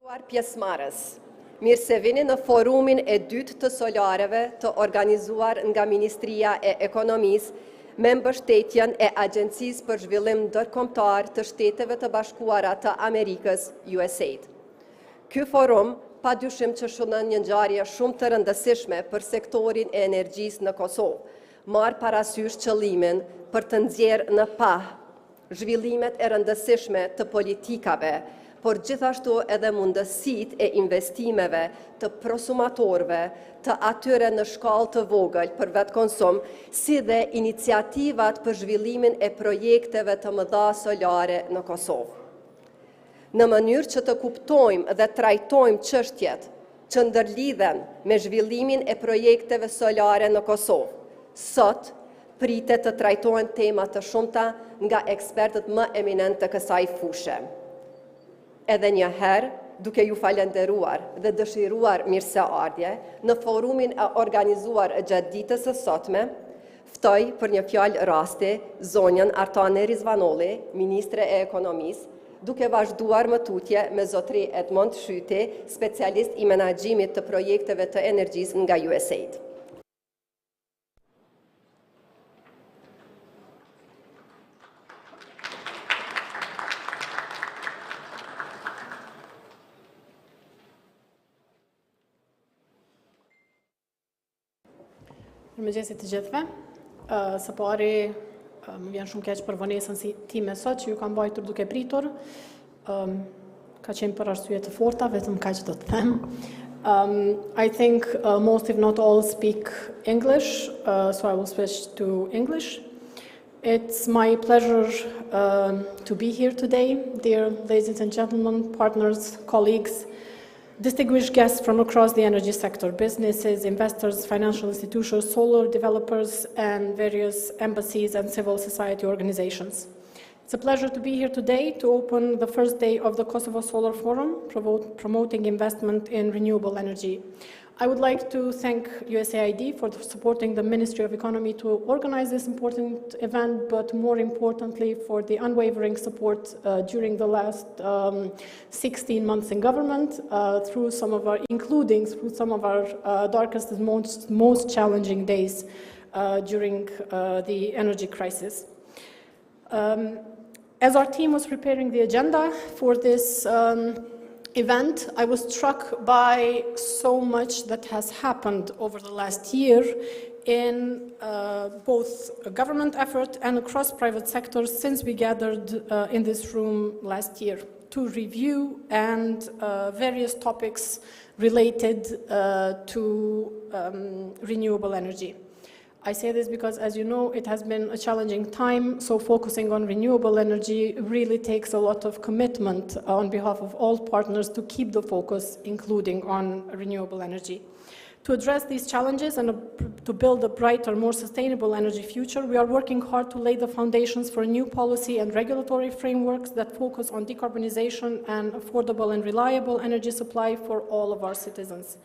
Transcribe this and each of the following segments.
Pjesëmarrës. Mirë se vini në forumin e dytë të solareve të organizuar nga Ministria e Ekonomisë me mbështetjen e Agjencisë për Zhvillim Ndërkombëtar të Shteteve të Bashkuara të Amerikës, USAID. Ky forum padyshim që shënon një ngjarje shumë të rëndësishme për sektorin e energjisë në Kosovë, marr parasysh qëllimin për të nxjerrë në pah zhvillimet e rëndësishme të politikave, por gjithashtu edhe mundësitë e investimeve të prosumatorëve, të atyre në shkallë të vogël për vetë konsum, si dhe iniciativat për zhvillimin e projekteve të mëdha solare në Kosovë. Në mënyrë që të kuptojmë dhe trajtojmë çështjet që ndërlidhen me zhvillimin e projekteve solare në Kosovë, sot pritet të trajtohen tema të shumta nga ekspertët më eminent të kësaj fushë. Edhe një herë, duke ju falenderuar dhe dëshiruar mirëseardhje në forumin e organizuar gjatë ditës së sotme, ftoj për një fjalë rasti zonjën Artane Rizvanolli, Ministre e Ekonomisë, duke vazhduar më tutje me zotri Edmond Shyti, specialist i menaxhimit të projekteve të energjisë nga USAID. Përmëngjesit të gjithëve, së pari më vjen shumë keq për vonesën si time sot që ju kam mbajtur duke pritur. Ka qenë për arsye të forta, vetëm kaq do të them. I think most if not all speak English, so I will switch to English. It's my pleasure to be here today, dear ladies and gentlemen, partners, colleagues, distinguished guests from across the energy sector, businesses, investors, financial institutions, solar developers, and various embassies and civil society organizations. It's a pleasure to be here today to open the first day of the Kosovo Solar Forum, promoting investment in renewable energy. I would like to thank USAID for supporting the Ministry of Economy to organize this important event, but more importantly for the unwavering support during the last 16 months in government, including through some of our darkest and most challenging days during the energy crisis. As our team was preparing the agenda for this event, I was struck by so much that has happened over the last year in both government effort and across private sectors since we gathered in this room last year to review and various topics related to renewable energy. I say this because, as you know, it has been a challenging time, so focusing on renewable energy really takes a lot of commitment on behalf of all partners to keep the focus, including on renewable energy. To address these challenges and to build a brighter, more sustainable energy future, we are working hard to lay the foundations for new policy and regulatory frameworks that focus on decarbonization and affordable and reliable energy supply for all of our citizens.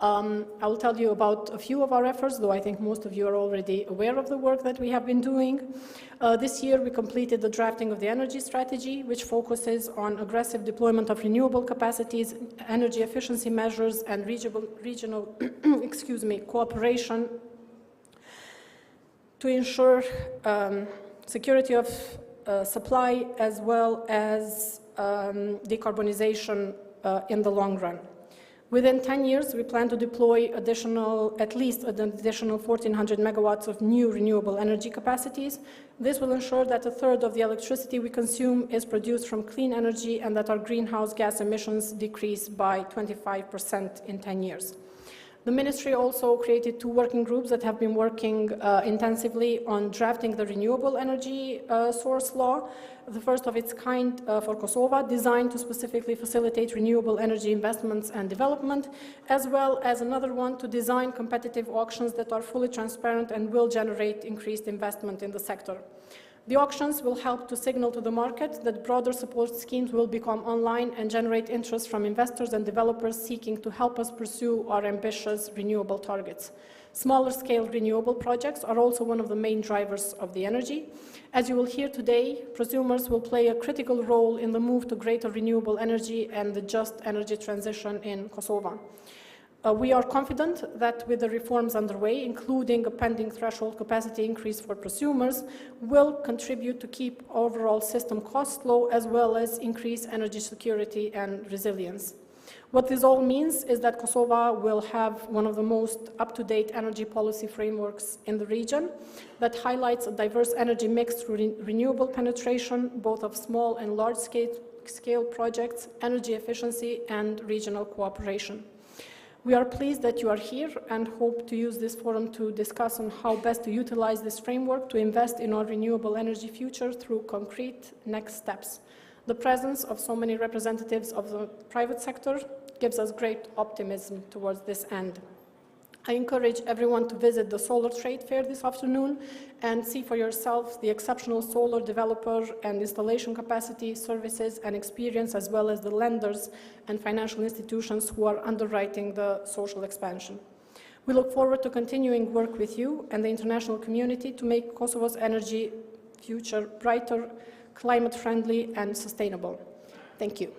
I will tell you about a few of our efforts, though I think most of you are already aware of the work that we have been doing. This year we completed the drafting of the energy strategy, which focuses on aggressive deployment of renewable capacities, energy efficiency measures, and regional cooperation to ensure security of supply as well as decarbonization in the long run. Within 10 years, we plan to deploy at least an additional 1,400 megawatts of new renewable energy capacities. This will ensure that a third of the electricity we consume is produced from clean energy and that our greenhouse gas emissions decrease by 25% in 10 years. The Ministry also created 2 working groups that have been working intensively on drafting the renewable energy source law, the first of its kind for Kosovo, designed to specifically facilitate renewable energy investments and development, as well as another one to design competitive auctions that are fully transparent and will generate increased investment in the sector. The auctions will help to signal to the market that broader support schemes will become online and generate interest from investors and developers seeking to help us pursue our ambitious renewable targets. Smaller-scale renewable projects are also one of the main drivers of the energy. As you will hear today, prosumers will play a critical role in the move to greater renewable energy and the just energy transition in Kosovo. We are confident that with the reforms underway, including a pending threshold capacity increase for prosumers, will contribute to keep overall system costs low as well as increase energy security and resilience. What this all means is that Kosovo will have one of the most up-to-date energy policy frameworks in the region that highlights a diverse energy mix through renewable penetration, both of small and large-scale projects, energy efficiency, and regional cooperation. We are pleased that you are here and hope to use this forum to discuss on how best to utilize this framework to invest in our renewable energy future through concrete next steps. The presence of so many representatives of the private sector gives us great optimism towards this end. I encourage everyone to visit the Solar Trade Fair this afternoon and see for yourselves the exceptional solar developer and installation capacity, services and experience, as well as the lenders and financial institutions who are underwriting the social expansion. We look forward to continuing work with you and the international community to make Kosovo's energy future brighter, climate-friendly and sustainable. Thank you.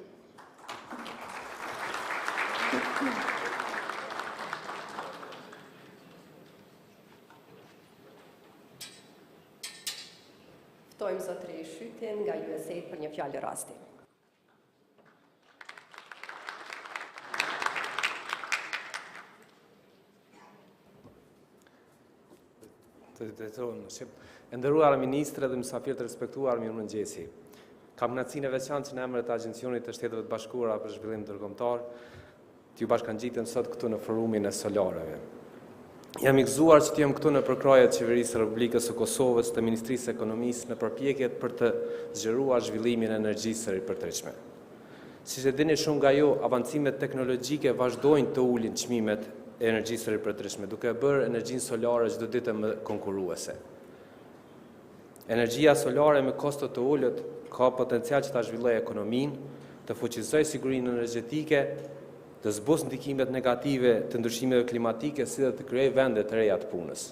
Ftojmë zotëri Shytin nga USAID për një fjalë rasti. E nderuara ministre dhe mysafirë të respektuar, mirëmëngjesi. Kam kënaqësinë e veçantë që në emër të Agjencionit të Shteteve të Bashkuara për Zhvillim Ndërkombëtar t'ju bashkangjitëm sot këtu në forumin e solareve. Jam i gëzuar që t'jem këtu në përkraje të Qeverisë së Republikës së Kosovës të Ministrisë së Ekonomisë në përpjekjet për të zgjeruar zhvillimin e energjisë së ripërtërishme. Siç e dini shumë nga ju, avancimet teknologjike vazhdojnë të ulin çmimet e energjisë së ripërtërishme, duke bërë energjinë solare çdo ditë më konkurruese. Energjia solare me kosto të ulët ka potencial që ta zhvillojë ekonominë, të fuqizojë sigurinë energjetike, të zbusë ndikimet negative të ndryshimeve klimatike, si dhe të krijojë vende të reja të punës.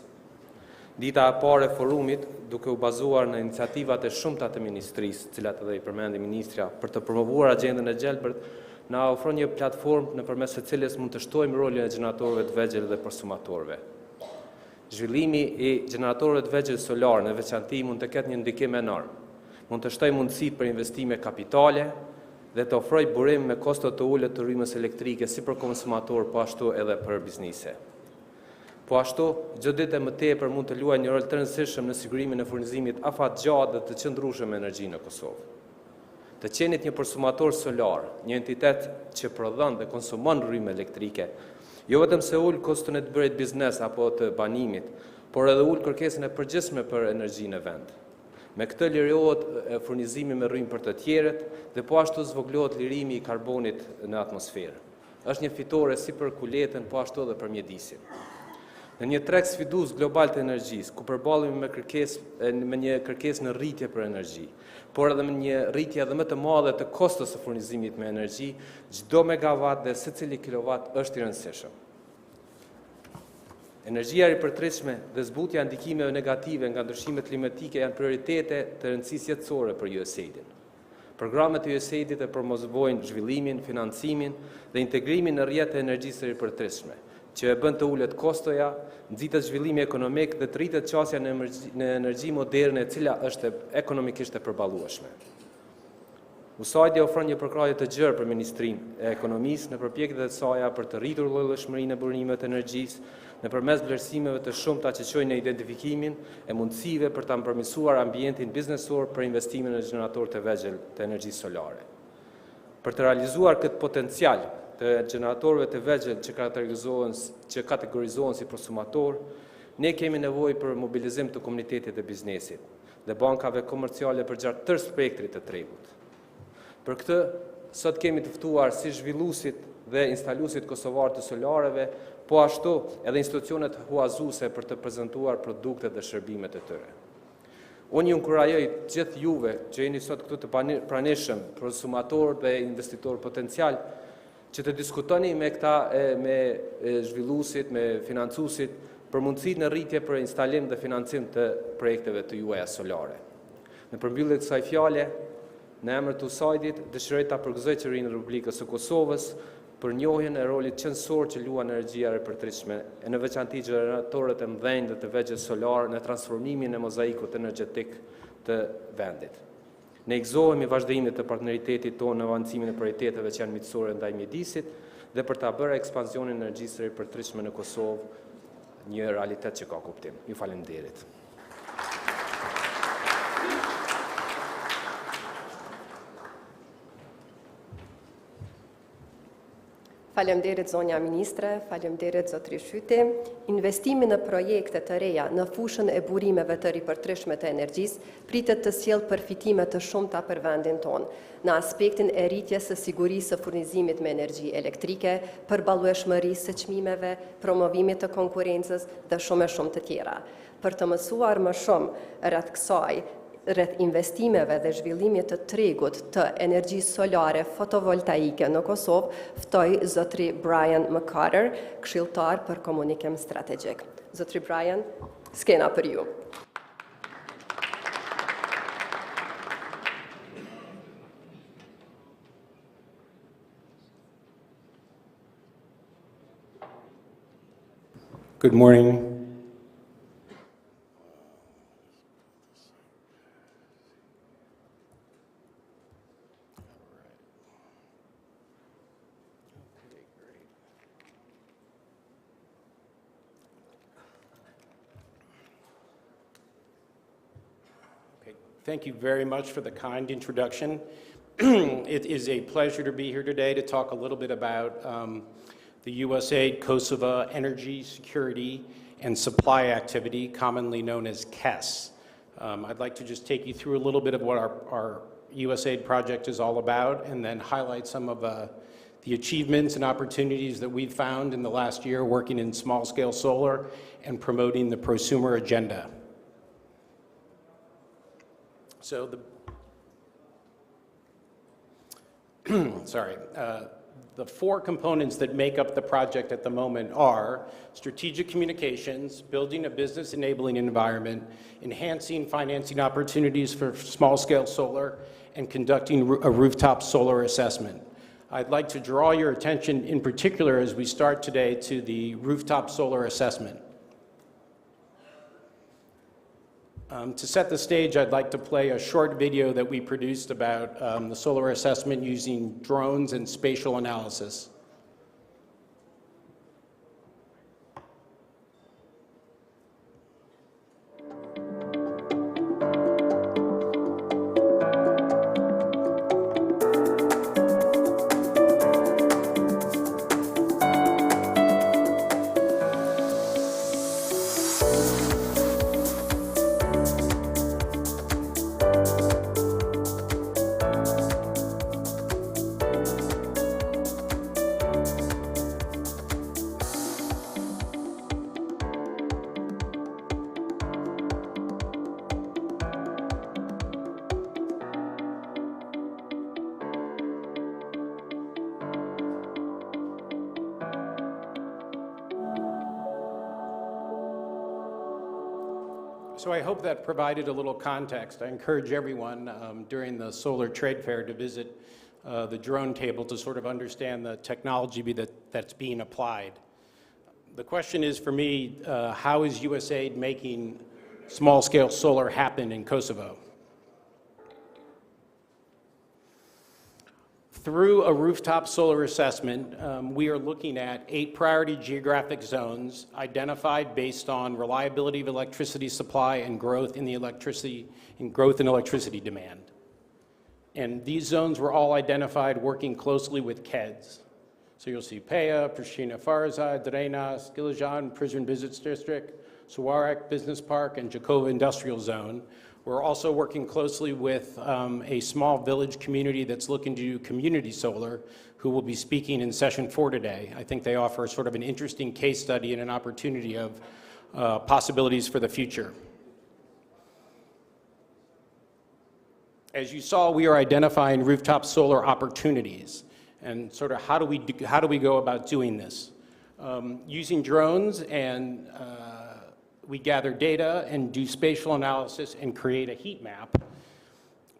Dita e parë e forumit, duke u bazuar në iniciativat e shumta të ministrisë, të cilat edhe i përmendi ministrja, për të promovuar agjendën e gjelbërt, na ofron një platformë nëpërmes së cilës mund të shtojmë rolin e gjeneratorëve të vegjël dhe konsumatorëve. Zhvillimi i gjeneratorëve të vegjël solar në veçanti mund të ketë një ndikim enorm. Mund të shtojë mundësi për investime kapitale dhe të ofroj burim me kosto të ulët të rrymës elektrike si për konsumator, po ashtu edhe për biznise. Po ashtu, çdo ditë më tepër mund të luajë një rol të rëndësishëm në sigurimin e furnizimit afatgjatë dhe të qëndrueshëm me energji në Kosovë. Të qenit një konsumator solar, një entitet që prodhon dhe konsumon rrymë elektrike, jo vetëm se ul koston e të bërit biznes apo të banimit, por edhe ul kërkesën e përgjithshme për energjinë në vend. Me këtë lirohet furnizimi me rrymë për të tjerët dhe po ashtu zvoglohet lirimi i karbonit në atmosferë. Është një fitore si për kuletën, po ashtu edhe për mjedisin. Në një treg sfidues global të energjisë, ku përballemi me një kërkesë në rritje për energji, por edhe me një rritje edhe më të madhe të kostos së furnizimit me energji, çdo megawatt dhe secili kilovat është i rëndësishëm. Energjia e ripërtërishme dhe zbutja e ndikimeve negative nga ndryshimet klimatike janë prioritete të rëndësisë jetësore për USAID-in. Programet e USAID-it e promovojnë zhvillimin, financimin dhe integrimin në rrjetet e energjisë së ripërtërishme, që e bën të ulet kostoja, nxitet zhvillimi ekonomik dhe të rritet qasja në energji moderne, e cila është ekonomikisht e përballueshme. USAID ofron një përkrahje të gjerë për Ministrinë e Ekonomisë në përpjekjet e saj për të rritur llojshmërinë e burimeve të energjisë nëpërmes vlerësimeve të shumta që çojnë në identifikimin e mundësive për ta përmirësuar ambientin biznesor për investimin në gjeneratorë të vegjël të energjisë solare. Për të realizuar këtë potencial të gjeneratorëve të vegjël që kategorizohen si konsumator, ne kemi nevojë për mobilizim të komunitetit të biznesit dhe bankave komerciale përgjatë tërë spektrit të tregut. Për këtë, sot kemi të ftuar si zhvilluesit dhe instaluesit kosovar të solareve, po ashtu edhe institucionet huazuese për të prezantuar produktet dhe shërbimet e tyre. Unë ju inkurajoj gjithë juve që jeni sot këtu të pranishëm, konsumator dhe investitor potencial, që të diskutoni me zhvilluesit, me financuesit, për mundësitë në rritje për instalim dhe financim të projekteve të juaja solare. Në përmbyllje të kësaj fjale, në emër të USAID-it, dëshiroj ta përgëzoj qeverinë e Republikës së Kosovës për njohjen e rolit qendror që luan energjia e ripërtritshme, e në veçanti gjeneratorët e mëdhenj dhe të vegjël solar në transformimin e mozaikut energjetik të vendit. Ne i gëzohemi vazhdimit të partneritetit tonë në avancimin e prioriteteve që janë miqësore ndaj mjedisit dhe për ta bërë ekspansionin e energjisë së ripërtritshme në Kosovë një realitet që ka kuptim. Ju faleminderit. Faleminderit zonja ministre, faleminderit zotri Shyti. Investimi në projekte të reja në fushën e burimeve të ripërtritshme të energjisë pritet të sjellë përfitime të shumta për vendin tonë, në aspektin e rritjes së sigurisë së furnizimit me energji elektrike, përballueshmërisë së çmimeve, promovimit të konkurrencës dhe shumë të tjera. Për të mësuar më shumë rreth kësaj, rreth investimeve dhe zhvillimit të tregut të energjisë solare fotovoltaike në Kosovë, ftoj zotri Brian McCarter, këshilltar për komunikim strategjik. Zotri Brian, skena për ju. Good morning. Thank you very much for the kind introduction. It is a pleasure to be here today to talk a little bit about the USAID Kosovo Energy Security and Supply Activity, commonly known as KES. I'd like to just take you through a little bit of what our USAID project is all about, and then highlight some of the achievements and opportunities that we've found in the last year working in small-scale solar and promoting the prosumer agenda. So the four components that make up the project at the moment are strategic communications, building a business enabling environment, enhancing financing opportunities for small-scale solar, and conducting a rooftop solar assessment. I'd like to draw your attention in particular as we start today to the rooftop solar assessment. To set the stage, I'd like to play a short video that we produced about the solar assessment using drones and spatial analysis. So I hope that provided a little context. I encourage everyone during the solar trade fair to visit the drone table to sort of understand the technology that's being applied. The question is for me, how is USAID making small-scale solar happen in Kosovo? Through a rooftop solar assessment, we are looking at 8 priority geographic zones identified based on reliability of electricity supply and growth in electricity demand. And these zones were all identified working closely with KEDS. So you'll see Peja, Pristina Farza, Drena, Skilajan Prison Visits District, Suwarak Business Park, and Jakova Industrial Zone. We're also working closely with a small village community that's looking to do community solar, who will be speaking in session 4 today. I think they offer sort of an interesting case study and an opportunity of possibilities for the future. As you saw, we are identifying rooftop solar opportunities, and sort of how do we go about doing this? Using drones and We gather data and do spatial analysis and create a heat map.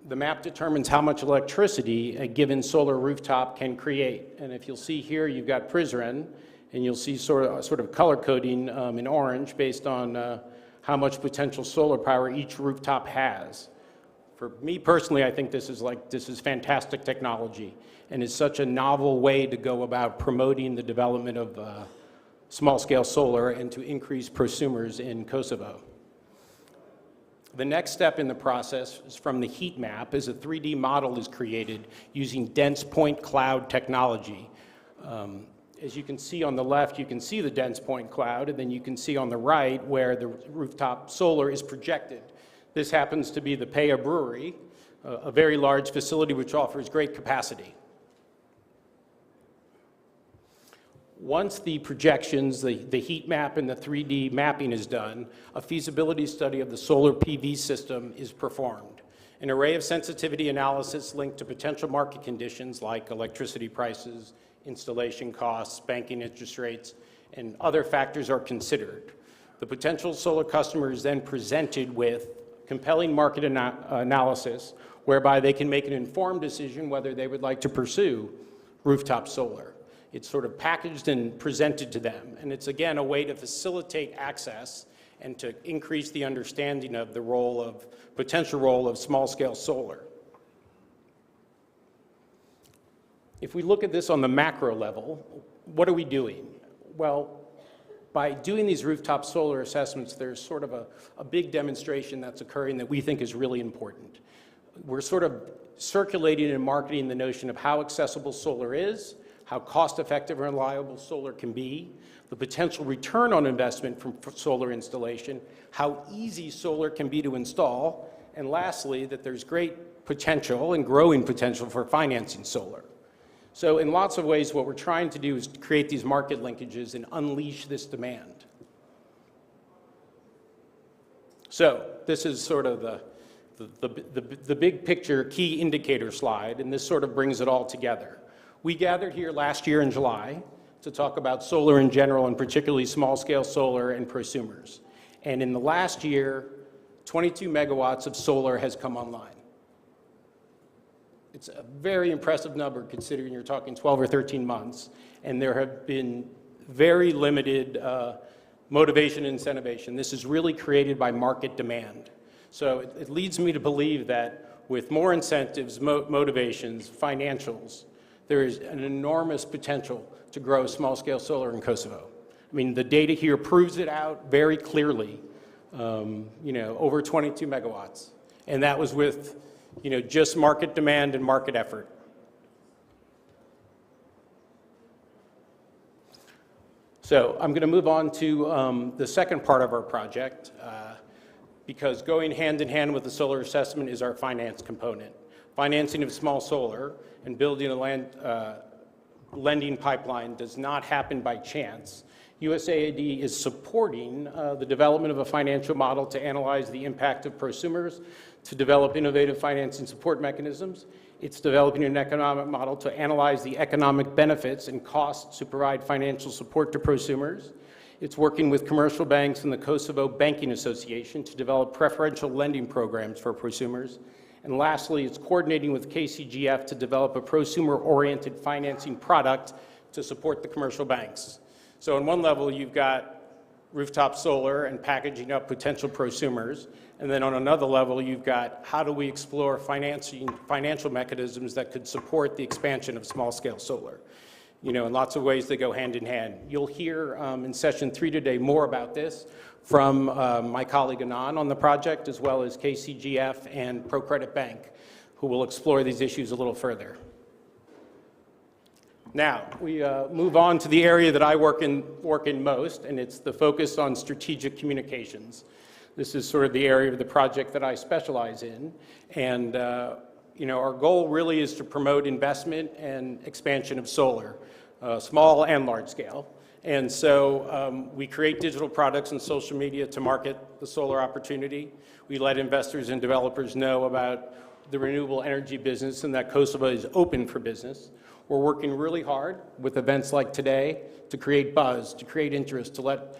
The map determines how much electricity a given solar rooftop can create. And if you'll see here, you've got Prizren, and you'll see sort of color coding in orange based on how much potential solar power each rooftop has. For me personally, I think this is fantastic technology, and it's such a novel way to go about promoting the development of small-scale solar and to increase prosumers in Kosovo. The next step in the process is from the heat map is a 3D model is created using dense point cloud technology. As you can see on the left, you can see the dense point cloud, and then you can see on the right where the rooftop solar is projected. This happens to be the Peja Brewery, a very large facility which offers great capacity. Once the projections, the heat map and the 3D mapping is done, a feasibility study of the solar PV system is performed. An array of sensitivity analysis linked to potential market conditions like electricity prices, installation costs, banking interest rates, and other factors are considered. The potential solar customer is then presented with compelling market analysis whereby they can make an informed decision whether they would like to pursue rooftop solar. It's sort of packaged and presented to them, and it's again a way to facilitate access and to increase the understanding of the potential role of small-scale solar. If we look at this on the macro level, what are we doing? Well, by doing these rooftop solar assessments, there's sort of a big demonstration that's occurring that we think is really important. We're sort of circulating and marketing the notion of how accessible solar is, how cost-effective and reliable solar can be, the potential return on investment from solar installation, how easy solar can be to install, and lastly, that there's great potential and growing potential for financing solar. So in lots of ways, what we're trying to do is to create these market linkages and unleash this demand. So this is sort of the big picture key indicator slide, and this sort of brings it all together. We gathered here last year in July to talk about solar in general, and particularly small-scale solar and prosumers. And in the last year, 22 megawatts of solar has come online. It's a very impressive number considering you're talking 12 or 13 months, and there have been very limited motivation and incentivation. This is really created by market demand. So it leads me to believe that with more incentives, motivations, financials, there is an enormous potential to grow small-scale solar in Kosovo. I mean, the data here proves it out very clearly, over 22 megawatts. And that was with, just market demand and market effort. So I'm going to move on to the second part of our project, because going hand in hand with the solar assessment is our finance component. Financing of small solar and building a lending pipeline does not happen by chance. USAID is supporting the development of a financial model to analyze the impact of prosumers, to develop innovative financing support mechanisms. It's developing an economic model to analyze the economic benefits and costs to provide financial support to prosumers. It's working with commercial banks and the Kosovo Banking Association to develop preferential lending programs for prosumers. And lastly, it's coordinating with KCGF to develop a prosumer-oriented financing product to support the commercial banks. So on one level, you've got rooftop solar and packaging up potential prosumers. And then on another level, you've got how do we explore financial mechanisms that could support the expansion of small-scale solar. In lots of ways they go hand in hand. You'll hear in session 3 today more about this from my colleague Anand on the project, as well as KCGF and ProCredit Bank, who will explore these issues a little further. Now, we move on to the area that I work in most, and it's the focus on strategic communications. This is sort of the area of the project that I specialize in, and our goal really is to promote investment and expansion of solar, small and large scale. And so we create digital products and social media to market the solar opportunity. We let investors and developers know about the renewable energy business and that Kosovo is open for business. We're working really hard with events like today to create buzz, to create interest, to let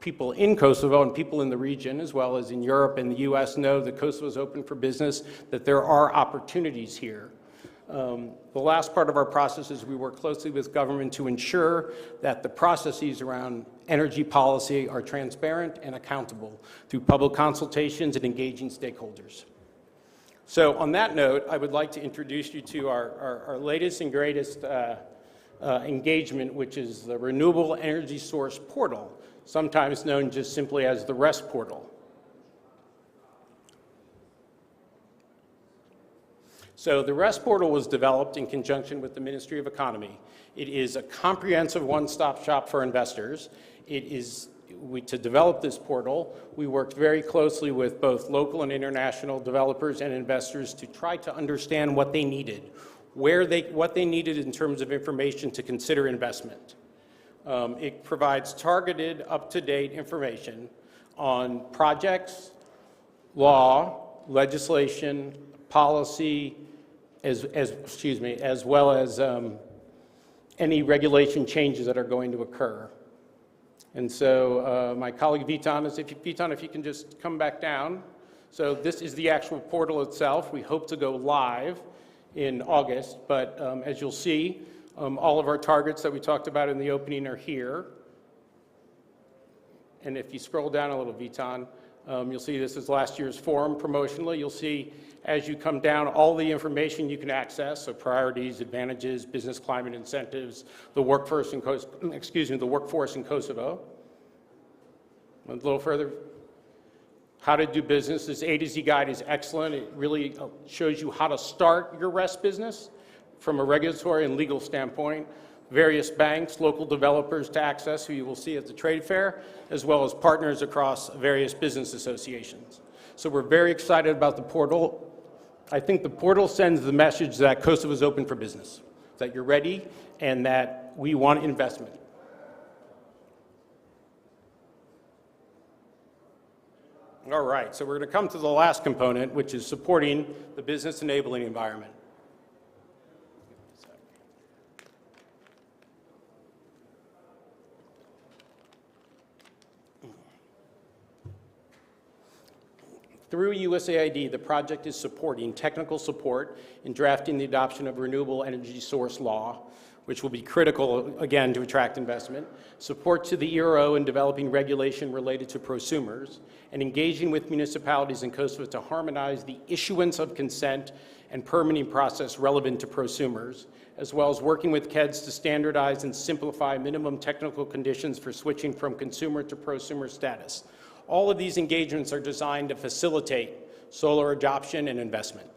people in Kosovo and people in the region, as well as in Europe and the US, know that Kosovo is open for business, that there are opportunities here. The last part of our process is we work closely with government to ensure that the processes around energy policy are transparent and accountable through public consultations and engaging stakeholders. So on that note, I would like to introduce you to our latest and greatest engagement, which is the Renewable Energy Source Portal, sometimes known just simply as the REST portal. So the REST portal was developed in conjunction with the Ministry of Economy. It is a comprehensive one-stop shop for investors. To develop this portal, we worked very closely with both local and international developers and investors to try to understand what they needed, what they needed in terms of information to consider investment. It provides targeted, up-to-date information on projects, law, legislation, policy, as well as any regulation changes that are going to occur. And so my colleague Vitan, if you can just come back down. So this is the actual portal itself. We hope to go live in August, but as you'll see, all of our targets that we talked about in the opening are here. And if you scroll down a little, Vitan, you'll see this is last year's forum promotionally. You'll see as you come down all the information you can access, so priorities, advantages, business climate incentives, the workforce in Kosovo. A little further, how to do business. This A to Z guide is excellent. It really shows you how to start your REST business from a regulatory and legal standpoint. Various banks, local developers to access, who you will see at the trade fair, as well as partners across various business associations. So we're very excited about the portal. I think the portal sends the message that Kosovo is open for business, that you're ready, and that we want investment. All right, so we're going to come to the last component, which is supporting the business enabling environment. Through USAID, the project is supporting technical support in drafting the adoption of renewable energy source law, which will be critical, again, to attract investment, support to the ERO in developing regulation related to prosumers, and engaging with municipalities in Kosovo to harmonize the issuance of consent and permitting process relevant to prosumers, as well as working with KEDS to standardize and simplify minimum technical conditions for switching from consumer to prosumer status. All of these engagements are designed to facilitate solar adoption and investment.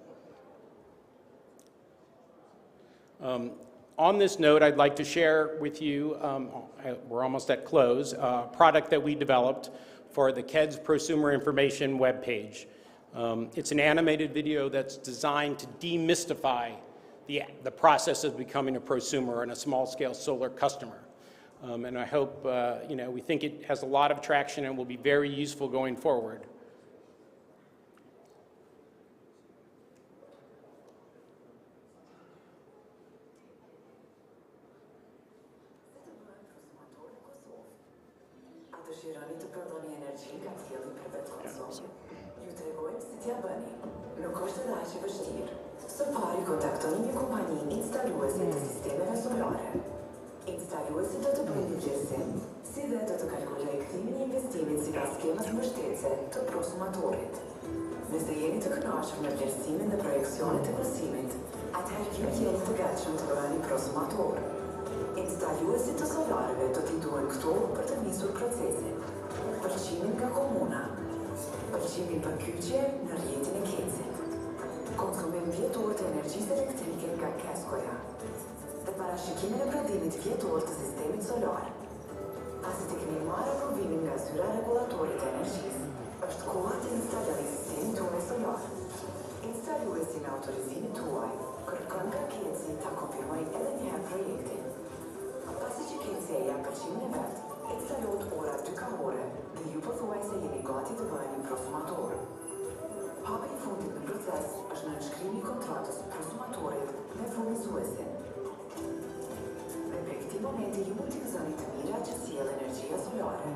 On this note, I'd like to share with you, we're almost at close, a product that we developed for the KEDS prosumer information webpage. It's an animated video that's designed to demystify the process of becoming a prosumer and a small-scale solar customer. And I hope, we think it has a lot of traction and will be very useful going forward. Instaluje-se do të bëjë vlerësim, si dhe do të kalkulojë kthimin e investimit sipas skemas mbështetëse të prosumatorit. Nëse jeni të kënaqur me vlerësimin dhe projeksionet e kursimit, atëherë ju jeni të gatshëm të bëheni prosumator. Instaluesit të solarëve do t'i duhen këtu për të nisur procesin. Pëlqimin nga komuna, pëlqimin për kyçje në rrjetin e KEDS-it, konsumim vjetor të energjisë elektrike nga keskoja, dhe parashikimin e prodhimit vjetor të sistemit solar. Pasi të keni marrë aprovimin nga zyra regulatorit e energjisë, është koha të instaloni sistemin tuaj solar. Instaluesi me autorizimin tuaj kërkon nga KEDS-i ta konfirmojë edhe një herë projektin. Pasi që KEDS-i e jap përqimin e vet, instalohet ora 2 kahore dhe ju pothuajse jeni gati të bëheni prosumator. Hapi i fundit në proces është nënshkrimi i kontratës prosumatorit me furnizuesin. Në këtij momenti ju mund t'i gëzoni të mira që sjell energjia solare.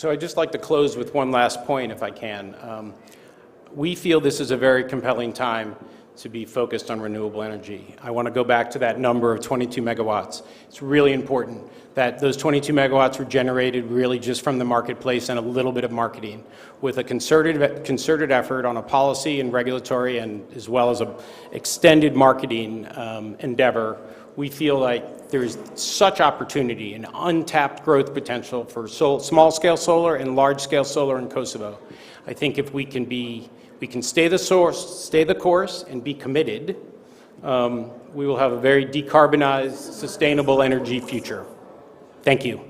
So I'd just like to close with one last point, if I can. We feel this is a very compelling time to be focused on renewable energy. I want to go back to that number of 22 megawatts. It's really important that those 22 megawatts were generated really just from the marketplace and a little bit of marketing. With a concerted effort on a policy and regulatory and as well as an extended marketing endeavor, we feel like there's such opportunity and untapped growth potential for small-scale solar and large-scale solar in Kosovo. I think if we can stay the course, and be committed, we will have a very decarbonized, sustainable energy future. Thank you.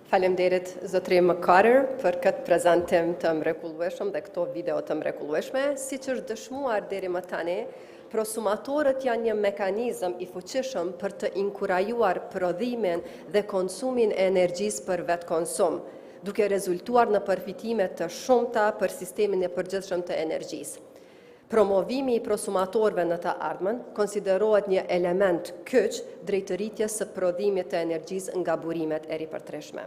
Faleminderit zotri Carter për këtë prezantim të mrekullueshëm dhe këto video të mrekullueshme. Siç është dëshmuar deri më tani, prosumatorët janë një mekanizëm I fuqishëm për të inkurajuar prodhimin dhe konsumin e energjisë për vetë konsum, duke rezultuar në përfitime të shumta për sistemin e përgjithshëm të energjisë. Promovimi I prosumatorëve në të ardhmen konsiderohet një element kyç drejt rritjes së prodhimit të energjisë nga burimet e ripërtreshme.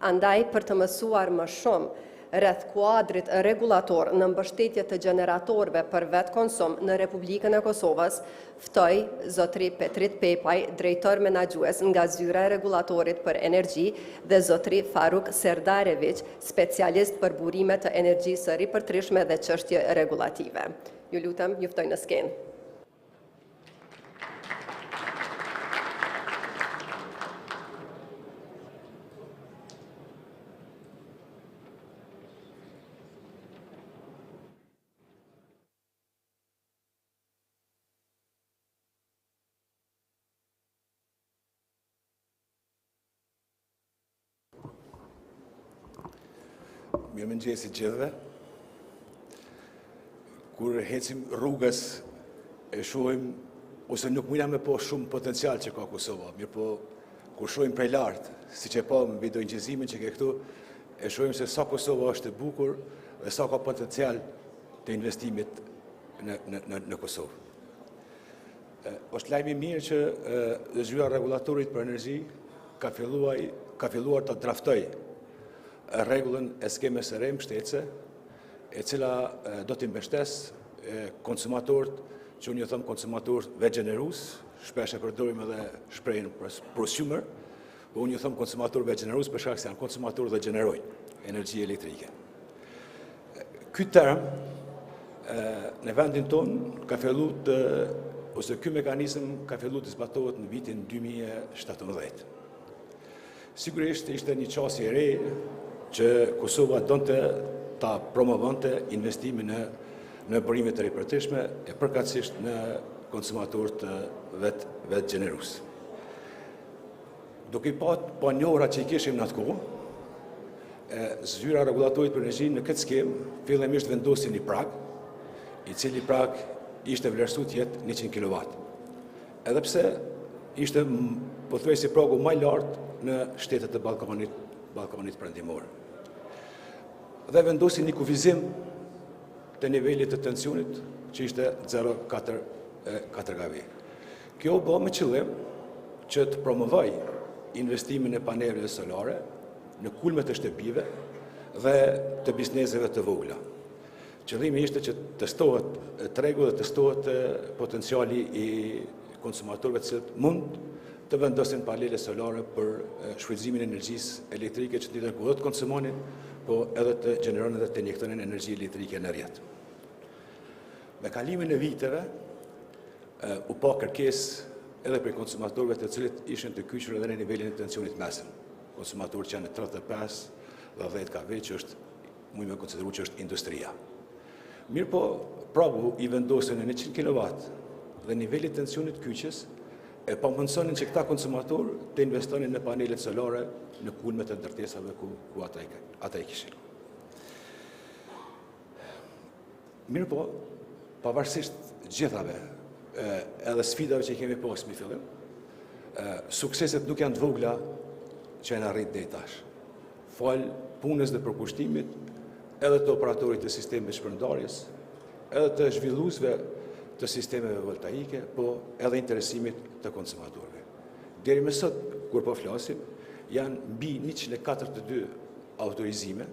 Andaj, për të mësuar më shumë rreth kuadrit rregullator në mbështetje të gjeneratorëve për vetë konsum në Republikën e Kosovës, ftoj zotri Petrit Pepaj, drejtor menaxhues nga zyra e rregullatorit për energji, dhe zotri Faruk Serdarević, specialist për burime të energjisë së ripërtreshme dhe çështje rregullative. Ju lutem, ju ftoj në skenë. Mirëmëngjesi gjithëve. Kur hecim rrugës e shohim ose nuk mujna me po shumë potencial që ka Kosovo, mirë po kur shohim prej lartë, siç e pa mbi do ingjezimin që ke këtu, e shohim se sa Kosovo është e bukur dhe sa ka potencial të investimit në Kosovë. Është lajm I mirë që zyra rregullatorit për energji ka filluar të draftoj rregullën e skemës së re mbështetëse, e cila do të mbështes konsumatorët, që unë ju them konsumatorët veçgenerues, shpesh e përdorim edhe shprehjen prosumer, po unë ju them konsumatorë veçgenerues për shkak se janë konsumatorë dhe gjenerojnë energji elektrike. Ky term në vendin tonë ka filluar ose ky mekanizëm ka filluar të zbatohet në vitin 2017. Sigurisht ishte një çështje e re që Kosova donte ta promovonte investimin në burimet e ripërteshme e përkatësisht në konsumatorët vetë gjenerues. Duke I pa njohura që I kishim në atë kohë, zyra rregullatorit për energji në këtë skemë fillimisht vendosi një prag, I cili prag ishte vlerësuar të jetë 100 kW. Edhe pse ishte pothuajse pragu më I lartë në shtetet e Ballkanit Perëndimor. Dhe vendosi një kufizim të nivelit të tensionit që ishte 0,4 GW. Kjo bë me qëllim që të promovoj investimin e paneleve solare në kulmet e shtëpive dhe të bizneseve të vogla. Qëllimi ishte që testohet tregu dhe testohet potenciali I konsumatorëve të cilët mund të vendosin panele solare për shfrytëzimin e energjisë elektrike që të ku do të konsumonin, po edhe të gjeneron edhe të injektonin energji elektrike në rrjet. Me kalimin e viteve, u pa kërkesë edhe për konsumatorëve të cilët ishin të kyçur edhe në nivelin e tensionit mesëm. Konsumatorët që janë në 35 dhe 10 kW që është, mund me konsideru që është industria. Mirë po, pragu I vendosin në 100 kW dhe niveli tensionit kyçës e pa mundësonin që këta konsumatorë të investonin në panelet solare në kulmet e ndërtesave ku ata I kishin. Mirë po, pavarësisht gjithave, edhe sfidave që I kemi pas mi fillim, sukseset nuk janë të vogla që janë arrit deri tash. Fal punës dhe përkushtimit edhe të operatorit të sistemit shpërndarjes, edhe të zhvilluesve të sistemeve voltaike, po edhe interesimit të konsumatorëve. Deri më sot, kur po flasim, janë mbi 142 autorizime,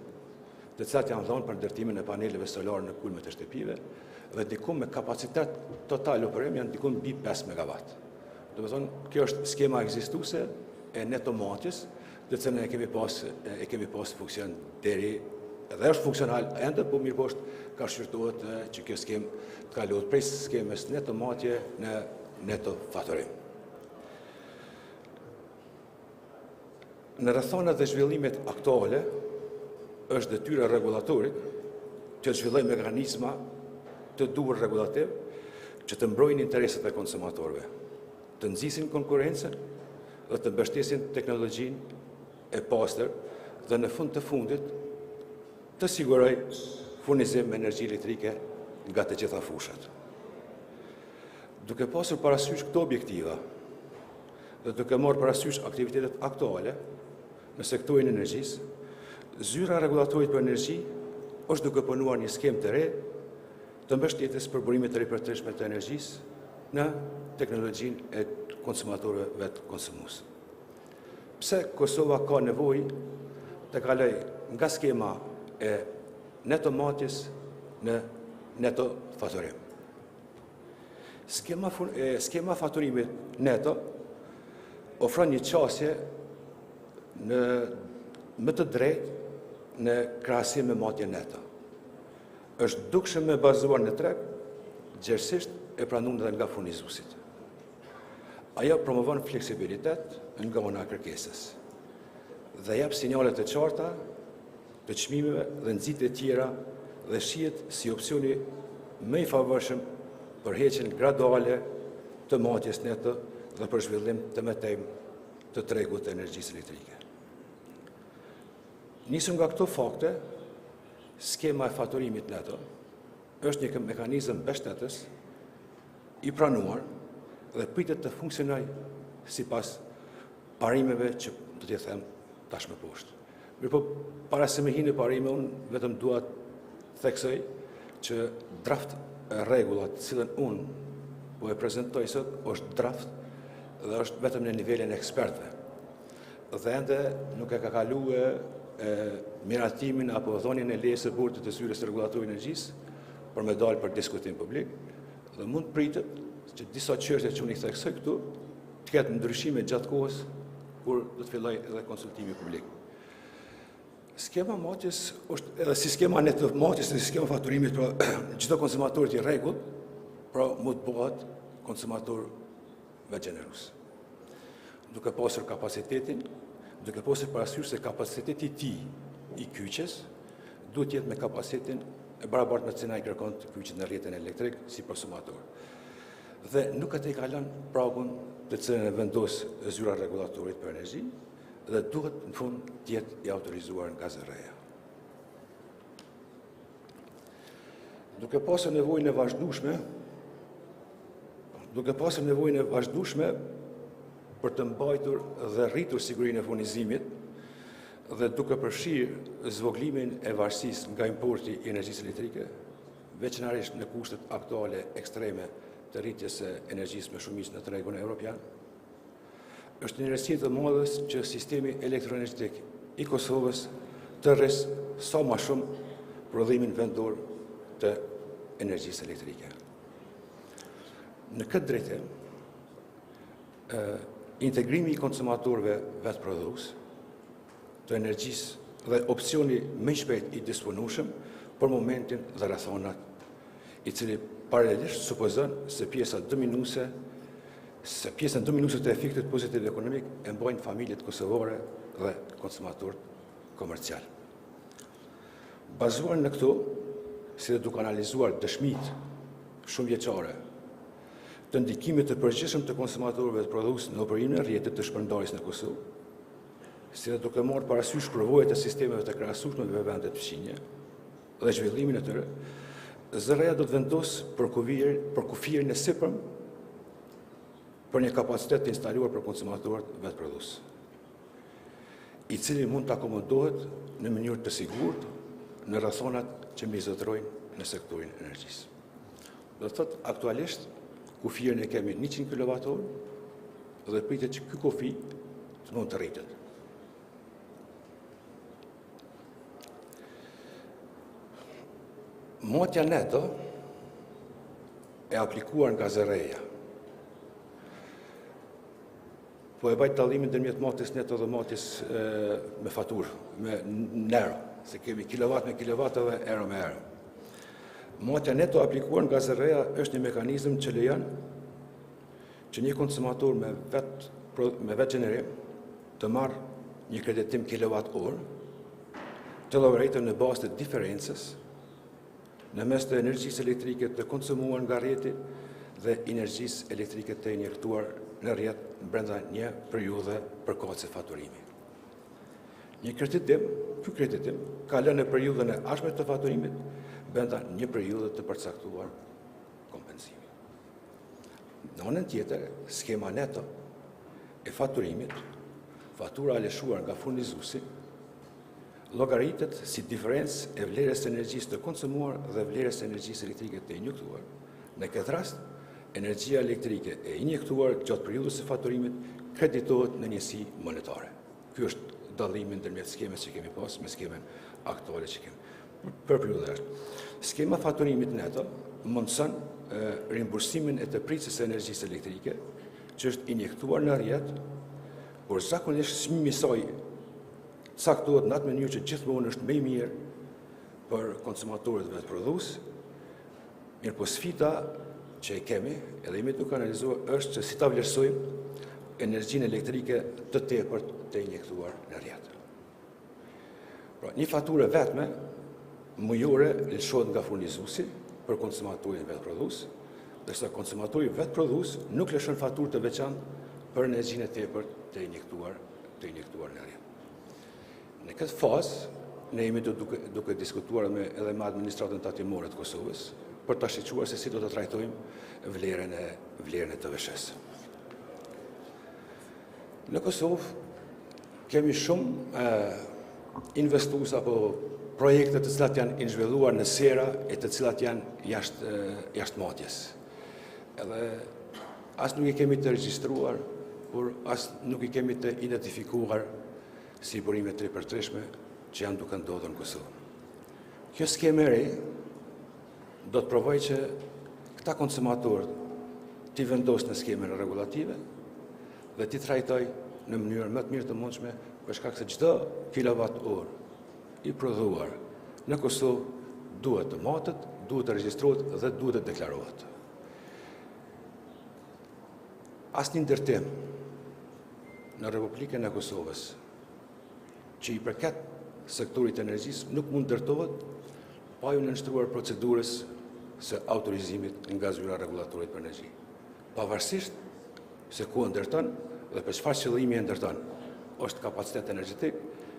të cilat janë dhënë për ndërtimin e paneleve solare në kulmet e shtëpive, dhe diku me kapacitet total operim janë diku mbi 5 MW. Do të thonë, kjo është skema ekzistuese e netomatjes, të cilën e kemi pas funksion deri edhe është funksional ende, po mirë po ka shqyrtohet që kjo skemë të kalohet prej skemës netomatje në neto fatorim. Në rrethonat dhe zhvillimet aktuale, është detyra e regulatorit që të zhvillojë mekanizma të duhur regulativ që të mbrojnë interesat e konsumatorëve, të nxisin konkurrencën dhe të mbështesin teknologjinë e pastër dhe në fund të fundit të siguroj furnizim me energji elektrike nga të gjitha fushat. Duke pasur parasysh këto objektiva dhe duke marrë parasysh aktivitetet aktuale në sektorin e energjisë, zyra regulatorit për energji është duke punuar një skemë të re të mbështetjes për burimet të ripërtërshme të energjisë në teknologjinë e konsumatorëve vetë konsumues. Pse Kosova ka nevojë të kalojë nga skema e netomatjes në neto fatorim? Skema faturimit neto ofron një qasje më të drejtë në krahasim me matje neto. Është dukshëm me bazuar në treg, gjerësisht e pranuar edhe nga furnizuesit. Ajo promovon fleksibilitet nga ana e kërkesës dhe jep sinjale të qarta të çmimeve dhe nxitje tjera dhe shihet si opsioni më i favorshëm për heqjen graduale të matjes neto dhe për zhvillim të mëtej të tregut të energjisë elektrike. Nisur nga këto fakte, skema e faturimit neto është një mekanizëm mbështetës i pranuar dhe pritet të funksionojë sipas parimeve që do t'i them tashmë poshtë. Mirëpo, para se me hinë parime, unë vetëm dua të theksoj që draft e rregullat të cilën unë po e prezantoj sot është draft dhe është vetëm në nivelin e ekspertëve. Dhe ende nuk e ka kaluar miratimin apo dhënien e lejes së bordit të zyrës së regulatorit energjisë për me dalë për diskutim publik dhe mund pritet që disa çështje që unë i theksoj këtu të ketë ndryshime gjatë kohës kur do të fillojë edhe konsultimi publik. Skema matjes është edhe si skema neto matjes dhe si skema faturimit për çdo konsumator i rregullt, pra mund të bëhet konsumator më gjenerus. Duke pasur kapacitetin, duke pasur parasysh se kapaciteti i tij i kyçes duhet të jetë me kapacitetin e barabartë me cena i kërkon të kyçet në rrjetin elektrik si konsumator. Dhe nuk e kalon pragun të cilën e vendos zyra rregullatorit për energji dhe duhet në fund të jetë i autorizuar nga zërreja. Duke pasur nevojën e vazhdueshme për të mbajtur dhe rritur sigurinë e furnizimit dhe duke përfshirë zvoglimin e varësisë nga importi i energjisë elektrike, veçanërisht në kushtet aktuale ekstreme të rritjes së energjisë me shumicë në tregun evropian, është një rëndësi të madhe që sistemi elektroenergjetik i Kosovës të rrisë sa më shumë prodhimin vendor të energjisë elektrike. Në këtë drejtim, integrimi i konsumatorëve vetë prodhues të energjisë dhe opsioni më i shpejt i disponueshëm për momentin dhe rrethonat, i cili paralelisht supozon se pjesa dominuese të efektit pozitiv ekonomik e mbajnë familjet kosovare dhe konsumatorët komercial. Bazuar në këto, si dhe duke analizuar dëshmitë shumë vjeçare të ndikimit të përgjithshëm të konsumatorëve të prodhues në operimin e rrjetit të shpërndarjes në Kosovë, si dhe duke marrë parasysh përvojat e sistemeve të krahasueshme me vendet fqinje dhe zhvillimin e tyre, zërreja do të vendosë për kufirin e sipërm për një kapacitet të instaluar për konsumatorët vetë prodhues, i cili mund të akomodohet në mënyrë të sigurt në rrethonat që mbizotrojnë në sektorin e energjisë. Do të thotë aktualisht kufirin e kemi 100 kWh dhe pritet që ky kufi të mund të rritet. Motja neto e aplikuar nga zërreja. Po e bajt tallimin ndërmjet motjes neto dhe motjes me faturë, me euro, se kemi kilovat me kilovat dhe euro me euro. Motja neto aplikuar nga zërreja është një mekanizëm që lejon që një konsumator me vetë gjenerim të marrë një kreditim kilovat orë, të llogaritur në bazë të diferencës në mes të energjisë elektrike të konsumuar nga rrjeti dhe energjisë elektrike të injektuar në rrjet brenda një periudhe përkohëse faturimi. Ky kreditim ka lënë në periudhën e ardhshme të faturimit brenda një periudhe të përcaktuar kompensimi. Në anën tjetër, skema neto e faturimit, fatura e lëshuar nga furnizuesi, llogaritet si diferencë e vlerës së energjisë të konsumuar dhe vlerës së energjisë elektrike të injektuar. Në këtë rast, energjia elektrike e injektuar gjatë periudhës së faturimit kreditohet në njësi monetare. Ky është dallimi ndërmjet skemës që kemi pas me skemen aktuale që kemi për periudhën e ardhshme. Skema faturimit neto mundson rimbursimin e të pritjes së energjisë elektrike që është injektuar në rrjet, por zakonisht çmimi i saj caktohet në atë mënyrë që gjithmonë është më i mirë për konsumatorët vetë prodhues. Mirë po sfida që e kemi, edhe jemi duke analizuar, është që si ta vlerësojmë energjinë elektrike të tepërt të injektuar në rrjet. Pra, një faturë vetme mujore lëshohet nga furnizuesi për konsumatorin vetë prodhues, ndërsa konsumatori vetë prodhues nuk lëshon faturë të veçantë për energjinë e tepërt të injektuar në rrjet. Në këtë fazë, ne jemi duke diskutuar edhe me administratën tatimore të Kosovës për ta shqetësuar se si do të trajtojmë vlerën e TVSH-s. Në Kosovë kemi shumë investues apo projekte të cilat janë zhvilluar në sera e të cilat janë jashtë motjes. Edhe as nuk i kemi të regjistruar, por as nuk i kemi të identifikuar si burime të ripërtreshme që janë duke ndodhur në Kosovë. Kjo skemë e re do të provojë që këta konsumatorë t'i vendosë në skemën regulative dhe t'i trajtoj në mënyrë më të mirë të mundshme, për shkak se çdo kilowatt-orë i prodhuar në Kosovë duhet të matet, duhet të regjistrohet dhe duhet të deklarohet. Asnjë ndërtim në Republikën e Kosovës që i përket sektorit të energjisë nuk mund ndërtohet pa ju nënshtruar procedurës së autorizimit nga zyra regulatorit për energji. Pavarësisht se ku ndërton dhe për çfarë qëllimi e ndërton, është kapacitet energjetik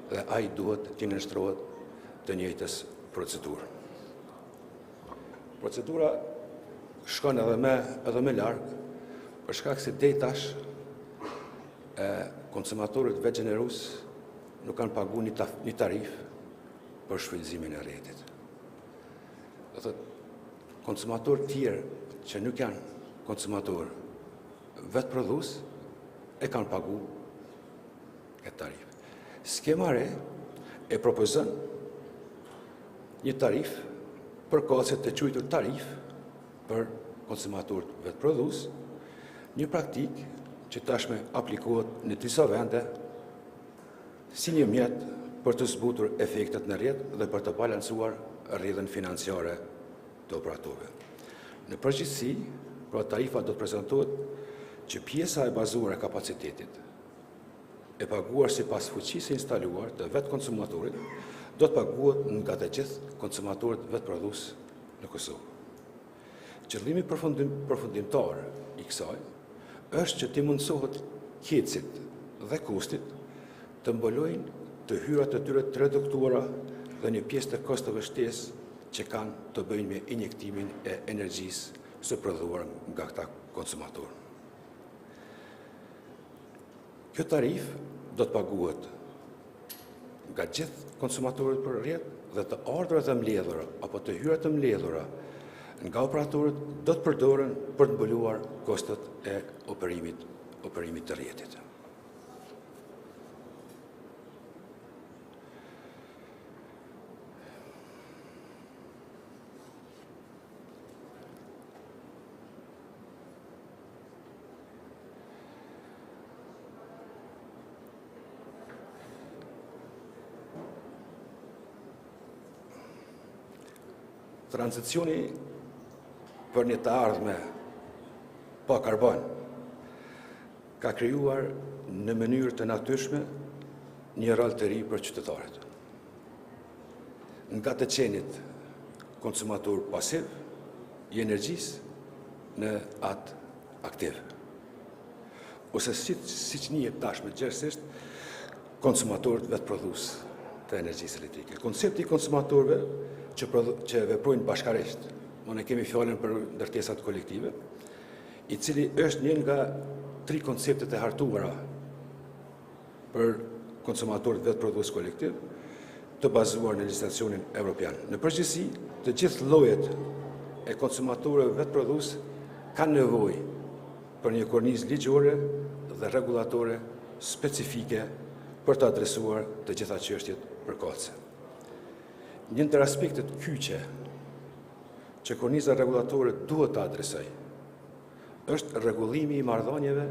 dhe ai duhet të nënshtrohet të njëjtës procedurë. Procedura shkon edhe më larg për shkak se deri tash konsumatorët vetë gjenerues nuk kanë paguar një tarif për shfrytëzimin e rrjetit. Do thotë, konsumatorë tjerë që nuk janë konsumatorë vetë prodhues e kanë paguar këtë tarif. Skema re e propozon një tarif përkohëse të quajtur tarif për konsumatorët vetë prodhues, një praktikë që tashme aplikohet në disa vende si një mjet për të zbutur efektet në rrjet dhe për të balancuar rrjedhën financiare të operatorëve. Në përgjithësi, pra tarifa do të prezantohet që pjesa e bazuar e kapacitetit e paguar sipas fuqisë instaluar të vetë konsumatorit do të paguhet nga të gjithë konsumatorët vetë prodhues në Kosovë. Qëllimi përfundimtar i kësaj është që t'i mundsohet qetësit dhe kustit të mbolojnë të hyrat të tyre të reduktuara dhe një pjesë të kostove shtesë që kanë të bëjnë me injektimin e energjisë së prodhuar nga këta konsumatorë. Kjo tarif do të paguhet nga gjithë konsumatorët për rrjet dhe të ardhurat e mbledhura apo të hyrat të mbledhura nga operatorët do të përdoren për të mbuluar kostot e operimit të rrjetit. Transicioni për një të ardhme pa karbon ka krijuar në mënyrë të natyrshme një rol të ri për qytetarët. Nga të qenit konsumator pasiv i energjisë në atë aktiv. Ose siç njihet tashmë gjithsesi konsumatorët vetë prodhues të energjisë elektrike. Koncepti i konsumatorëve që veprojnë bashkarisht, ne kemi fjalën për ndërtesat kolektive, i cili është një nga 3 konceptet e hartuara për konsumatorët vetë prodhues kolektiv, të bazuar në legjislacionin evropian. Në përgjithësi, të gjithë llojet e konsumatorëve vetë prodhues kanë nevojë për një kornizë ligjore dhe rregullatore specifike për të adresuar të gjitha çështjet përkatëse. Një ndër aspektet kyçe që korniza rregullatore duhet të adresojë është rregullimi i marrëdhënieve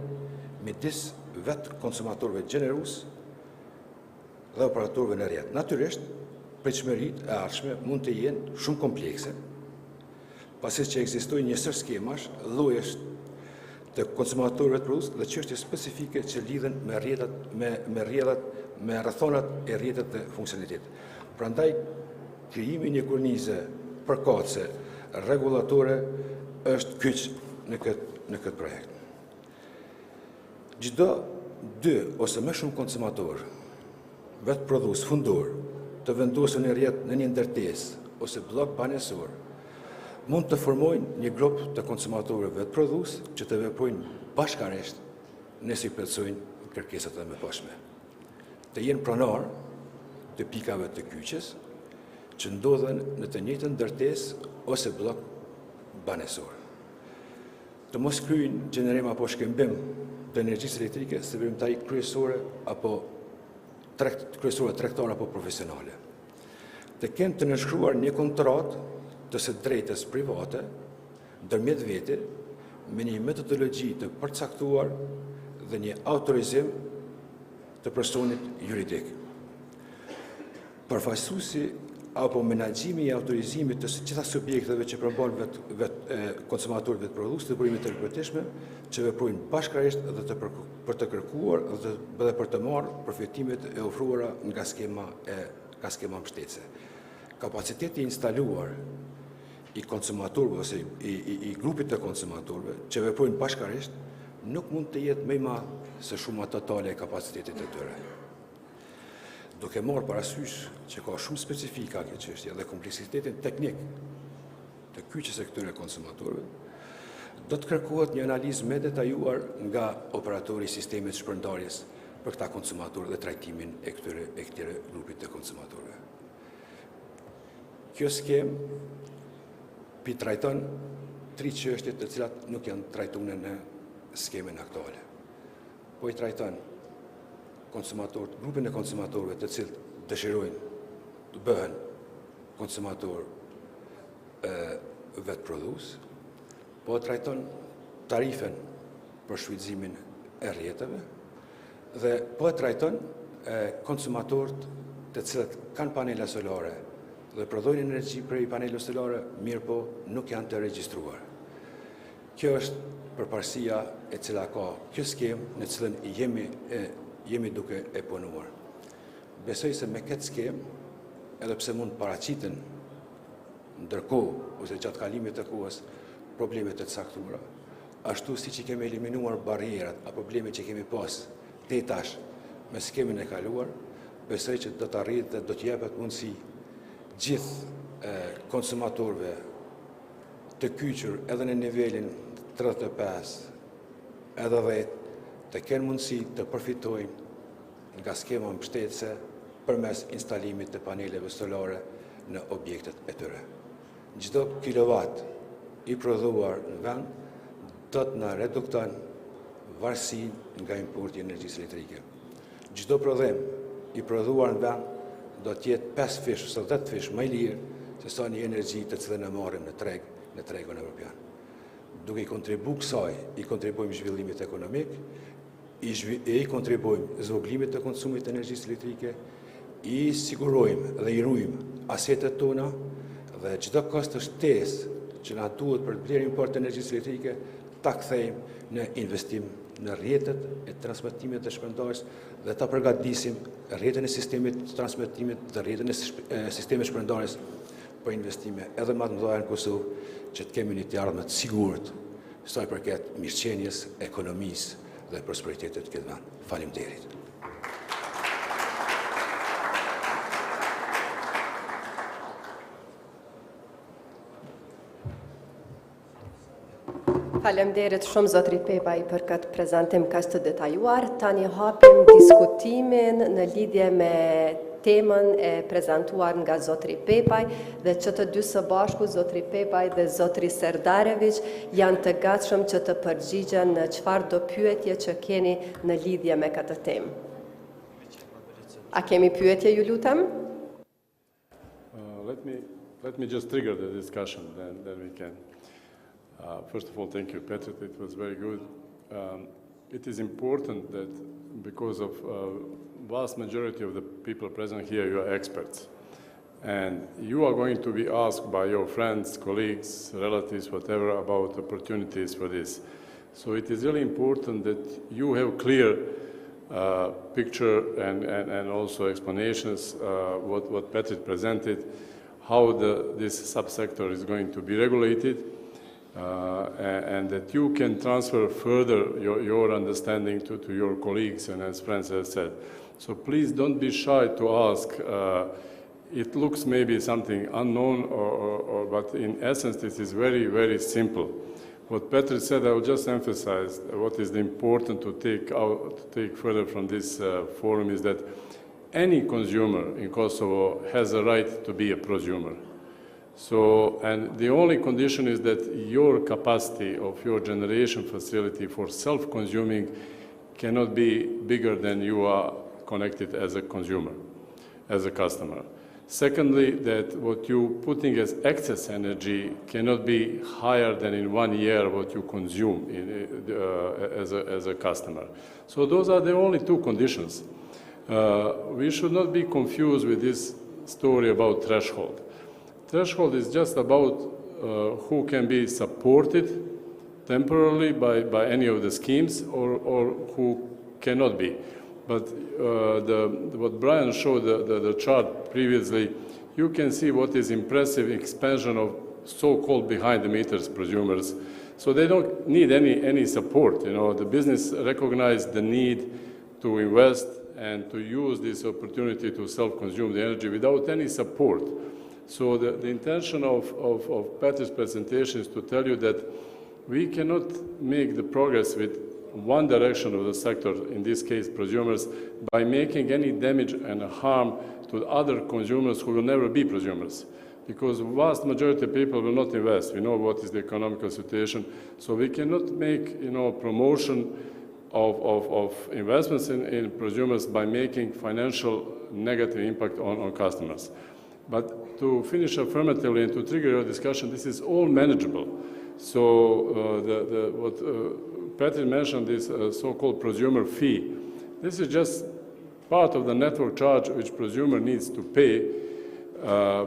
midis vetë konsumatorëve gjenerus dhe operatorëve në rrjet. Natyrisht, pritshmëritë e ardhshme mund të jenë shumë komplekse, pasi që ekzistojnë një sër skemash, llojesh të konsumatorëve të prodhues dhe çështje specifike që lidhen me rrethonat e rrjetet të funksionalitetit. Prandaj, krijimi një kornize përkatëse rregullatore është kyç në këtë projekt. Çdo 2 ose më shumë konsumator vetë prodhues fundor të vendosur në rrjet në një ndërtesë ose blok banesor mund të formojnë një grup të konsumatorëve vetë prodhues që të veprojnë bashkërisht nëse i plotësojnë kërkesat e mëparshme. Të jenë pronar të pikave të kyçes që ndodhen në të njëjtën ndërtesë ose blok banesor. Të mos kryejnë gjenerim apo shkëmbim të energjisë elektrike së veprimtari kryesore tregtare apo profesionale. Të kenë të nënshkruar një kontratë të së drejtës private ndërmjet vete me një metodologji të përcaktuar dhe një autorizim të personit juridik. Përfaqësuesi apo menaxhimi i autorizimit të gjitha subjekteve që përmbajnë konsumatorët vetë prodhues të burimit të ripëtishme që veprojnë bashkërisht dhe për të kërkuar dhe për të marrë përfitimet e ofruara nga skema mbështetëse. Kapaciteti instaluar i konsumatorëve ose i grupit të konsumatorëve që veprojnë bashkërisht nuk mund të jetë më i madh se shuma totale e kapacitetit të tyre. Duke marrë parasysh që ka shumë specifika kjo çështje dhe kompleksitetin teknik të kyçes së këtyre konsumatorëve, do të kërkohet një analizë më detajuar nga operatori i sistemit shpërndarjes për këta konsumatorë dhe trajtimin e këtyre grupit të konsumatorëve. Kjo skemë trajton 3 çështje të cilat nuk janë trajtuar në skemën aktuale. Po i trajton grupin e konsumatorëve të cilët dëshirojnë të bëhen konsumator vetë prodhues, po trajton tarifen për shfrytëzimin e rrjeteve dhe po trajton konsumatorët të cilët kanë panele solare dhe prodhojnë energji prej paneleve solare, mirë po nuk janë të regjistruar. Kjo është përparësia e cila ka kjo skemë në cilën jemi duke e punuar. Besoj se me këtë skemë, edhe pse mund paraqiten ndërkohë ose gjatë kalimit të kohës problemet të caktuara, ashtu siç i kemi eliminuar barrierat apo problemet që kemi pas deri tash me skemën e kaluar, besoj që do të arrijë dhe do të jepet mundësi gjithë konsumatorëve të kyçur edhe në nivelin 35 edhe 10 të kenë mundësi të përfitojnë nga skema mbështetëse përmes instalimit të paneleve solare në objektet e tyre. Çdo kilovat i prodhuar në vend do të na redukton varësinë nga importi i energjisë elektrike. Çdo prodhim i prodhuar në vend do të jetë 5 fish ose 10 fish më i lirë se sa një energji të cilën e marrim në tregun evropian. Duke i kontribuar kësaj, i kontribuojmë zhvillimit ekonomik, i kontribuojmë zvogëlimit të konsumit të energjisë elektrike, i sigurojmë dhe i ruajmë asetet tona dhe çdo kost të shtesë që na duhet për të blerë import të energjisë elektrike ta kthejmë në investim në rrjetet e transmetimit të shpërndarjes dhe ta përgatisim rrjetin e sistemit të transmetimit dhe rrjetin e sistemit shpërndarjes për investime edhe më të mëdha në Kosovë, që të kemi një të ardhme të sigurt sa i përket mirëqenies, ekonomisë dhe prosperitetit të këtë vend. Faleminderit. Faleminderit shumë zotri Pepaj për këtë prezantim kaq të detajuar. Tani hapim diskutimin në lidhje me temën e prezantuar nga zotri Pepaj dhe që të dy së bashku, zotri Pepaj dhe zotri Serdarević, janë të gatshëm që të përgjigjen në çfarë do pyetje që keni në lidhje me këtë temë. A kemi pyetje, ju lutem? Let me just trigger the discussion, then we can. First of all, thank you, Petr. It was very good. It is important that because of vast majority of the people present here, you are experts. And you are going to be asked by your friends, colleagues, relatives, whatever, about opportunities for this. So it is really important that you have clear picture and also explanations what Petr presented, how this subsector is going to be regulated, and that you can transfer further your understanding to your colleagues and as friends have said. So please don't be shy to ask. It looks maybe something unknown, but in essence this is very, very simple. What Petr said, I will just emphasize what is important to take further from this forum is that any consumer in Kosovo has a right to be a prosumer. So, and the only condition is that your capacity of your generation facility for self-consuming cannot be bigger than you are connected as a consumer, as a customer. Secondly, that what you're putting as excess energy cannot be higher than in 1 year what you consume as a customer. So those are the only two conditions. We should not be confused with this story about threshold. Threshold is just about who can be supported temporarily by any of the schemes or who cannot be. But what Brian showed, the chart previously, you can see what is impressive expansion of so-called behind-the-meters prosumers. So they don't need any support. You know, the business recognized the need to invest and to use this opportunity to self-consume the energy without any support. So the intention of Petr's presentation is to tell you that we cannot make the progress with one direction of the sector, in this case prosumers, by making any damage and harm to other consumers who will never be prosumers. Because vast majority of people will not invest. We know what is the economical situation. So we cannot make, promotion of investments in prosumers by making financial negative impact on customers. But to finish affirmatively and to trigger your discussion, this is all manageable. So what Petr mentioned, this so-called prosumer fee, this is just part of the network charge which prosumer needs to pay,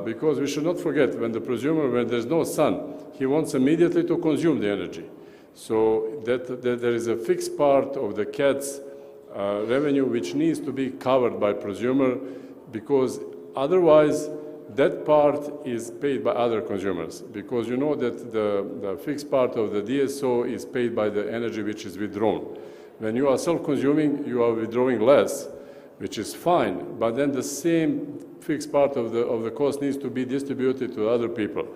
because we should not forget, when the prosumer, when there's no sun, he wants immediately to consume the energy. So that there is a fixed part of the CAT's revenue which needs to be covered by prosumer, because otherwise that part is paid by other consumers, because you know that the fixed part of the DSO is paid by the energy which is withdrawn. When you are self-consuming, you are withdrawing less, which is fine, but then the same fixed part of the cost needs to be distributed to other people.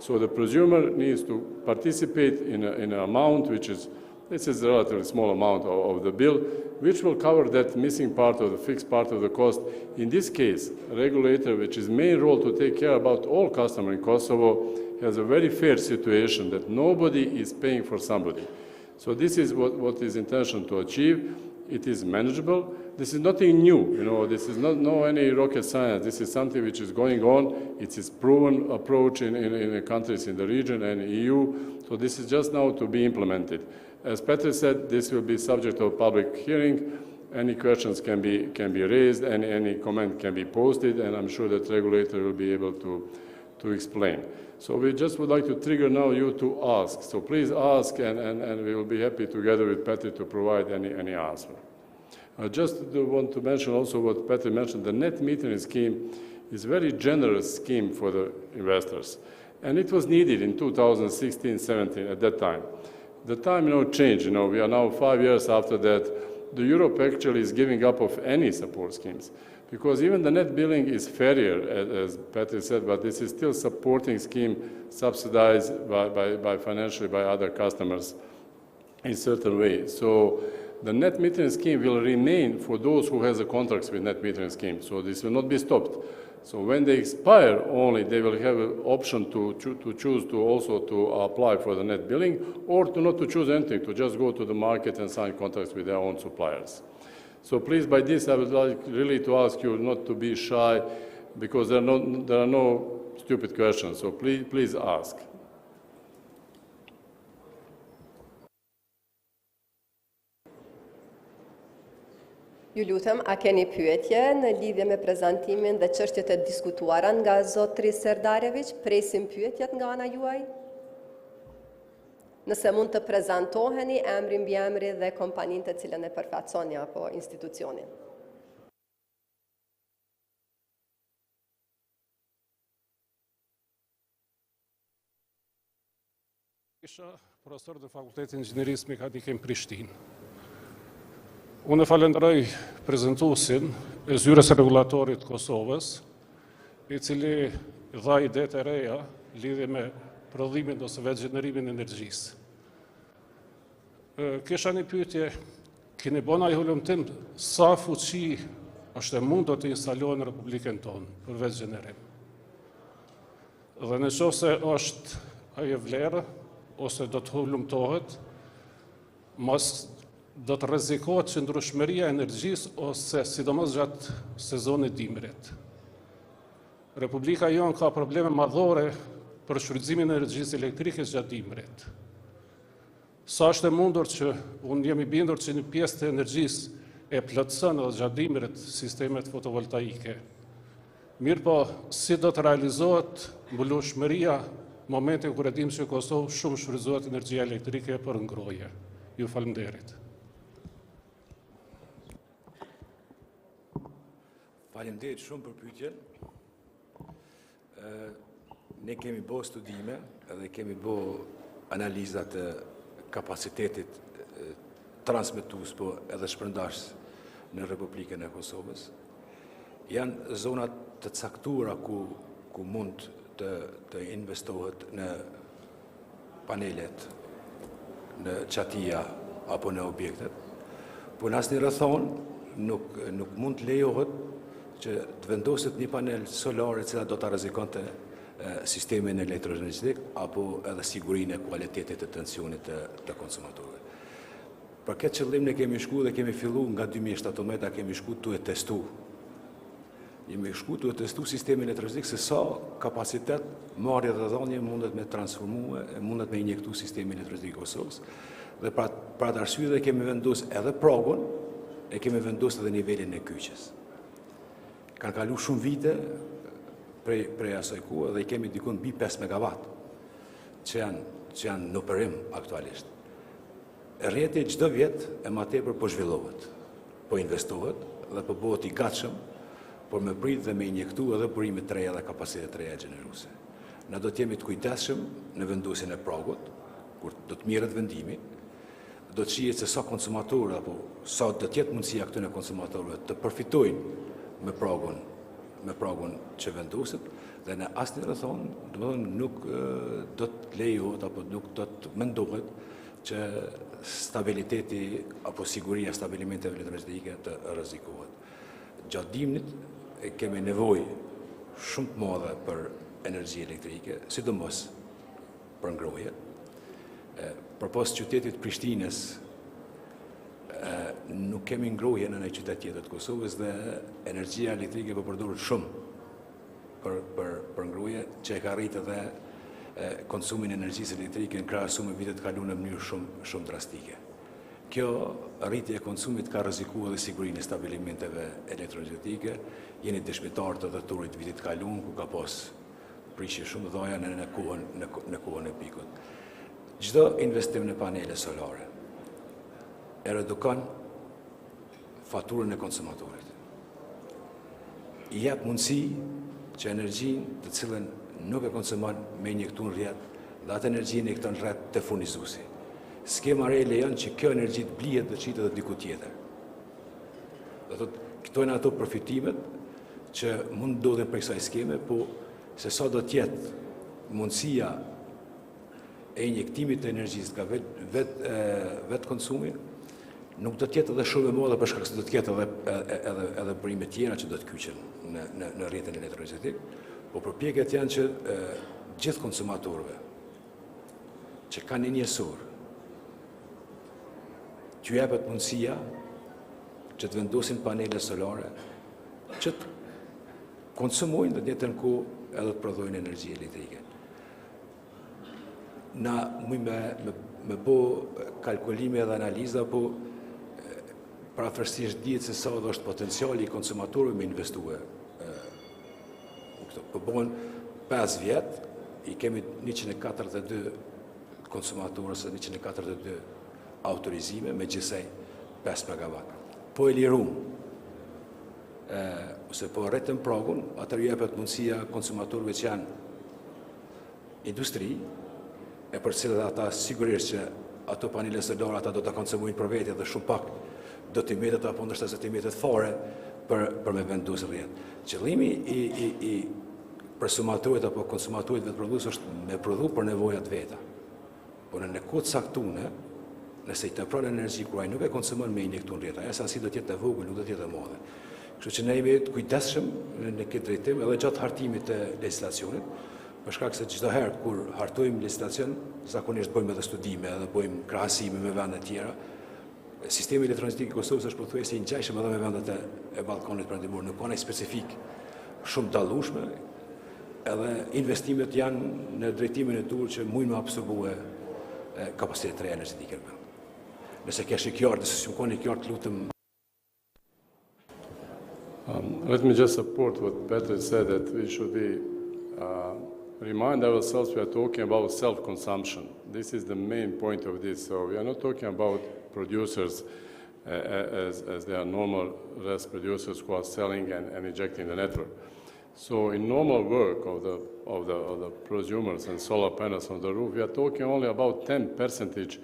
So the prosumer needs to participate in an amount which is, this is a relatively small amount of the bill, which will cover that missing part of the fixed part of the cost. In this case, a regulator, which is main role to take care about all customers in Kosovo, has a very fair situation that nobody is paying for somebody. So this is what is intention to achieve. It is manageable. This is nothing new, this is not any rocket science. This is something which is going on. It is proven approach in the countries in the region and EU. So this is just now to be implemented. As Petr said, this will be subject to a public hearing. Any questions can be raised, and any comment can be posted, and I'm sure that regulator will be able to explain. So we just would like to trigger now you to ask. So please ask, and we will be happy together with Petr to provide any answer. I just want to mention also what Petr mentioned. The net metering scheme is a very generous scheme for the investors. And it was needed in 2016-17 at that time. The time changed. We are now 5 years after that. The Europe actually is giving up of any support schemes. Because even the net billing is fairer, as Petr said, but this is still supporting scheme subsidized financially by other customers in certain way. So the net metering scheme will remain for those who has a contracts with net metering scheme. So this will not be stopped. So when they expire only, they will have an option to choose to also to apply for the net billing, or to not to choose anything, to just go to the market and sign contracts with their own suppliers. So please, by this, I would like really to ask you not to be shy, because there are no stupid questions. So please ask. Ju lutem, a keni pyetje në lidhje me prezantimin dhe çështjet e diskutuara nga zotri Serdarević? Presim pyetjet nga ana juaj. Nëse mund të prezantoheni emri mbi emri dhe kompaninë të cilën e përfaqësoni apo institucionin. Isha profesor në Fakultetin Inxhinierisë Mekanike në Prishtinë. Unë falenderoj prezentuesin e zyrës së regulatorit Kosovës, I cili dha ide të reja lidhje me prodhimin ose vetë gjenerimin e energjisë. Kisha një pyetje, keni bona I hulumtim sa fuqi është e mundur të instalohet në Republikën tonë për vetë gjenerim. Dhe në qoftë se është ajo vlerë ose do të hulumtohet, mos do të rrezikohet qëndrueshmëria e energjisë ose sidomos gjatë sezonit dimrit. Republika jonë ka probleme madhore për shfrytëzimin e energjisë elektrike gjatë dimrit. Sa është e mundur që unë jam I bindur që një pjesë të energjisë e plotëson edhe gjatë dimrit sistemet fotovoltaike. Mirë po, si do të realizohet mbulueshmëria momentin kur e dim që Kosovë shumë shfrytëzohet energjia elektrike për ngrohje. Ju faleminderit. Faleminderit shumë për pyetjen. Ne kemi bërë studime edhe kemi bërë analiza të kapacitetit transmetues po edhe shpërndash në Republikën e Kosovës. Janë zonat të caktuara ku mund të investohet në panelet, në çatia apo në objektet. Po në asnjë rrethon nuk mund të lejohet që të vendoset një panel solar e cila do të rrezikonte sistemin elektroenergjetik apo edhe sigurinë e kualitetit të tensionit të konsumatorëve. Për këtë qëllim ne kemi shku dhe kemi fillu nga 2017 kemi shku të e testu. Jemi shku të e testu sistemin elektroenergjetik se sa kapacitet marrje dhe dhënie mundet me transformue, mundet me injektu sistemin elektroenergjetik Kosovës. Dhe pra atë arsye dhe kemi vendosur edhe pragun e kemi vendosur edhe nivelin e kyçes. Kanë kalu shumë vite prej asaj kohë dhe I kemi dikun mbi 5 MW që janë në operim aktualisht. Rrjeti çdo vjet e më tepër po zhvillohet, po investohet dhe po bëhet I gatshëm por me prit dhe me injektu edhe burime të reja dhe kapacitet të reja gjeneruese. Na do të jemi të kujdesshëm në vendosjen e pragut, kur do të mirret vendimi, do të shihet se sa konsumatorë apo sa do të jetë mundësia këtyre konsumatorëve të përfitojnë me pragun që vendoset dhe në asnjë rrethon nuk do të lejohet apo nuk do të mendohet që stabiliteti apo siguria stabilimenteve elektroenergjetike të rrezikohet. Gjatë dimrit kemi nevojë shumë të madhe për energji elektrike, sidomos për ngrohje. Përpos qytetit Prishtinës, nuk kemi ngrohje në një qytet tjetër të Kosovës dhe energjia elektrike po përdoret shumë për ngrohje, që e ka rritë edhe konsumin e energjisë elektrike në krahasim me vitet kaluara në mënyrë shumë drastike. Kjo rritje e konsumit ka rrezikuar edhe sigurinë e stabilimenteve elektroenergjetike. Jeni dëshmitar të dhëturit vitit kaluar ku ka pas prishje shumë dhoja në kohën e pikut. Çdo investim në panele solare e redukon faturën e konsumatorit. I jep mundësi që energjinë të cilën nuk e konsumon me injektu në rrjet, dhe atë energjinë e këton rrjet të furnizuesi. Skema re lejon që kjo energji të blihet dhe qitet edhe diku tjetër. Do thotë, këto janë ato përfitimet që mund ndodhen për kësaj skeme, po se sa do të jetë mundësia e injektimit të energjisë nga vetë konsumi, nuk do të jetë edhe shumë e madhe për shkak se do të ketë edhe bërime tjera që do të kyqen në rrjetin elektroenergjetik, po përpjekjet janë që gjithë konsumatorëve që kanë një njësor, t'ju jepet mundësia që të vendosin panele solare, që të konsumojnë dhe njëtën kohë edhe të prodhojnë energji elektrike. Na mujmë me bo kalkulime dhe analiza, po parafërsisht dihet se sa dhe është potenciali i konsumatorëve me investuar. Po bëhen 5 vjet, i kemi 142 konsumatorë ose 142 autorizime me gjithsej 5 megawatt. Po e lirum, ose po rretëm pragun, atër jepet mundësia konsumatorëve që janë industri, e për cilët ata sigurisht që ato panele solare ata do të konsumojnë për vete dhe shumë pak do të metet apo ndoshta se të metet fare për me vendosë rrjet. Qëllimi i konsumatorëve apo konsumatorëve të prodhues është me prodhu për nevojat veta. Por në kohë të caktuar, nëse i tepron energji kur ai nuk e konsumon me injektu në rrjet, ajo sasi do të jetë e vogël, nuk do të jetë e madhe. Kështu që ne jemi të kujdesshëm në këtë drejtim edhe gjatë hartimit të legjislacionit, për shkak se çdo herë kur hartojmë legjislacion, zakonisht bëjmë edhe studime edhe bëjmë krahasime me vende të tjera. Sistemi elektroenergjetik i Kosovës është pothuajse i ngjashëm edhe me vendet e Ballkanit Perëndimor, nuk ka një specifik shumë dallueshme, edhe investimet janë në drejtimin e duhur që mujnë me absorbue kapacitetet reale energjetike. Nëse kesh i qartë, nëse s'ju kanë i qartë, lutem. Let me just support what Peter said, that we should remind ourselves we are talking about self-consumption. This is the main point of this. So we are not talking about producers as they are normal RES producers who are selling and injecting the network. So in normal work of the prosumers and solar panels on the roof, we are talking only about 10%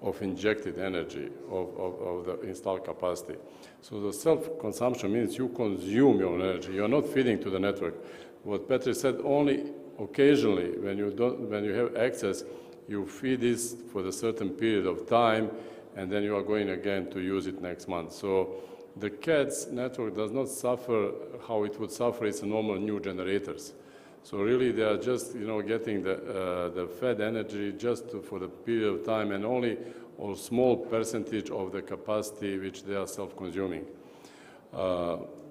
of injected energy of the installed capacity. So the self-consumption means you consume your energy. You are not feeding to the network. What Petri said, only occasionally when you have excess, you feed this for a certain period of time, and then you are going again to use it next month. So the CATS network does not suffer how it would suffer its normal new generators. So really they are just getting the fed energy just for the period of time, and only a small percentage of the capacity which they are self-consuming.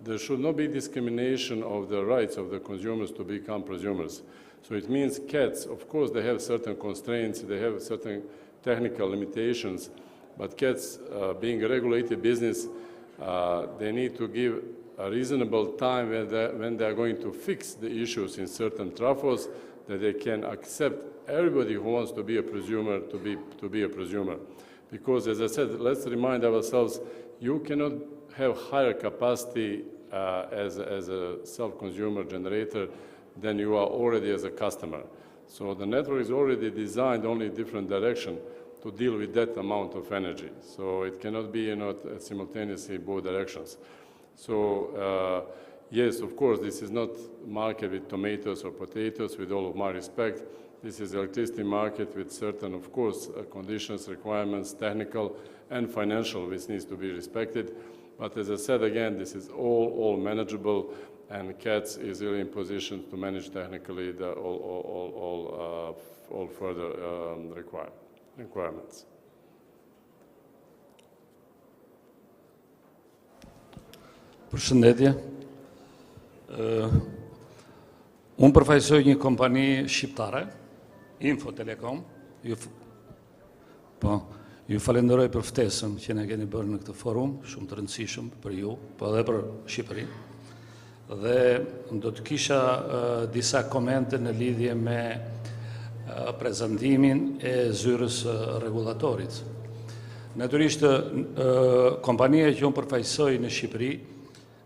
There should not be discrimination of the rights of the consumers to become prosumers. So it means CATS, of course, they have certain constraints, they have certain technical limitations, but CATS, being a regulated business, they need to give a reasonable time when they are going to fix the issues in certain trafos, that they can accept everybody who wants to be a prosumer to be a prosumer. Because, as I said, let's remind ourselves, you cannot have higher capacity as a self-consumer generator than you are already as a customer. So the network is already designed only in different direction to deal with that amount of energy. So it cannot be simultaneously in both directions. So yes, of course, this is not market with tomatoes or potatoes, with all of my respect. This is electricity market with certain, of course, conditions, requirements, technical and financial, which needs to be respected. But as I said again, this is all manageable, and CATS is really in position to manage technically all further requirements. Përshëndetje. Unë përfaqësoj një kompani shqiptare, Info Telekom. Ju falenderoj për ftesën që ne keni bërë në këtë forum, shumë të rëndësishëm për ju, po edhe për Shqipërinë. Dhe do të kisha disa komente në lidhje me prezantimin e zyrës rregullatorit. Natyrisht, kompania që unë përfaqësoj në Shqipëri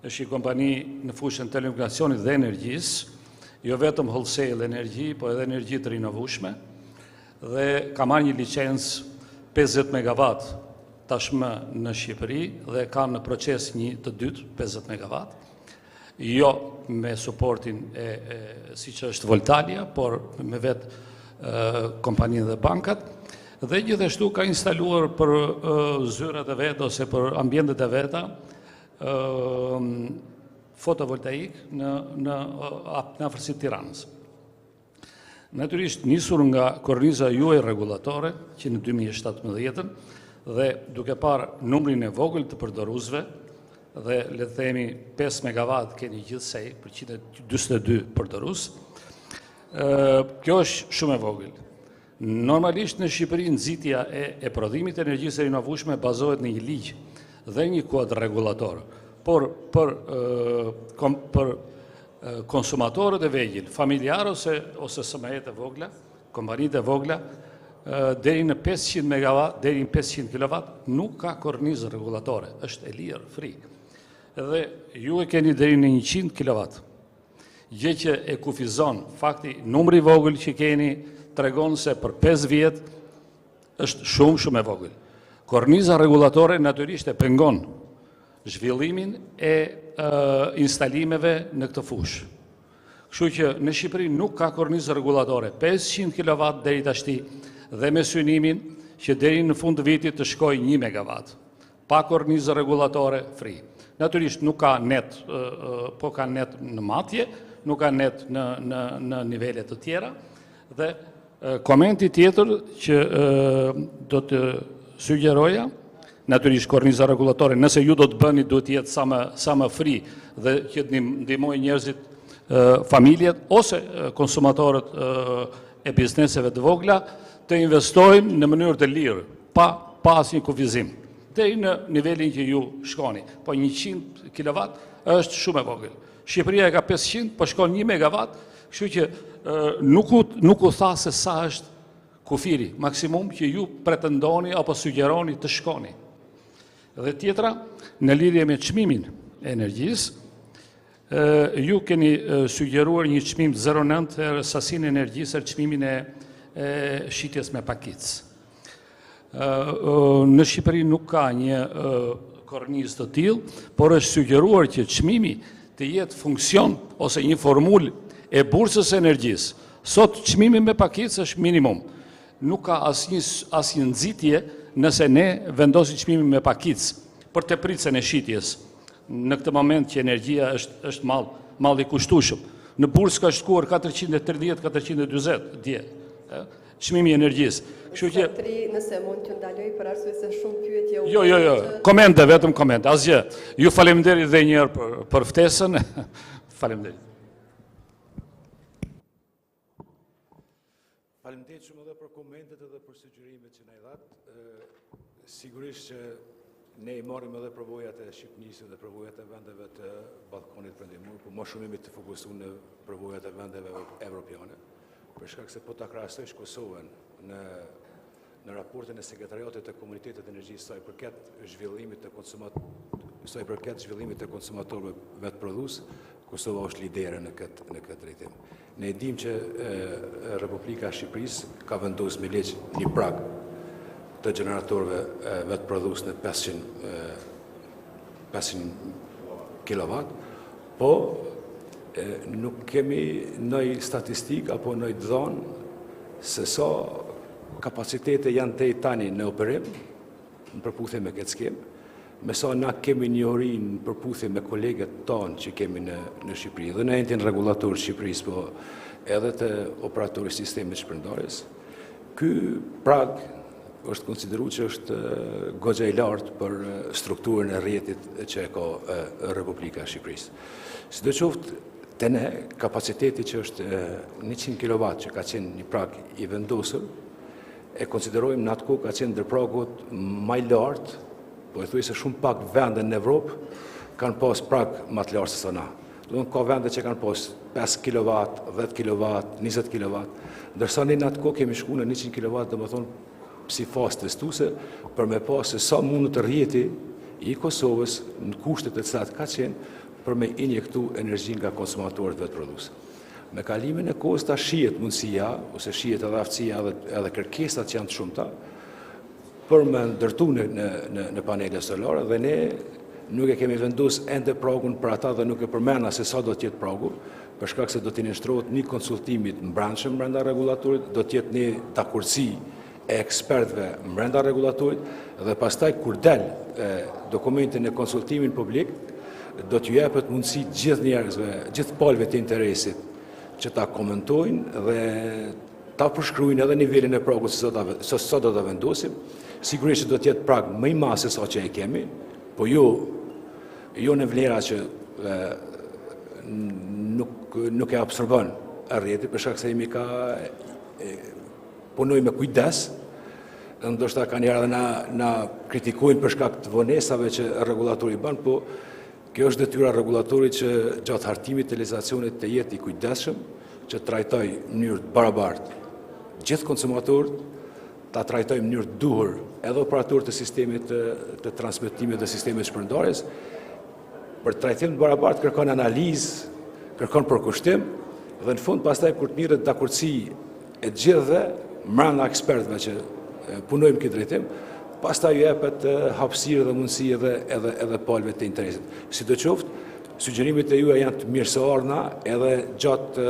është një kompani në fushën telekomunikacionit dhe energjisë, jo vetëm wholesale energji, po edhe energji të rinovueshme, dhe ka marrë një licencë 50 MW tashmë në Shqipëri dhe ka në proces një të dytë 50 MW, jo me suportin siç është Voltalia, por me vetë kompaninë dhe bankat, dhe gjithashtu ka instaluar për zyrat e vetë ose për ambientet e veta fotovoltaik në afërsitë Tiranës. Natyrisht nisur nga korniza juaj rregullatore që në 2017 dhe duke parë numrin e vogël të përdoruesve dhe le të themi 5 MW keni gjithsej për 142 përdorues. Kjo është shumë e vogël. Normalisht në Shqipëri nxitja e prodhimit të energjisë së rinovueshme bazohet në një ligj dhe një kuadër rregullator. Por për konsumatorët e vegjël, familjar ose SME-t e vogla, kompanitë e vogla, deri në 500 MW, deri në 500 kW, nuk ka kornizë rregullatore, është e lirë, free. Edhe ju e keni deri në 100 kW. Gjë që e kufizon, fakti, numri vogël që keni tregon se për 5 vjet është shumë e vogël. Korniza rregullatore natyrisht e pengon zhvillimin e instalimeve në këtë fushë. Kështu që në Shqipëri nuk ka kornizë rregullatore 500 kW deri tashti dhe me synimin që deri në fund të vitit të shkojë 1 MW. Pa kornizë rregullatore free. Natyrisht nuk ka net, po ka net në matje, nuk ka net në nivele të tjera dhe komenti tjetër që do të sugjeroja, natyrisht korniza rregullatore, nëse ju do të bëni, duhet të jetë sa më free dhe që të ndihmojë njerëzit, familjet ose konsumatorët e bizneseve të vogla të investojnë në mënyrë të lirë, pa asnjë kufizim, deri në nivelin që ju shkoni. Po 100 kW është shumë e vogël. Shqipëria e ka 500, po shkon 1 MW, kështu që nuk u tha se sa është kufiri maksimum që ju pretendoni apo sugjeroni të shkoni. Dhe tjetra, në lidhje me çmimin e energjisë, ju keni sugjeruar një çmim 0,9 herë sasinë e energjisë herë çmimin e shitjes me pakicë. Në Shqipëri nuk ka një kornizë të tillë, por është sugjeruar që çmimi të jetë funksion ose një formulë e bursës së energjisë. Sot çmimi me pakicë është minimum. Nuk ka asnjë nxitje nëse ne vendosim çmimin me pakicë për tepritsen e shitjes. Në këtë moment që energjia është mall i kushtueshëm. Në bursë ka shkuar 430-440 dje. Çmimi i energjisë. Kështu që nëse mund t'ju ndaloj për arsye se shumë pyetje Jo, komente, vetëm komente, asgjë. Ju faleminderit edhe një herë për ftesën. Faleminderit. Faleminderit shumë edhe për komentet edhe për sugjerimet që na i dhat. Sigurisht që ne i marrim edhe përvojat e Shqipërisë dhe përvojat e vendeve të Ballkanit Perëndimor, por më shumë jemi të fokusuar në përvojat e vendeve evropiane. Për shkak se po ta krahasosh Kosovën në raportin e sekretariatit të komunitetit të energjisë sa i përket zhvillimit të konsumatorëve vetë prodhues, Kosova është lidere në këtë drejtim. Ne e dimë që Republika e Shqipërisë ka vendosur me ligj një prag të generatorëve vetë prodhues në 500 kW, po nuk kemi ndonjë statistikë apo ndonjë dhënë se sa kapacitete janë deri tani në operim, në përputhje me këtë skemë, me sa na kemi njohuri në përputhje me kolegët tanë që kemi në Shqipëri, dhe në entin regulatorë Shqipërisë, po edhe të operatorit sistemit shpërndarjes, ky prag është konsideru që është goxha i lartë për strukturën e rrjetit që e ka Republika e Shqipërisë. Sidoqoftë, te ne, kapaciteti që është 100 kW që ka qenë një prag i vendosur, e konsiderojmë në atë kohë ka qenë ndër pragut më i lartë, po e thuaj se shumë pak vende në Evropë kanë pas prag më të lartë se sa na. Do ka vende që kanë pas 5 kW, 10 kW, 20 kW, ndërsa ne në atë kohë kemi shkuar në 100 kW, domethënë si fazë testuese për me pas se sa mund të rrjeti i Kosovës në kushtet e cilat ka qenë për me injektu energji nga konsumatorët vetë produsë. Me kalimin e kohës ta shihet mundësia, ose shihet edhe aftësia edhe kërkesat që janë të shumta, për me ndërtu në panele solare, dhe ne nuk e kemi vendus ende pragun për ata dhe nuk e përmena se sa do tjetë pragu, për shkak se do t'i nështrohet një konsultimit mbrëmshëm brenda regulatorit, do tjetë një dakurësi e ekspertëve brenda regulatorit, dhe pastaj kur del dokumentin e konsultimin publik, do t'ju jepet mundësi gjithë njerëzve, gjithë palëve të interesit, që ta komentojnë dhe ta përshkruajnë edhe nivelin e pragut se sa do ta vendosim. Sigurisht që do t'jetë prag më i madh se sa që e kemi, po jo në vlera që nuk e absorbon rrjeti, për shkak se jemi punojmë me kujdes, ndoshta kanë njerë edhe na kritikojnë për shkak të vonesave që regulatori bën, po kjo është detyra regulatorit që gjatë hartimit të legislacionit të jetë i kujdesshëm, që trajtoj në mënyrë të barabartë gjithë konsumatorët, ta trajtoj në mënyrë të duhur edhe operatorët e sistemit të transmetimit dhe sistemit shpërndarjes. Për trajtim të barabartë kërkon analizë, kërkon përkushtim, dhe në fund pastaj kur të mirret dakurësi e gjithëve brenda ekspertëve që punojmë këtë drejtim, pastaj ju jepet hapësirë dhe mundësi edhe palëve të interesit. Sidoqoftë, sugjerimet e juaja janë të mirëseardhuna edhe gjatë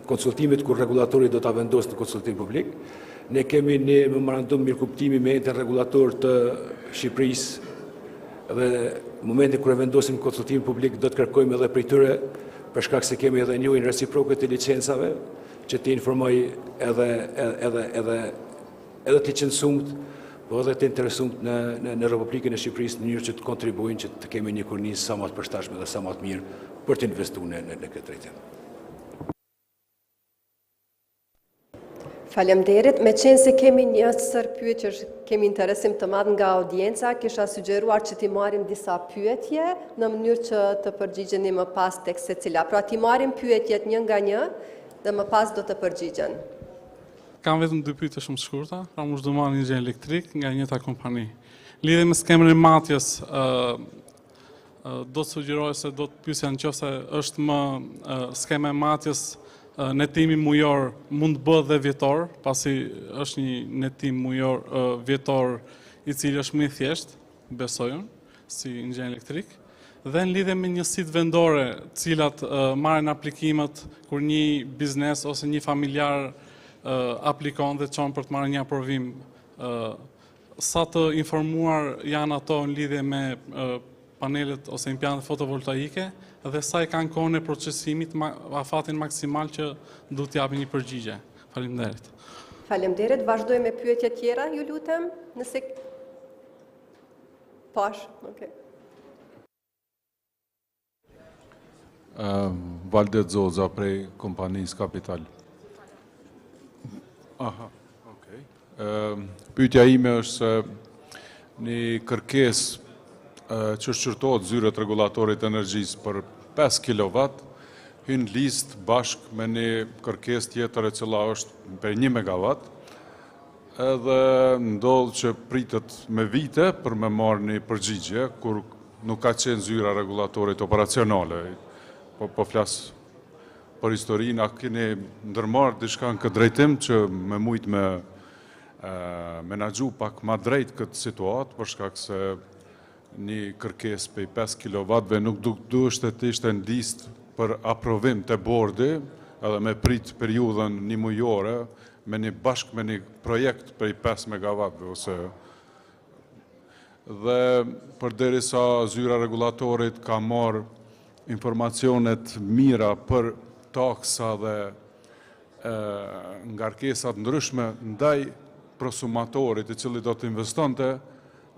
konsultimit kur regulatori do ta vendosë në konsultim publik. Ne kemi një memorandum mirëkuptimi me enten regulator të Shqipërisë dhe në momentin kur e vendosim konsultimin publik do të kërkojmë edhe prej tyre, për shkak se kemi edhe një reciproke të licencave, që të informoj edhe të licencumët, po edhe të interesumt në Republikën e Shqipërisë në mënyrë që të kontribuojnë që të kemi një kornizë sa më të përshtatshme dhe sa më të mirë për të investuar në këtë drejtim. Faleminderit. Me qenë se kemi një sër pyetjesh, kemi interesim të madh nga audienca, kisha sugjeruar që t'i marrim disa pyetje në mënyrë që të përgjigjeni më pas tek secila. Pra t'i marrim pyetjet një nga një dhe më pas do të përgjigjen. Kam vetëm 2 pyetje shumë të shkurta, pra më do marr një gjë elektrik nga njëta kompani. Lidhe me skemën e matjes, do të sugjeroj se do të pyesja nëse është më skema e matjes netimi mujor mund të bëhet dhe vjetor, pasi është një netim mujor vjetor i cili është më i thjeshtë, besoj unë, si inxhinier elektrik, dhe në lidhje me njësitë vendore, cilat marrin aplikimet kur një biznes ose një familjar aplikon dhe çon për të marrë një aprovim, sa të informuar janë ato në lidhje me panelet ose impiantet fotovoltaike dhe sa i kanë kohën e procesimit afatin maksimal që duhet t'japin një përgjigje. Faleminderit. Faleminderit. Vazhdoj me pyetje tjera, ju lutem, nëse pash, okay. Valdet Zoza prej kompanisë Kapital. Aha, okej. Pyetja ime është se një kërkesë që shqyrtohet zyret regulatorit energjisë për 5 kW, hynë listë bashkë me një kërkesë tjetër e cila është për 1 MW, edhe ndodhë që pritet me vite për me marrë një përgjigje, kur nuk ka qenë zyra regulatorit operacionale. Po flasë për historinë, a keni ndërmarrë diçka në këtë drejtim që me mujtë me menaxhu pak ma drejt këtë situatë, për shkak se një kërkesë për 5 kW nuk duhet të ishte në listë për aprovim të bordi, edhe me prit periudhën një mujore, bashkë me një projekt për 5 MW, ose dhe përderisa zyra regulatorit ka marrë informacionet mira për taksa dhe ngarkesat ndryshme ndaj prosumatorit i cili do të investonte,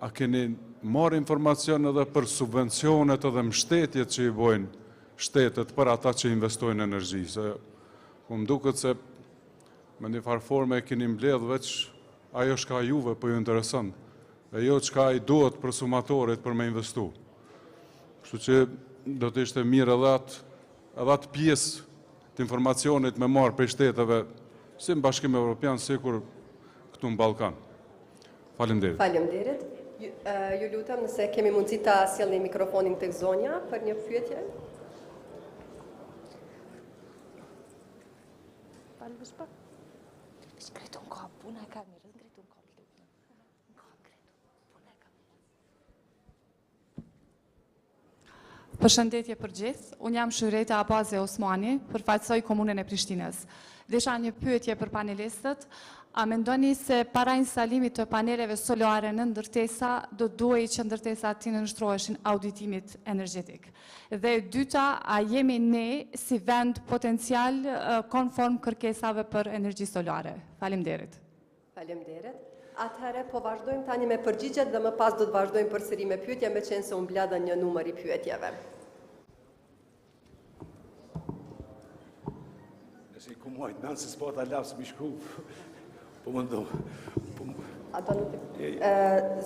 a keni marrë informacion edhe për subvencionet edhe mbështetjet që i bojnë shtetet për ata që investojnë në energji, se më duket se me një farforme keni mbledh veç ajo shka juve për ju interesant, e jo çka i duhet prosumatorit për me investu. Kështu që do të ishte mirë edhe atë pjesë të informacionit me marrë për shteteve, si në Bashkim Evropian, sikur këtu në Ballkan. Faleminderit. Faleminderit. Ju lutem nëse kemi mundësi ta sjellni mikrofonin tek zonja për një pyetje. Përshëndetje për gjithë, unë jam Shyreta Abaze Osmani, përfaqësoj komunën e Prishtinës. Desha një pyetje për panelistët, a mendoni se para instalimit të paneleve solare në ndërtesa, do duhej që ndërtesat të nënshtroheshin auditimit energjetik? Dhe dyta, a jemi ne si vend potencial konform kërkesave për energji solare? Faleminderit. Faleminderit. Atëherë po vazhdojmë tani me përgjigjet dhe më pas do të vazhdojmë përsëri me pyetje, me qenë se u mbledha një numër i pyetjeve. Nëse ku mojt, nënë se s'po ta lapsë mi shkru, po më ndohë.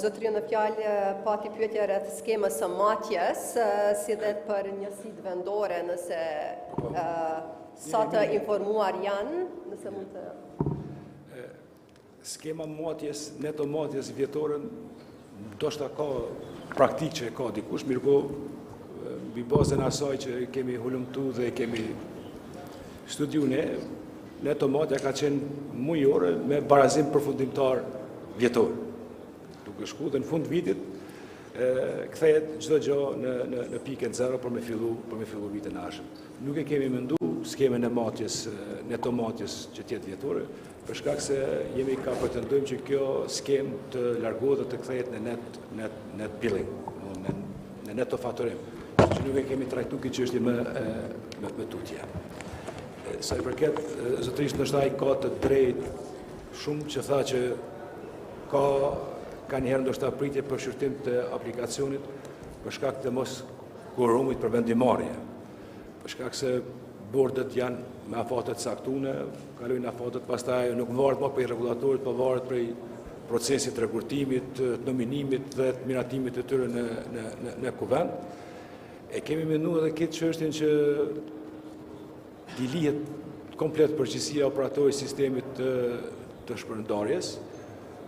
Zotëri në fjalë pati pyetje rreth skemës së matjes, si dhe për njësit vendore, nëse sa të informuar janë, nëse mund të... Skema matjes, neto matjes vjetore, do shta ka praktik që ka dikush, mirë po, mbi bazën asaj që kemi hulumtu dhe kemi studiu ne, neto matja ka qenë mujore me barazim përfundimtar vjetor. Duke shku dhe në fund vitit, kthehet çdo gjë në pikën zero për me fillu vitin e ardhshëm. Nuk e kemi mendu skemën e matjes, neto matjes që tjetë vjetore, për shkak se jemi ka pretendojmë që kjo skemë të largohet dhe të kthehet në net billing, në neto fakturim, që nuk e kemi trajtu këtë çështje me tutje. Sa i përket, zotërisht nështë ai ka të drejt shumë që tha që ka njëherë ndoshta pritje për shërtim të aplikacionit për shkak të mos kurumit për vendimarrje, për shkak se bordet janë me afatet saktune, kalojnë afatet, pastaj nuk varet më prej regulatorit, po varet prej procesit të rekurtimit, të nominimit dhe të miratimit të tyre në kuvend. E kemi menduar edhe këtë çështjen që t'i lihet komplet përgjegjësia operatorit sistemit të shpërndarjes,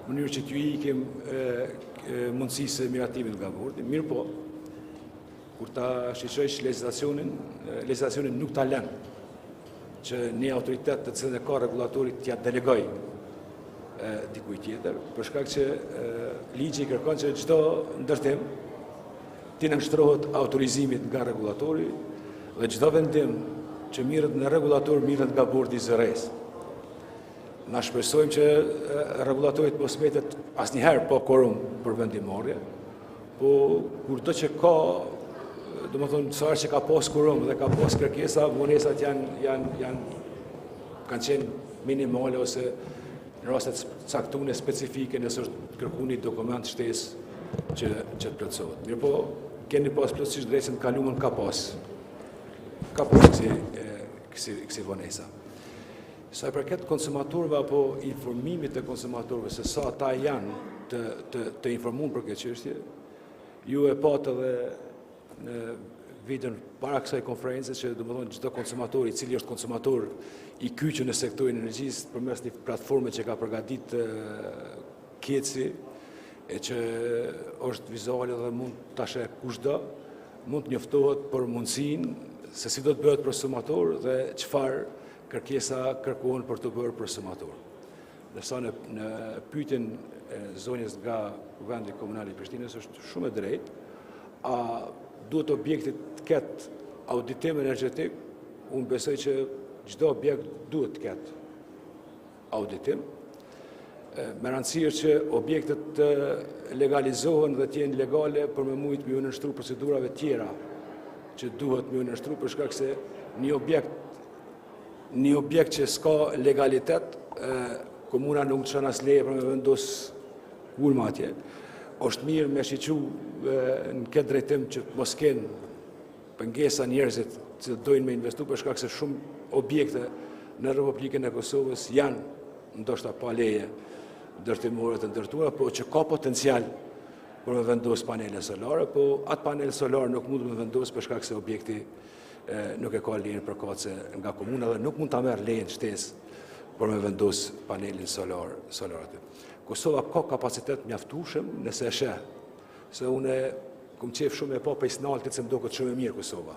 në mënyrë që t'ju ikim mundësisë miratimit nga bordi. Mirë po, kur ta shiqojsh legislacionin nuk ta lën që një autoritet të cilën e ka regulatorit t'ja delegoj dikuj tjetër, për shkak që ligji kërkon që çdo ndërtim t'i nënshtrohet autorizimit nga regulatori dhe çdo vendim që mirret në regulator mirret nga bordi i zërres. Na shpresojmë që regulatorit mos mbetet asnjëherë pa quorum për vendimarrje, po kurdo që ka, do më thonë, sa që ka pas quorum dhe ka pas kërkesa, vonesat kanë qenë minimale ose në rastet caktune specifike nëse është kërku një dokument shtesë që të plotësohet. Mirë po, keni pas plotësisht drejtësin kalumën ka pas kësi vonesa. Sa i përket konsumatorëve apo informimit të konsumatorëve se sa ata janë të informuar për këtë çështje, ju e patë edhe në videon para kësaj konferencë që domethënë çdo konsumator i cili është konsumator i kyçur në sektorin e energjisë përmes një platforme që ka përgatitur Keci e që është vizuale dhe mund ta sheh kushdo, mund të njoftohet për mundësinë se si do të bëhet konsumator dhe çfarë kërkesa kërkohen për të bërë konsumator. Ndërsa në pyetjen e zonjës nga vendi komunal i Prishtinës është shumë e drejtë, a duhet objektit të ketë auditim energjetik, unë besoj që çdo objekt duhet të ketë auditim. Me rëndësirë që objektet të legalizohen dhe t'jenë legale për me mujtë me nënshtru procedurave tjera që duhet me nënshtru për shkak se një objekt që s'ka legalitet, komuna nuk të shën as leje për me vendos ulma atje. Është mirë me shiqu në këtë drejtim që mos kenë pengesa njerëzit që dojnë me investu për shkak se shumë objekte në Republikën e Kosovës janë ndoshta pa leje ndërtimore të ndërtuara, po që ka potencial për me vendos panele solare, po atë panel solar nuk mund me vendos për shkak se objekti nuk e ka lejen përkatëse nga komuna dhe nuk mund ta merr lejen shtesë për me vendos panelin solar aty. Kosova ka kapacitet mjaftueshëm nëse e sheh, se unë kom qef shumë e pa pejsnaltit se më duket shumë e mirë Kosova.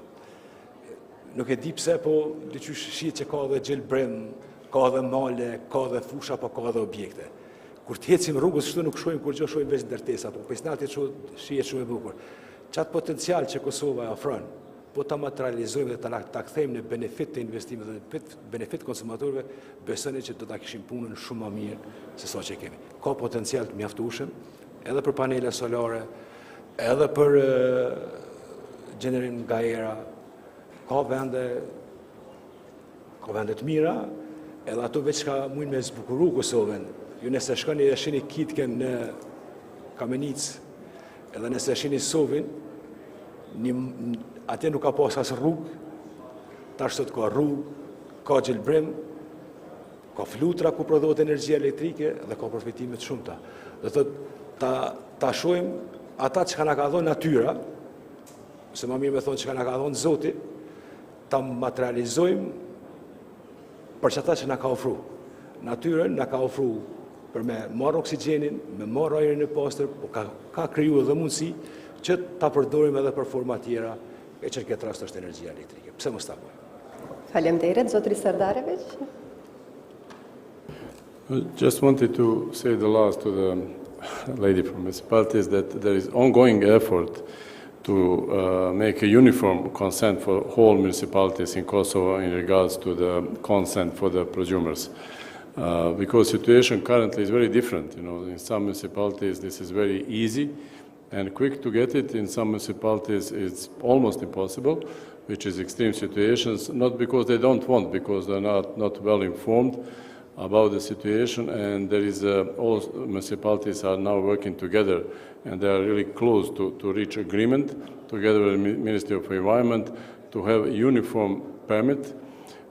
Nuk e di pse, po diqysh shihet që ka dhe gjelbrim, ka dhe male, ka dhe fusha, po ka dhe objekte. Kur t'hecim rrugës, shtu nuk shojmë kur gjë shojmë veç ndërtesa, po pejsnaltit shihet shumë e bukur. Qatë potencial që Kosova e ofron, po ta materializojmë dhe ta kthejmë në benefit të investimeve dhe benefit konsumatorëve, besoni që do ta kishim punën shumë më mirë se sa që kemi. Ka potencial të mjaftueshëm edhe për panele solare, edhe për gjenerim nga era, ka vende të mira, edhe ato veç ka mujnë me zbukuru Kosovën. Ju nëse shkoni dhe shini Kitken në Kamenic, edhe nëse shini Sovin, atje nuk ka pas as rrugë, tash sot ka rrugë, ka gjelbrim, ka flutra ku prodhohet energjia elektrike dhe ka përfitime të shumta. Dhe thot ta shohim ata që na ka dhënë natyra, se më mirë me thonë që na ka dhënë Zoti, ta materializojmë për çata që na ka ofru. Natyrën na ka ofru për me marrë oksigjenin, me marrë ajrin e pastër, po ka kriju edhe mundësi që ta përdorim edhe për forma tjera, e që në këtë rast është energjia elektrike. Pse mos ta bëjmë? Faleminderit, zotri Sardarević. Just wanted to say the last to the lady from municipalities that there is ongoing effort to make a uniform consent for whole municipalities in Kosovo in regards to the consent for the prosumers. Because situation currently is very different. You know, in some municipalities this is very easy and quick to get it. In some municipalities it's almost impossible, which is extreme situations, not because they don't want, because they're not well informed about the situation, and there is all municipalities are now working together, and they are really close to reach agreement together with the Ministry of Environment to have a uniform permit,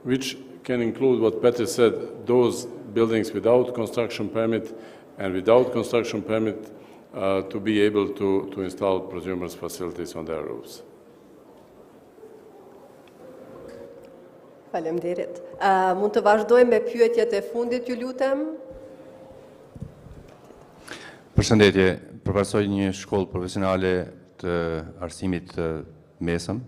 which can include what Petr said, those buildings without construction permit and without construction permit to be able to install prosumers facilities on their roofs. Faleminderit. Mund të vazhdojmë me pyetjet e fundit, ju lutem. Përshëndetje, përfaqësoj një shkollë profesionale të arsimit të mesëm.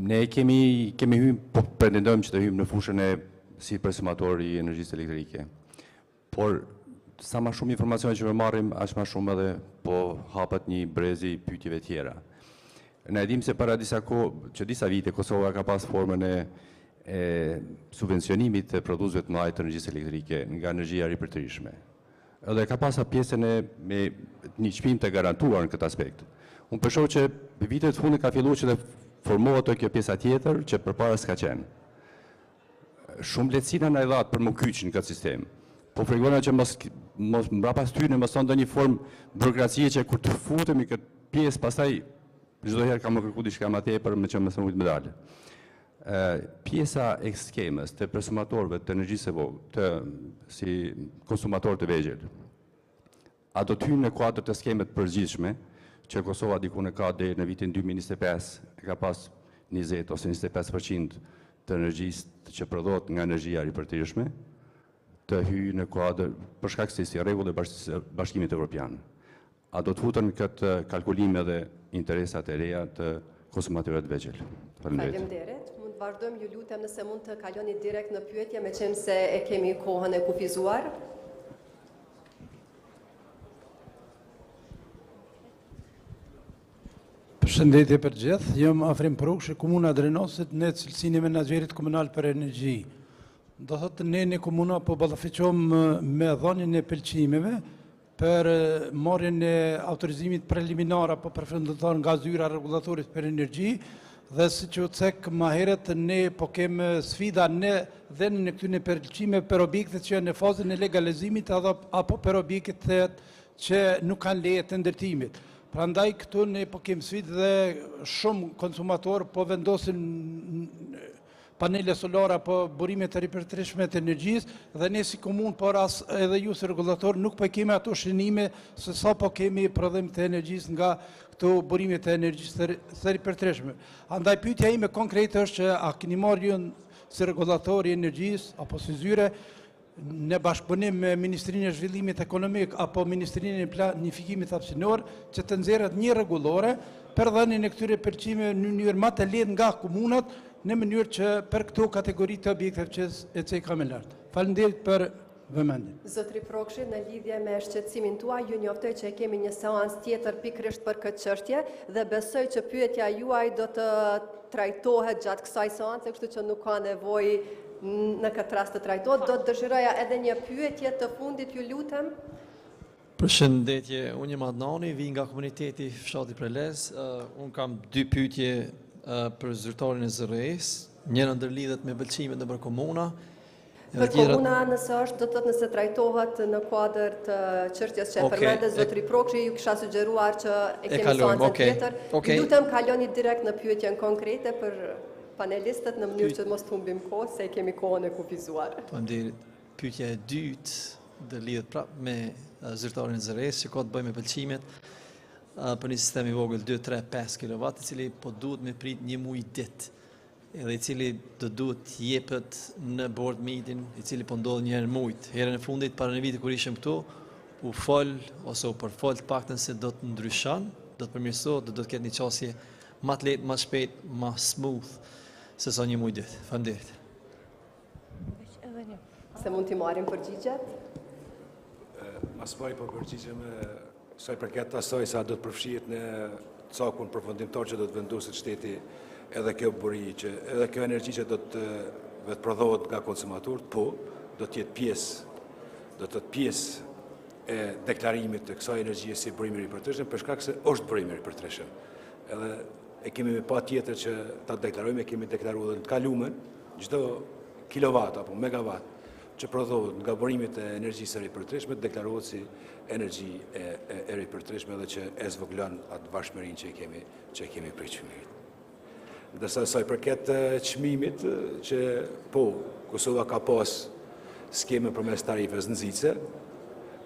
Ne kemi hyrë, po pretendojmë që të hyjmë në fushën e si konsumator i energjisë elektrike. Por sa më shumë informacione që marrim, aq më shumë edhe po hapet një brezi pyetjeve tjera. Ne e dim se para disa vite Kosova ka pas formën e subvencionimit të prodhuesve të mëdhenj të energjisë elektrike nga energjia ripërtërishme. Edhe ka pas pjesën me një çmim të garantuar në këtë aspekt. Unë përshoj që vitet të fundit ka filluar që të formohet kjo pjesa tjetër që përpara s'ka qenë. Shumë lehtësina na i dhat për më kyç në këtë sistem. Po fregona që mos mbrapa styre mos son ndonjë formë burokracie që kur të futemi këtë pjesë pastaj çdo herë kam kërku diçka më tepër me që më thënë të dalë. Pjesa e skemës të konsumatorëve të energjisë si konsumatorë të vegjël. A do të hyjnë në kuadër të skemës të përgjithshme që Kosova diku në ka deri në vitin 2025 ka pas 20 ose 25% të energjisë që prodhohet nga energjia ripërtërishme, të hyjë në kuadër për shkak se si rregull e Bashkimit Evropian. A do të futen këtë kalkulime dhe interesat e reja të konsumatorëve të vegjël? Faleminderit. Mund të vazhdojmë, ju lutem, nëse mund të kaloni direkt në pyetje, meqense se e kemi kohën e kufizuar. Përshëndetje për gjithë, jam Afrim Prukshi, Komuna Drenosit, në cilësinë e menaxherit komunal për energji. do thotë ne në komuna po ballafiqohem me dhënien e pëlqimeve për marrjen e autorizimit preliminar apo përfunditor nga zyra rregullatorit për energji dhe siç u cek më herët ne po kemi sfida në dhënien e këtyre pëlqimeve për objektet që janë në fazën e legalizimit apo për objektet që nuk kanë leje të ndërtimit. Prandaj këtu ne po kemi sfidë dhe shumë konsumator po vendosin panele solare apo burime të ripërtërishme të energjisë dhe ne si komunë, por as edhe ju si regulator nuk po kemi ato shënime se sa po kemi prodhim të energjisë nga këto burime të energjisë të ripërtërishme. Andaj pyetja ime konkrete është që a keni marrë ju si regulator i energjisë apo si zyre në bashkëpunim me Ministrinë e Zhvillimit Ekonomik apo Ministrinë e Planifikimit Hapësinor që të nxjerrët një rregullore për dhënien e këtyre përqimeve në mënyrë më të lehtë nga komunat në mënyrë që për këto kategori të objekteve që e cekam më lart. Faleminderit për vëmendjen. Zotri Prokshi, në lidhje me shqetësimin tuaj, ju njoftoj që kemi një seancë tjetër pikërisht për këtë çështje dhe besoj që pyetja juaj do të trajtohet gjatë kësaj seance, kështu që nuk ka nevojë në këtë rast të trajtohet. Do të dëshiroja edhe një pyetje të fundit, ju lutem. Përshëndetje, unë jam Adnani, vi nga komuniteti fshati Prelez. Unë kam dy pyetje për zyrtarin e zërejs, njëra ndërlidhet me pëlqimet nëpër komuna. Për komuna nëse është, do të thotë nëse trajtohet në kuadër të çështjes që e përmendë zotri Prokshi, ju kisha sugjeruar që e kemi seancën tjetër. Ju lutem kaloni direkt në pyetjen konkrete për panelistët në mënyrë që mos të humbim kohë, se kemi kohën e kufizuar. Faleminderit. Pyetja e dytë ndërlidhet prapë me zyrtarin e zërejs, që ka të bëjë me pëlqimet për një sistem i vogël 2, 3, 5 kW, i cili po duhet me prit një muaj ditë, edhe i cili do duhet jepet në board meeting, i cili po ndodh një herë mujt. Herën e fundit para një viti kur ishim këtu, u fol ose u përfol të paktën se do të ndryshon, do të përmirësohet, do të ketë një qasje më të lehtë, më shpejt, më smooth se sa një muaj ditë. Faleminderit. Se mund t'i marrim përgjigjet? Mas pari po përgjigjem saj përket asaj sa do të përfshihet në cakun përfundimtar që do të vendoset shteti edhe kjo buri që edhe kjo energji që do të prodhohet nga konsumatorët, po do të jetë pjesë e deklarimit të kësaj energjie si burim i ripërtërshëm, për shkak se është burim i ripërtërshëm. Edhe e kemi pa tjetër që ta deklarojmë, e kemi deklaruar në të kalumen çdo kilovat apo megawatt që prodhohet nga burimit e energjisë së ripërtërshme deklarohet si energji e ripërtërshme dhe që e zvogëlon atë bashkëmërinë që kemi prej çmimit. Ndërsa sa i përket çmimit që po Kosova ka pas skemën përmes tarifës nxitse,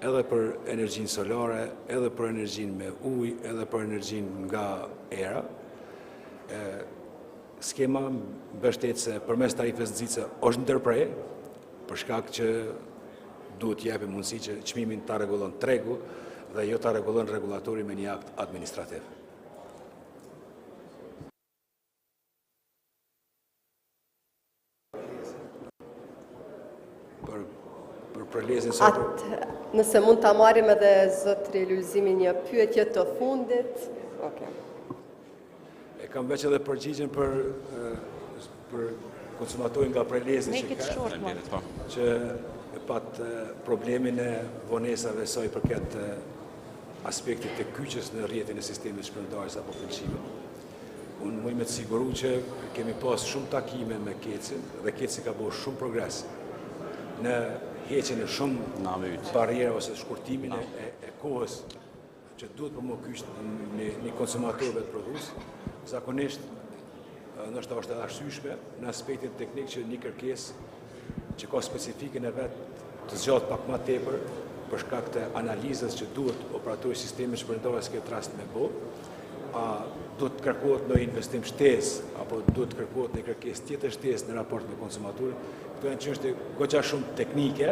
edhe për energjinë solare, edhe për energjinë me ujë, edhe për energjinë nga era. Skema mbështet se përmes tarifës nxitse është ndërprer, për shkak që duhet jepe mundësi që çmimin ta rregullon tregu dhe jo ta rregullon rregullatori me një akt administrativ. Për prelezin nëse mund ta marrim edhe zotri Lulzimin një pyetje të fundit. E kam veç edhe përgjigjen për konsumatorin nga prelezin që pat problemin e vonesave saj përket aspektit të kyçës në rrjetin e sistemit shpërndarjes apo pëlqimit. Unë muj me të siguru që kemi pas shumë takime me Kecin dhe Keci ka bërë shumë progres në heqjen e shumë barriera ose shkurtimin e kohës që duhet për më kyçë një konsumatorëve të prodhues. Zakonisht nështë është edhe arsyeshme në aspektin teknik që një kërkesë që ka specifikën e vetë të zgjatë pak më tepër për shkak të analizës që duhet operatori sistemi shpërndarjes këtë rast me bë, a duhet të kërkohet në investim shtesë apo duhet të kërkohet në kërkesë tjetër shtesë në raport me konsumatorin. Këto janë çështje goxha shumë teknike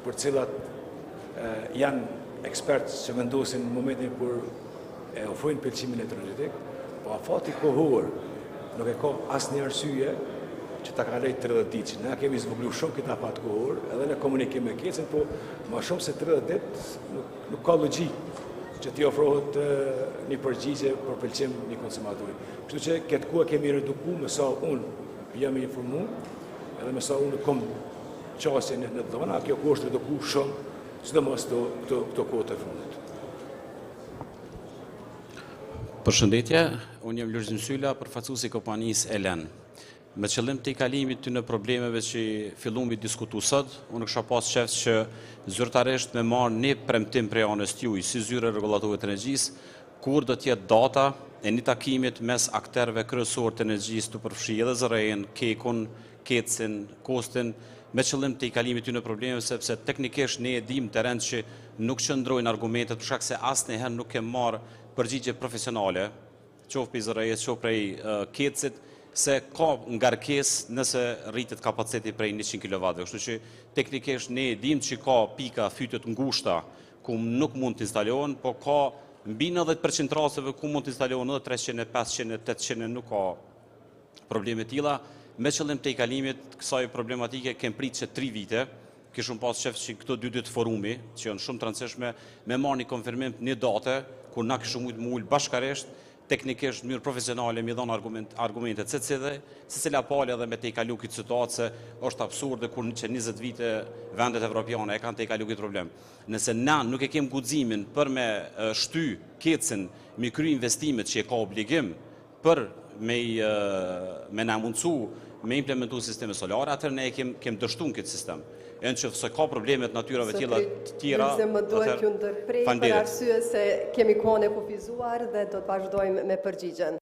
për cilat janë ekspertë që vendosin në momentin kur e ofrojnë pëlqimin energjetik, po afati kohor nuk e ka asnjë arsye që ta kaloj 30 ditë, që ne kemi zvogëluar shumë këtë afat kohor, edhe në komunikim me Kecin, po më shumë se 30 ditë nuk ka logjik që t'i ofrohet një përgjigje për pëlqim një konsumatori. Kështu që këtë kohë kemi redukuar me sa unë jam informuar, edhe me sa unë kam qasjen në dhona, kjo kushtë reduku shumë, sidomos këto kohë të fundit. Përshëndetje, unë jam Lërzim Sylla, përfaqësuesi i kompanisë Elen. Me qëllim të i kalimit të në problemeve që fillum i diskutu sot, unë kësha pas qefës që zyrtarisht me marë një premtim prej anës t'juj, si zyre regulatorëve të energjisë, kur do t'jetë data e një takimit mes akterve kryesor të energjisë të përfshi edhe zërejën, kekun, kecin, kostin, me qëllim të i kalimit të në probleme, sepse teknikisht ne e dim të rend që nuk qëndrojnë argumentet, për shkak se asë njëherë nuk e marë përgjigje profesionale, qofë për zërejës, qofë prej kecit, se ka ngarkes nëse rritet kapaciteti prej 100 kW. Kështu që teknikisht ne dim që ka pika fytët ngushta ku nuk mund të instalohen, po ka mbi 90% rasteve ku mund të instalohen edhe 300, 500, 800 nuk ka probleme tilla. Me qëllim të i kalimit kësaj problematike kem pritë që 3 vite, kishëm pas qef që këto 2 ditë forumi, që janë shumë të rëndësishme, me marrë një konfirmim një date, kur na kishëm mujtë më ullë bashkaresht, teknikisht mënyrë profesionale mi dhonë argumentet se cila pale edhe me te i kalu këtë situatë se është absurde kur që 20 vite vendet evropiane e kanë te i kalu këtë problem. Nëse na nuk e kem guximin për me shty kecin me kry investimet që e ka obligim për me na mundësu me implementu sisteme solare, atër ne kem dështu në këtë sistem. E në që fëse ka problemet natyrave tjera, më duhet ju ndërprej për arsye se kemi kohën e kufizuar dhe do të vazhdojmë me përgjigjen.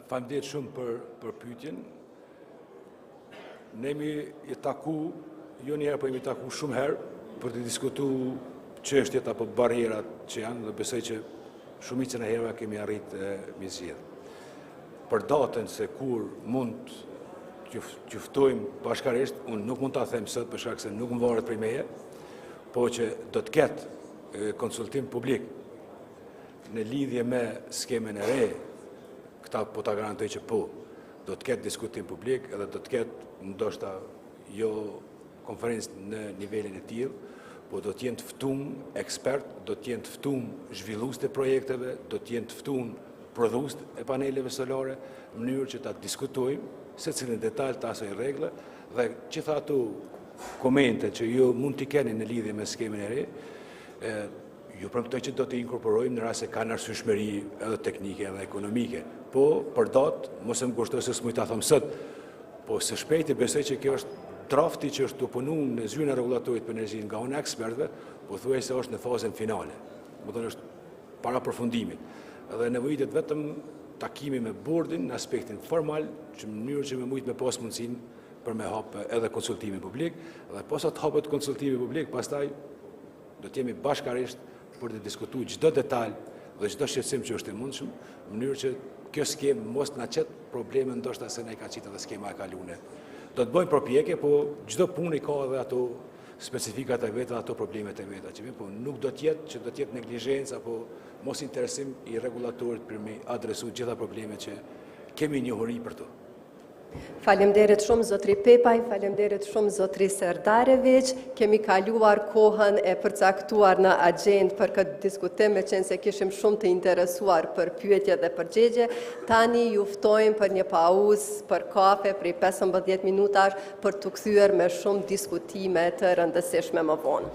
Faleminderit shumë për pyetjen. Ne jemi i taku, jo një herë, po jemi taku shumë herë për të diskutuar çështjet apo barrierat që janë dhe besoj që shumicën e herëve kemi arritë me zgjedhje. Për datën se kur mund qëftojmë bashkarisht, unë nuk mund të them sot për shkak se nuk më varet prej meje, po që do të ketë konsultim publik në lidhje me skemen e re, këta po ta garantoj që po, do të ketë diskutim publik edhe do të ketë ndoshta jo konferencë në nivelin e tillë, po do të jenë të ftuar ekspert, do të jenë të ftuar zhvillues të projekteve, do të jenë të ftuar prodhues e paneleve solare, në mënyrë që ta diskutojmë se cilin detalj të asaj regle dhe gjitha ato komente që ju mund t'i keni në lidhje me skemin e re, ju premtoj që do t'i inkorporojmë në rast se ka arsyeshmëri edhe teknike edhe ekonomike. Po, për datë, mos e më kushtoj se s'mund ta them sot, po së shpejti besoj që kjo është drafti që është të punu në zyrën e regulatorit për energjinë nga unë ekspertëve, po thuaj se është në fazën finale. Më thonë është para përfundimit. Dhe nevojitet vetëm takimi me bordin në aspektin formal, që në mënyrë që me mujtë me pas mundësin për me hapë edhe konsultimi publik, dhe posa të hapët konsultimi publik, pastaj do t'jemi bashkarisht për të diskutu çdo detalj dhe çdo shqetësim që është e mundshëm, në mënyrë që kjo skemë mos na qet probleme ndoshta se ne ka qitë edhe skema e kalune. Do të bëjmë përpjekje, po çdo punë ka edhe ato specifikat e veta, ato problemet e veta që po nuk do të jetë neglizhencë apo mos interesim i regulatorit për me adresu gjitha problemet që kemi njohuri për to. Faleminderit shumë zotri Pepaj, faleminderit shumë zotri Serdarević. Kemi kaluar kohën e përcaktuar në agjendë për këtë diskutim, me qenë se kishim shumë të interesuar për pyetje dhe përgjigje. Tani ju ftojmë për një pauzë për kafe prej 15 minutash për të kthyer me shumë diskutime të rëndësishme më vonë.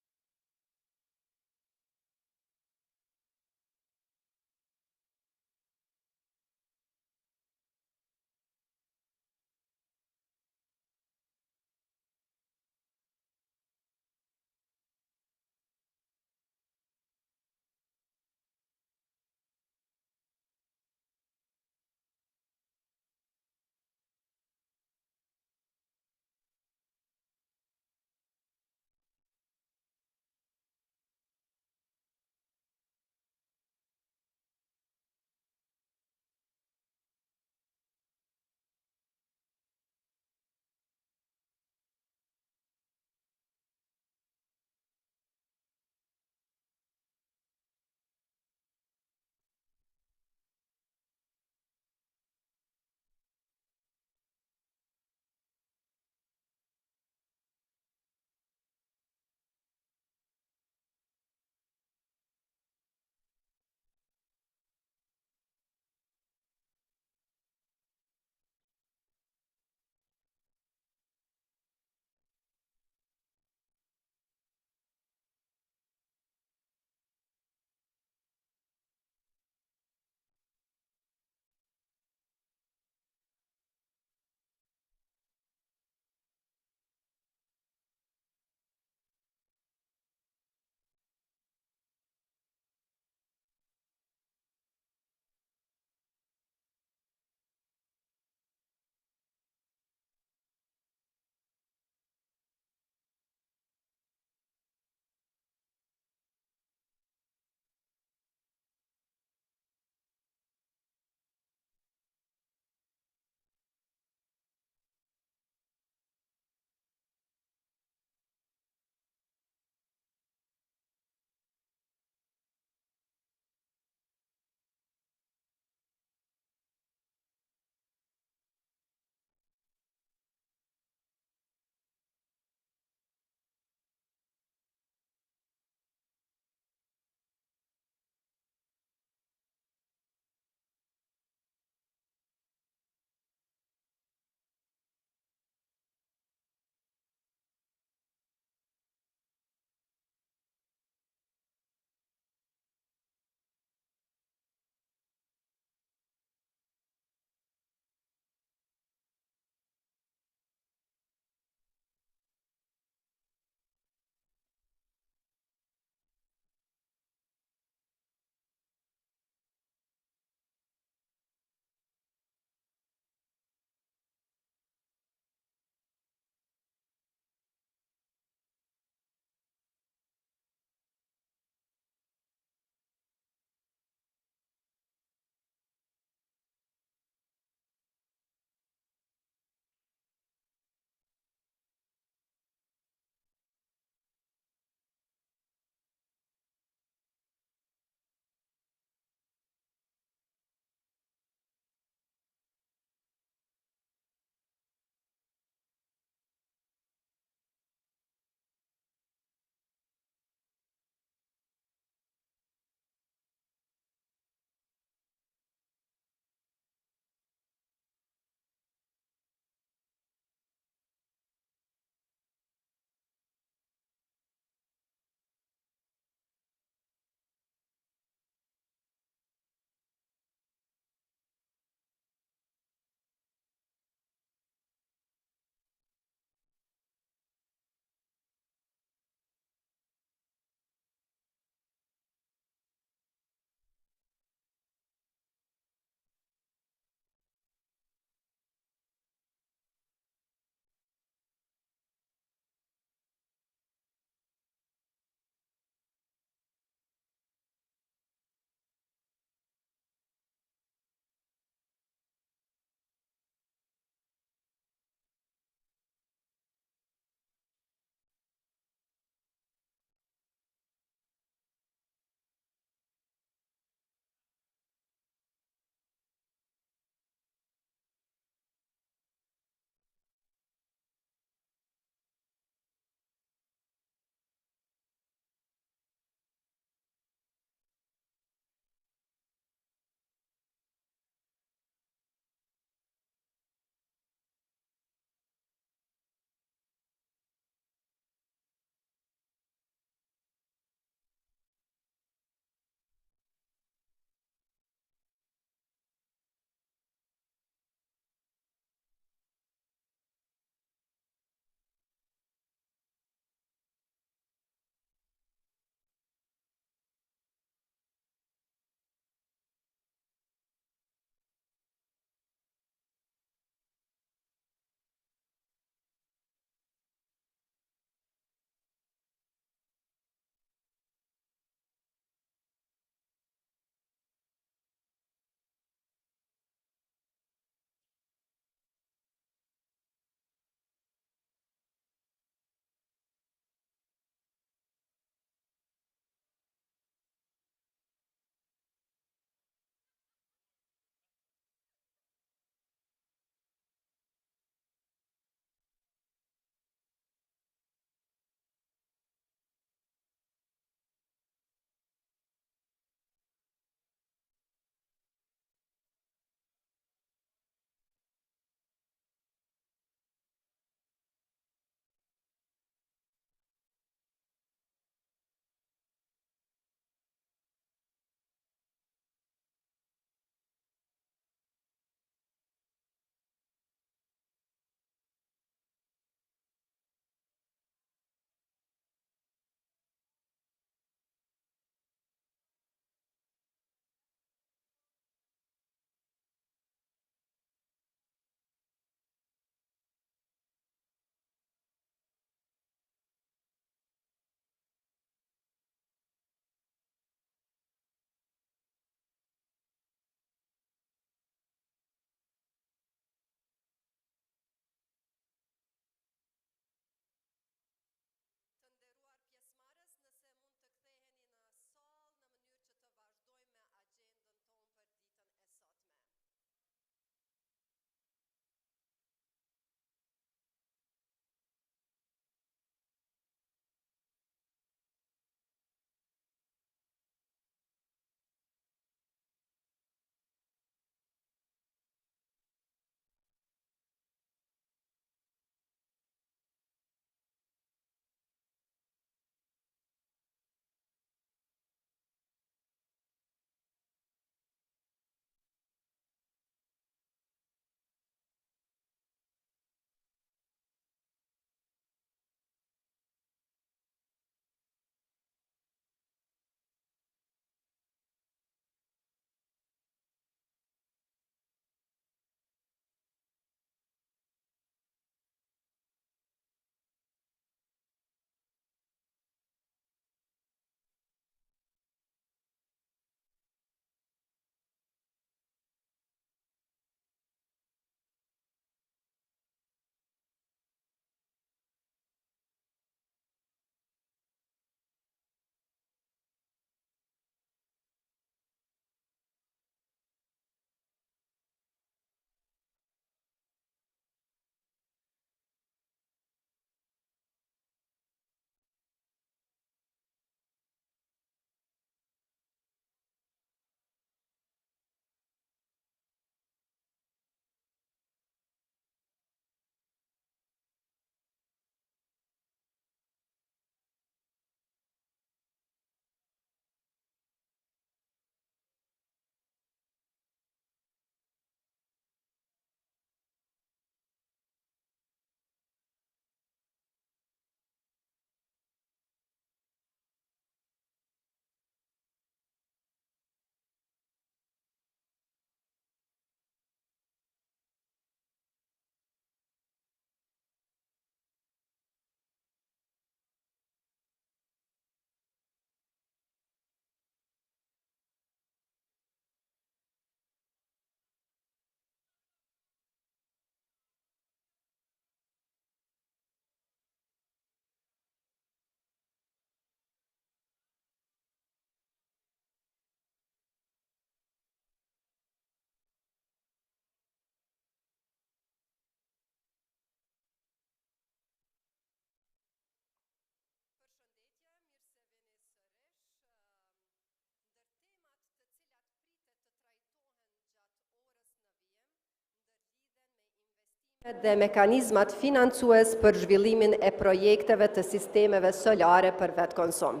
Dhe mekanizmat financues për zhvillimin e projekteve të sistemeve solare për vetë konsum.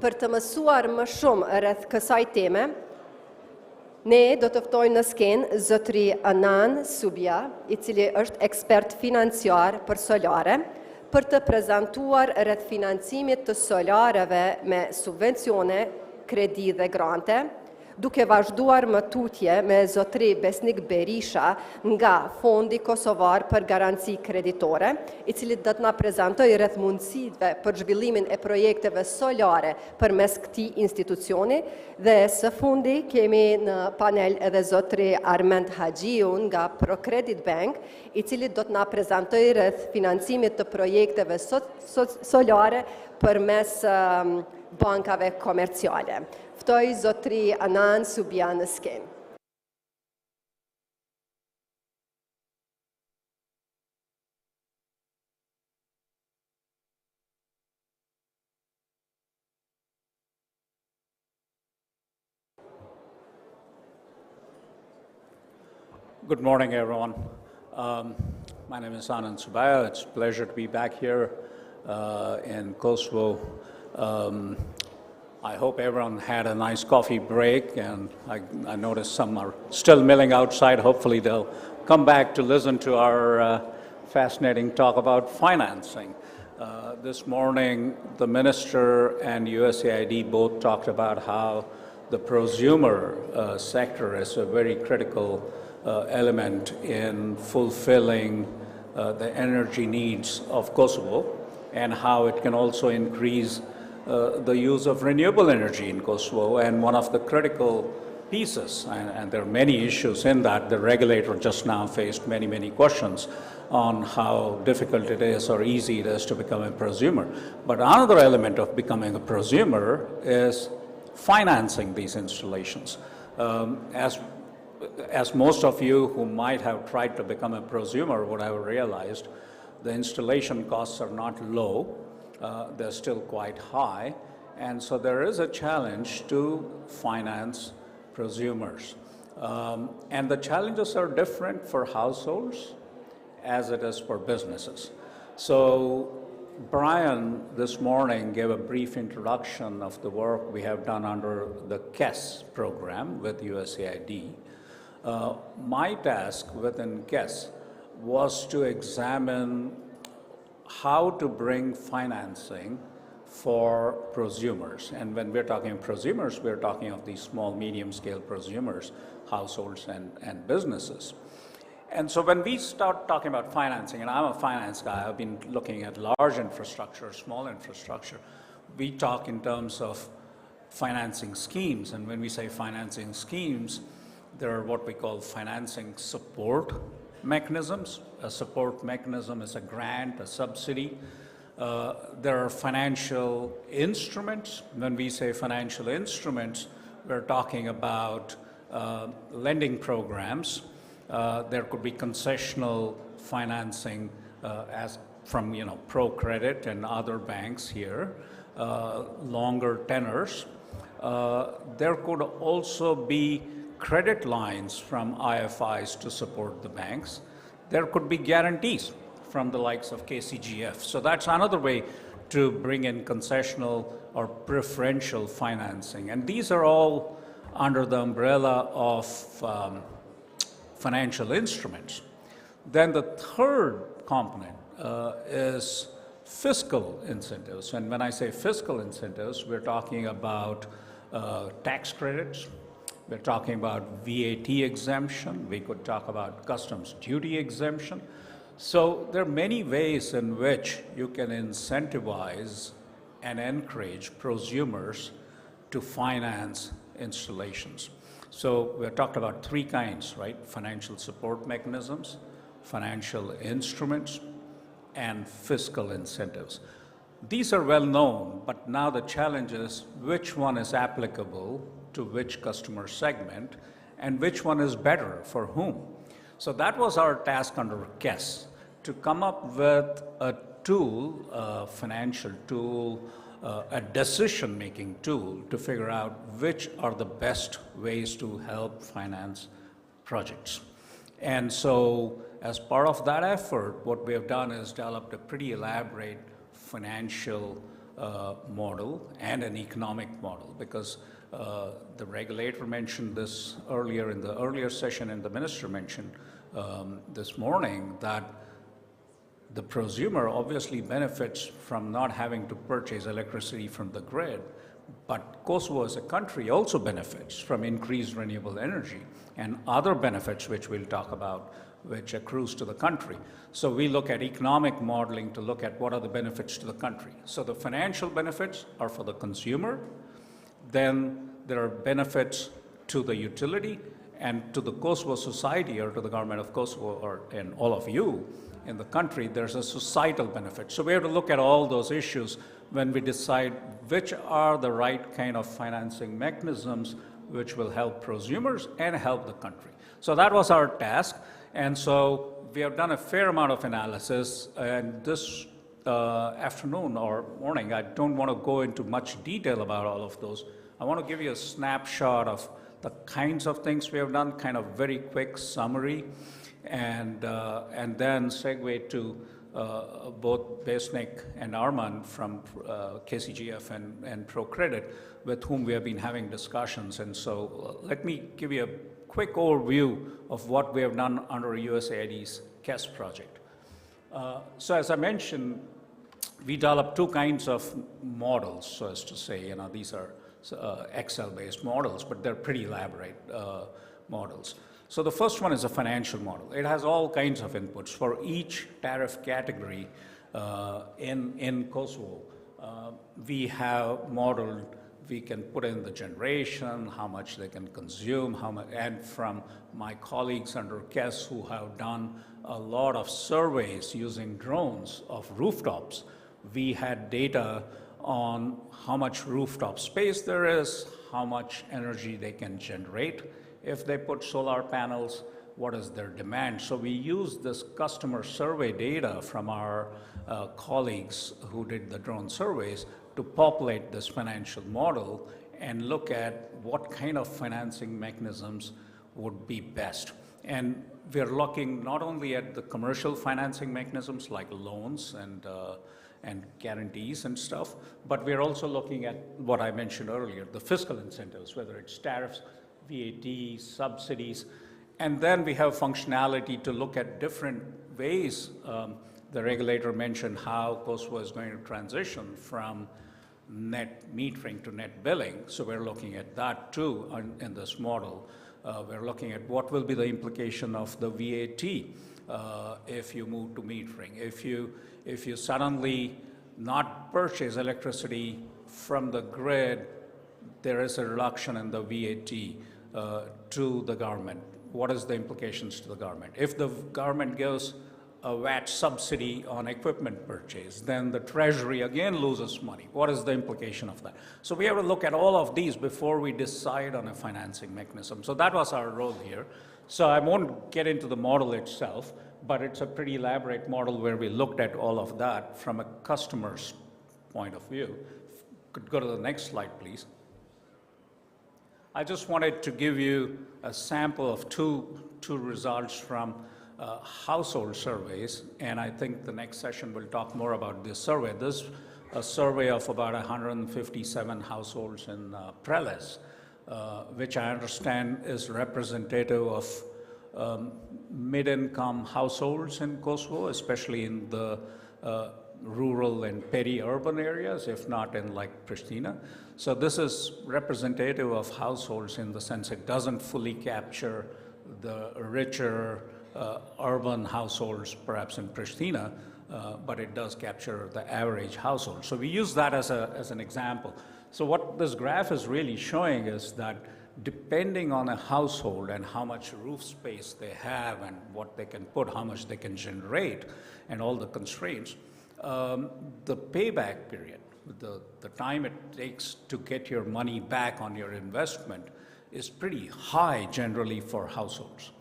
Për të mësuar më shumë rreth kësaj teme, ne do të ftojmë në skenë zotëri Anan Subja, i cili është ekspert financiar për solare, për të prezantuar rreth financimit të solareve me subvencione, kredi dhe grante, duke vazhduar më tutje me zotëri Besnik Berisha nga Fondi Kosovar për Garanci Kreditore, i cili do të na prezantoj rreth mundësive për zhvillimin e projekteve solare përmes këtij institucioni, dhe së fundi kemi në panel edhe zotëri Armend Haxhiu nga ProCredit Bank, i cili do të na prezantoj rreth financimit të projekteve solare përmes bankave komerciale. Ftoj zotëri Anan Subja në skenë. Good morning, everyone. My name is Anand Subaya. It's a pleasure to be back here in Kosovo. I hope everyone had a nice coffee break, and I noticed some are still milling outside. Hopefully they'll come back to listen to our fascinating talk about financing. This morning, the minister and USAID both talked about how the prosumer sector is a very critical element in fulfilling the energy needs of Kosovo, and how it can also increase the use of renewable energy in Kosovo. And one of the critical pieces, and there are many issues in that, the regulator just now faced many questions on how difficult it is or easy it is to become a prosumer. But another element of becoming a prosumer is financing these installations. As most of you who might have tried to become a prosumer would have realized, the installation costs are not low. They're still quite high, and so there is a challenge to finance prosumers. And the challenges are different for households as it is for businesses. So Brian this morning gave a brief introduction of the work we have done under the KES program with USAID. My task within KES was to examine how to bring financing for prosumers. And when we're talking prosumers, we're talking of these small, medium-scale prosumers, households and businesses. And so when we start talking about financing, and I'm a finance guy, I've been looking at large infrastructure, small infrastructure, we talk in terms of financing schemes. And when we say financing schemes, there are what we call financing support mechanisms. A support mechanism is a grant, a subsidy. There are financial instruments. When we say financial instruments, we're talking about lending programs. There could be concessional financing as from ProCredit and other banks here, longer tenors. There could also be credit lines from IFIs to support the banks. There could be guarantees from the likes of KCGF. So that's another way to bring in concessional or preferential financing. And these are all under the umbrella of financial instruments. Then the third component is fiscal incentives. And when I say fiscal incentives, we're talking about tax credits. We're talking about VAT exemption. We could talk about customs duty exemption. So there are many ways in which you can incentivize and encourage prosumers to finance installations. So we talked about three kinds, right? Financial support mechanisms, financial instruments, and fiscal incentives. These are well known, but now the challenge is which one is applicable to which customer segment and which one is better for whom. So that was our task under KES, to come up with a tool, a financial tool, a decision-making tool to figure out which are the best ways to help finance projects. And so as part of that effort, what we have done is developed a pretty elaborate financial model and an economic model, because the regulator mentioned this earlier in the earlier session, and the minister mentioned this morning that the prosumer obviously benefits from not having to purchase electricity from the grid, but Kosovo as a country also benefits from increased renewable energy and other benefits which we'll talk about, which accrues to the country. So we look at economic modeling to look at what are the benefits to the country. So the financial benefits are for the consumer, then there are benefits to the utility and to the Kosovo society, or to the government of Kosovo, and all of you in the country. There's a societal benefit. So we have to look at all those issues when we decide which are the right kind of financing mechanisms which will help prosumers and help the country. So that was our task. And so we have done a fair amount of analysis, and this afternoon or morning, I don't want to go into much detail about all of those. I want to give you a snapshot of the kinds of things we have done, kind of very quick summary, and then segue to both Besnik and Arman from KCGF and ProCredit, with whom we have been having discussions. And so let me give you a quick overview of what we have done under USAID's KES project. So as I mentioned, we developed two kinds of models, so as to say, these are Excel-based models, but they're pretty elaborate models. So the first one is a financial model. It has all kinds of inputs for each tariff category in Kosovo. We have modeled, we can put in the generation, how much they can consume, how much, and from my colleagues under KES who have done a lot of surveys using drones of rooftops, we had data on how much rooftop space there is, how much energy they can generate if they put solar panels, what is their demand. So we used this customer survey data from our colleagues who did the drone surveys to populate this financial model and look at what kind of financing mechanisms would be best. And we're looking not only at the commercial financing mechanisms like loans and guarantees and stuff, but we're also looking at what I mentioned earlier, the fiscal incentives, whether it's tariffs, VAT, subsidies, and then we have functionality to look at different ways. The regulator mentioned how Kosovo is going to transition from net metering to net billing, so we're looking at that too in this model. We're looking at what will be the implication of the VAT if you move to metering. If you suddenly not purchase electricity from the grid, there is a reduction in the VAT to the government. What is the implications to the government? If the government gives a VAT subsidy on equipment purchase, then the Treasury again loses money. What is the implication of that? So we have to look at all of these before we decide on a financing mechanism. So that was our role here. So I won't get into the model itself, but it's a pretty elaborate model where we looked at all of that from a customer's point of view. Could go to the next slide, please. I just wanted to give you a sample of two results from household surveys, and I think the next session will talk more about this survey. This is a survey of about 157 households in Preles, which I understand is representative of mid-income households in Kosovo, especially in the rural and peri-urban areas, if not in like Pristina. So this is representative of households in the sense it doesn't fully capture the richer urban households, perhaps in Pristina, but it does capture the average household. So we use that as an example. So what this graph is really showing is that depending on a household and how much roof space they have and what they can put, how much they can generate, and all the constraints, the payback period, the time it takes to get your money back on your investment is pretty high generally for households.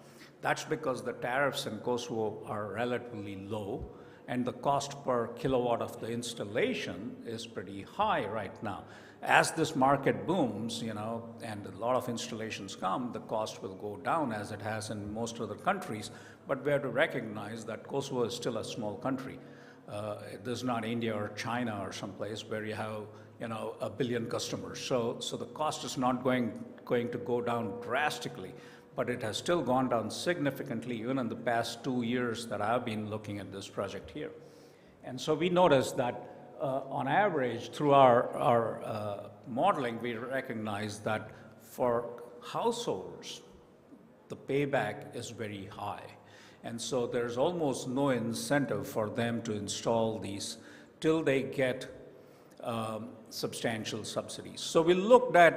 That's because the tariffs in Kosovo are relatively low, and the cost per kilowatt of the installation is pretty high right now. As this market booms, you know, and a lot of installations come, the cost will go down as it has in most other countries. But we have to recognize that Kosovo is still a small country. This is not India or China or someplace where you have, you know, 1 billion customers. So the cost is not going to go down drastically, but it has still gone down significantly even in the past 2 years that I've been looking at this project here. And so we noticed that on average, through our modeling, we recognize that for households, the payback is very high. And so there's almost no incentive for them to install these till they get substantial subsidies. So we looked at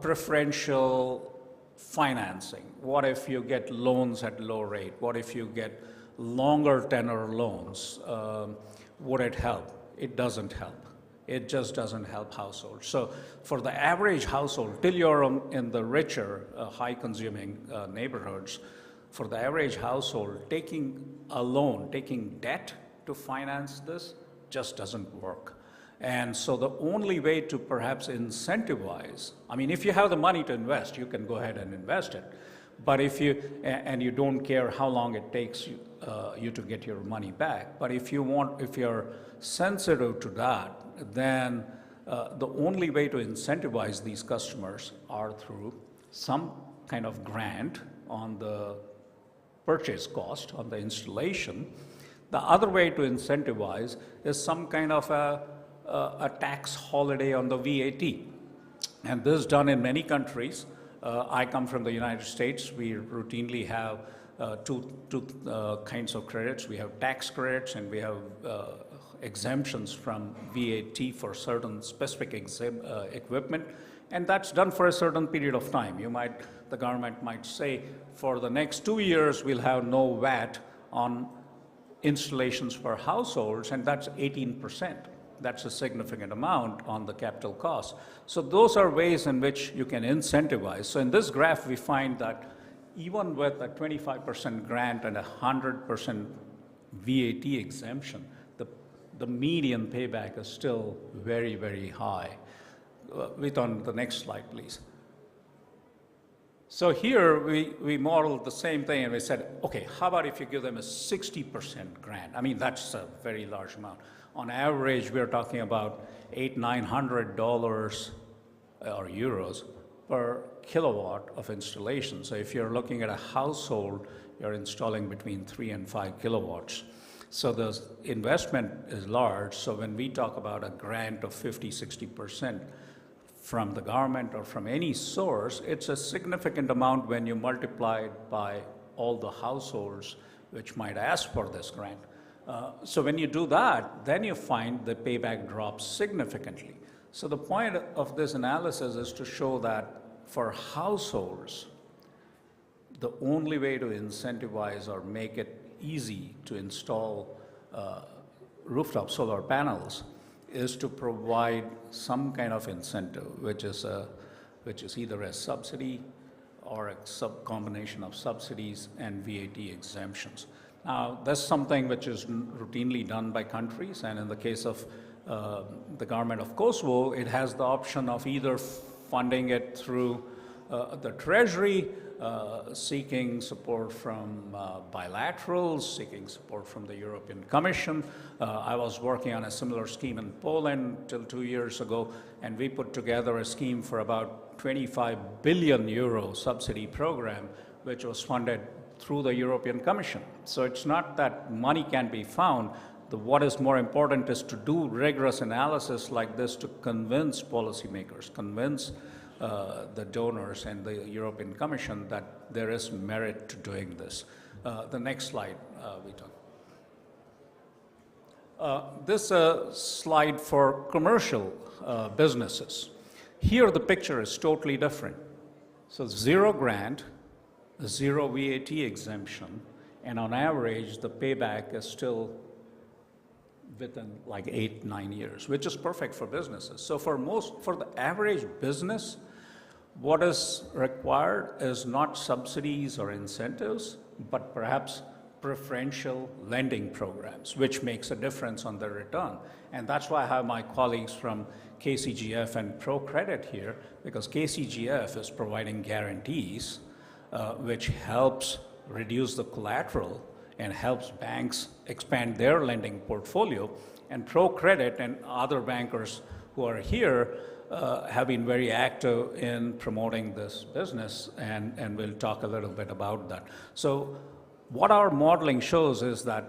preferential financing. What if you get loans at low rate? What if you get longer tenor loans? Would it help? It doesn't help. It just doesn't help households. So for the average household, till you're in the richer, high-consuming neighborhoods, for the average household, taking a loan, taking debt to finance this just doesn't work. And so the only way to perhaps incentivize, I mean, if you have the money to invest, you can go ahead and invest it. But if you, and you don't care how long it takes you to get your money back, but if you're sensitive to that, then the only way to incentivize these customers are through some kind of grant on the purchase cost, on the installation. The other way to incentivize is some kind of a tax holiday on the VAT. And this is done in many countries. I come from the United States. We routinely have two kinds of credits. We have tax credits and we have exemptions from VAT for certain specific equipment. And that's done for a certain period of time. The government might say, for the next 2 years, we'll have no VAT on installations for households, and that's 18%. That's a significant amount on the capital cost. So those are ways in which you can incentivize. So in this graph, we find that even with a 25% grant and a 100% VAT exemption, the median payback is still very, very high. On the next slide, please. So here we modeled the same thing and we said, okay, how about if you give them a 60% grant? I mean, that's a very large amount. On average, we're talking about $800-900 or euros per kilowatt of installation. So if you're looking at a household, you're installing between 3 and 5 kilowatts. So the investment is large. So when we talk about a grant of 50-60% from the government or from any source, it's a significant amount when you multiply it by all the households which might ask for this grant. So when you do that, then you find the payback drops significantly. So the point of this analysis is to show that for households, the only way to incentivize or make it easy to install rooftop solar panels is to provide some kind of incentive, which is either a subsidy or a combination of subsidies and VAT exemptions. Now, that's something which is routinely done by countries, and in the case of the government of Kosovo, it has the option of either funding it through the Treasury, seeking support from bilaterals, seeking support from the European Commission. I was working on a similar scheme in Poland till 2 years ago, and we put together a scheme for about 25 billion euro subsidy program, which was funded through the European Commission. So it's not that money can be found. What is more important is to do rigorous analysis like this to convince policymakers, convince the donors and the European Commission that there is merit to doing this. The next slide, Vito. This is a slide for commercial businesses. Here the picture is totally different. So 0 grant, 0 VAT exemption, and on average the payback is still within like 8-9 years, which is perfect for businesses. So for the average business, what is required is not subsidies or incentives, but perhaps preferential lending programs, which makes a difference on the return. And that's why I have my colleagues from KCGF and ProCredit here, because KCGF is providing guarantees, which helps reduce the collateral and helps banks expand their lending portfolio. And ProCredit and other bankers who are here have been very active in promoting this business, and we'll talk a little bit about that. So what our modeling shows is that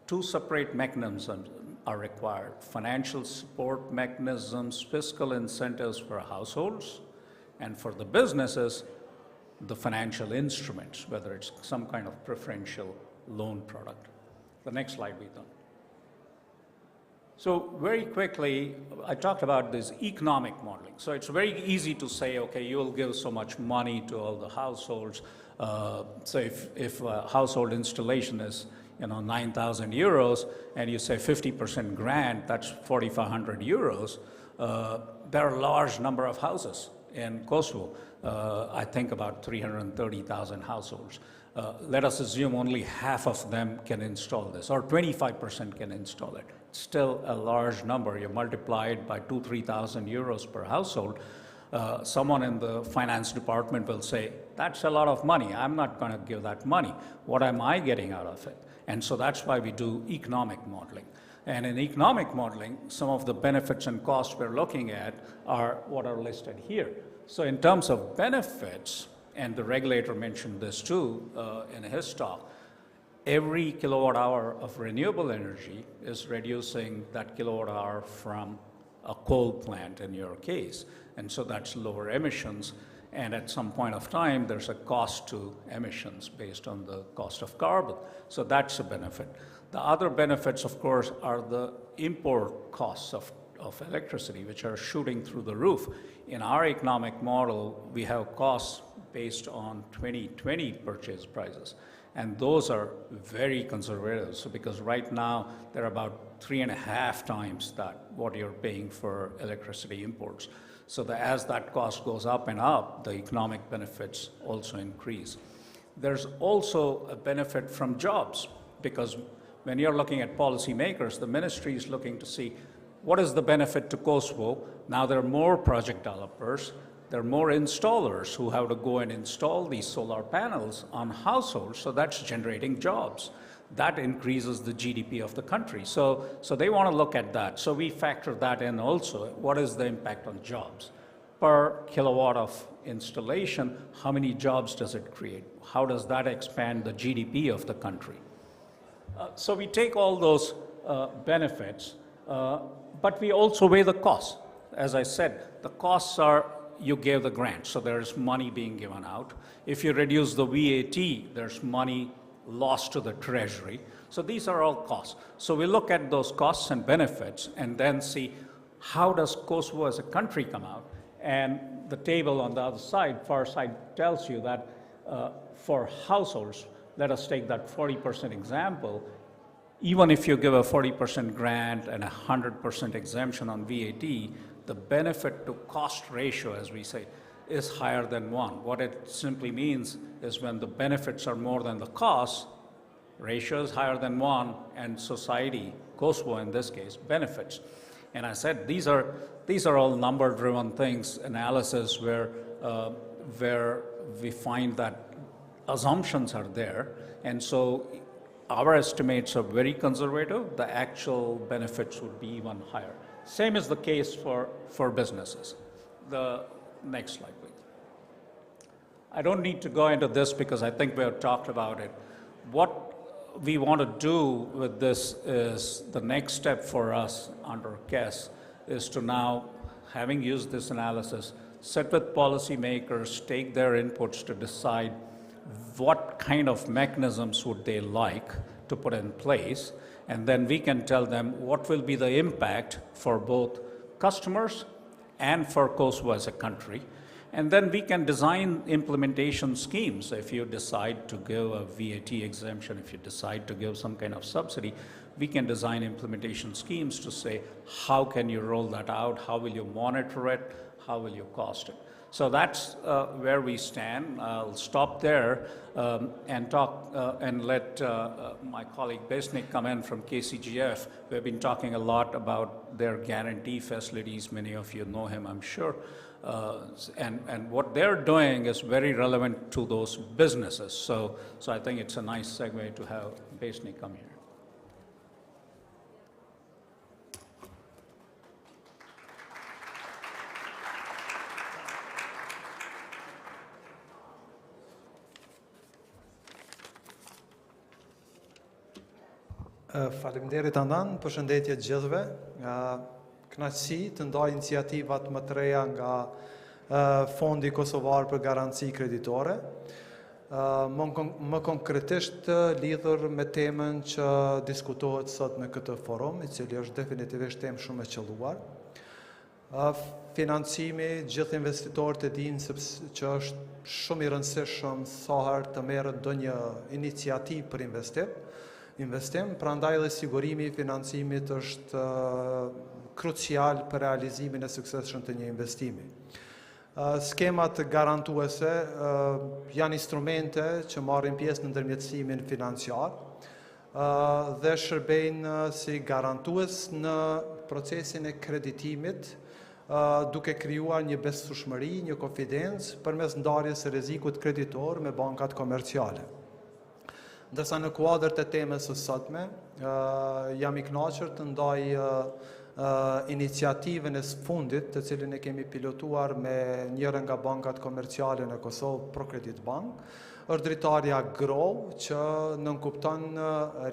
two separate mechanisms are required: financial support mechanisms, fiscal incentives for households, and for the businesses, the financial instruments, whether it's some kind of preferential loan product. The next slide, please. So very quickly, I talked about this economic modeling. So it's very easy to say, okay, you'll give so much money to all the households. So if a household installation is 9,000 euros, and you say 50% grant, that's 4,500 euros. There are a large number of houses in Kosovo. I think about 330,000 households. Let us assume only half of them can install this, or 25% can install it. Still a large number. You multiply it by 2,000-3,000 euros per household. Someone in the finance department will say, that's a lot of money. I'm not going to give that money. What am I getting out of it? And so that's why we do economic modeling. And in economic modeling, some of the benefits and costs we're looking at are what are listed here. So in terms of benefits, and the regulator mentioned this too in his talk, every kilowatt hour of renewable energy is reducing that kilowatt hour from a coal plant in your case. And so that's lower emissions. And at some point of time, there's a cost to emissions based on the cost of carbon. So that's a benefit. The other benefits, of course, are the import costs of electricity, which are shooting through the roof. In our economic model, we have costs based on 2020 purchase prices. And those are very conservative. So because right now, they're about 3.5 times that, what you're paying for electricity imports. So as that cost goes up and up, the economic benefits also increase. There's also a benefit from jobs, because when you're looking at policymakers, the ministry is looking to see what is the benefit to Kosovo. Now there are more project developers, there are more installers who have to go and install these solar panels on households, so that's generating jobs. That increases the GDP of the country. So they want to look at that. So we factor that in also. What is the impact on jobs? Per kilowatt of installation, how many jobs does it create? How does that expand the GDP of the country? So we take all those benefits, but we also weigh the costs. As I said, the costs are, you gave the grant, so there's money being given out. If you reduce the VAT, there's money lost to the treasury. So these are all costs. So we look at those costs and benefits and then see how does Kosovo as a country come out. And the table on the other side, far side, tells you that for households, let us take that 40% example, even if you give a 40% grant and 100% exemption on VAT, the benefit to cost ratio, as we say, is higher than 1. What it simply means is when the benefits are more than the costs, ratio is higher than 1, and society, Kosovo in this case, benefits. And I said these are all number-driven things, analysis where we find that assumptions are there, and so our estimates are very conservative. The actual benefits would be even higher. Same is the case for businesses. The next slide, please. I don't need to go into this because I think we have talked about it. What we want to do with this is the next step for us under KES is to now, having used this analysis, sit with policymakers, take their inputs to decide what kind of mechanisms would they like to put in place, and then we can tell them what will be the impact for both customers and for Kosovo as a country. And then we can design implementation schemes. If you decide to give a VAT exemption, if you decide to give some kind of subsidy, we can design implementation schemes to say, how can you roll that out? How will you monitor it? How will you cost it? So that's where we stand. I'll stop there and talk and let my colleague Besnik come in from KCGF. We've been talking a lot about their guarantee facilities. Many of you know him, I'm sure. And what they're doing is very relevant to those businesses. So I think it's a nice segue to have Besnik come here. Faleminderit andan, përshëndetje të gjithëve. Kënaqësi të ndaj iniciativat më të reja nga Fondi Kosovar për Garanci Kreditore. Më konkretisht lidhur me temën që diskutohet sot në këtë forum, I cili është definitivisht temë shumë e qelluar. Financimi, gjithë investitorët e dinë që është shumë I rëndësishëm sa herë të merret ndonjë iniciativë për investim, prandaj dhe sigurimi I financimit është krucial për realizimin e suksesshëm të një investimi. Skemat garantuese janë instrumente që marrin pjesë në ndërmjetësimin financiar dhe shërbejnë si garantues në procesin e kreditimit, duke krijuar një besueshmëri, një konfidencë përmes ndarjes së rrezikut kreditor me bankat komerciale. Ndërsa në kuadër të temës së sotme, jam I kënaqur të ndaj iniciativën e fundit, të cilin e kemi pilotuar me njërën nga bankat komerciale në Kosovë, ProCredit Bank, është dritarja Grow, që nënkupton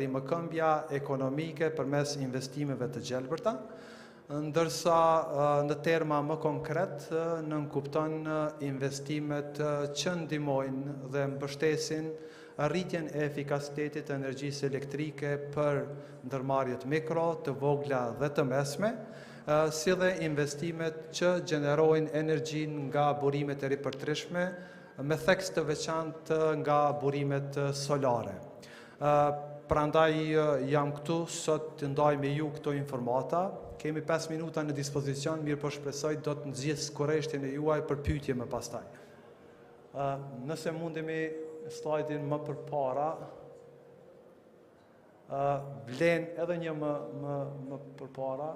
rimëkëmbja ekonomike përmes investimeve të gjelbërta, ndërsa në terma më konkret nënkupton investimet që ndihmojnë dhe mbështesin arritjen e efikasitetit të energjisë elektrike për ndërmarrjet mikro, të vogla dhe të mesme, si dhe investimet që gjenerojnë energjinë nga burimet e ripërtrishme, me theks të veçantë nga burimet solare. Prandaj jam këtu sot të ndaj me ju këto informata. Kemi 5 minuta në dispozicion, mirë po shpresoj do të nxjerr kurreshtin e juaj për pyetje më pastaj. Nëse mundemi slajdin më përpara, vlen edhe një më përpara.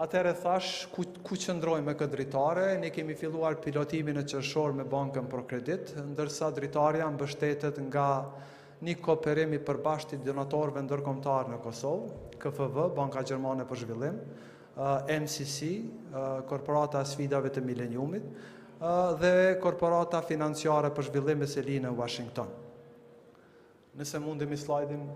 Atëherë thash, ku qëndrojmë me këtë dritare, ne kemi filluar pilotimin e qershor me bankën ProCredit, ndërsa dritarja mbështetet nga një kooperim I përbashkët I donatorëve ndërkombëtar në Kosovë, KFV, Banka Gjermane për Zhvillim, MCC, Korporata e Sfidave të Mileniumit, dhe Korporata Financiare për Zhvillim e Selina në Washington. Nëse mundemi slajdin.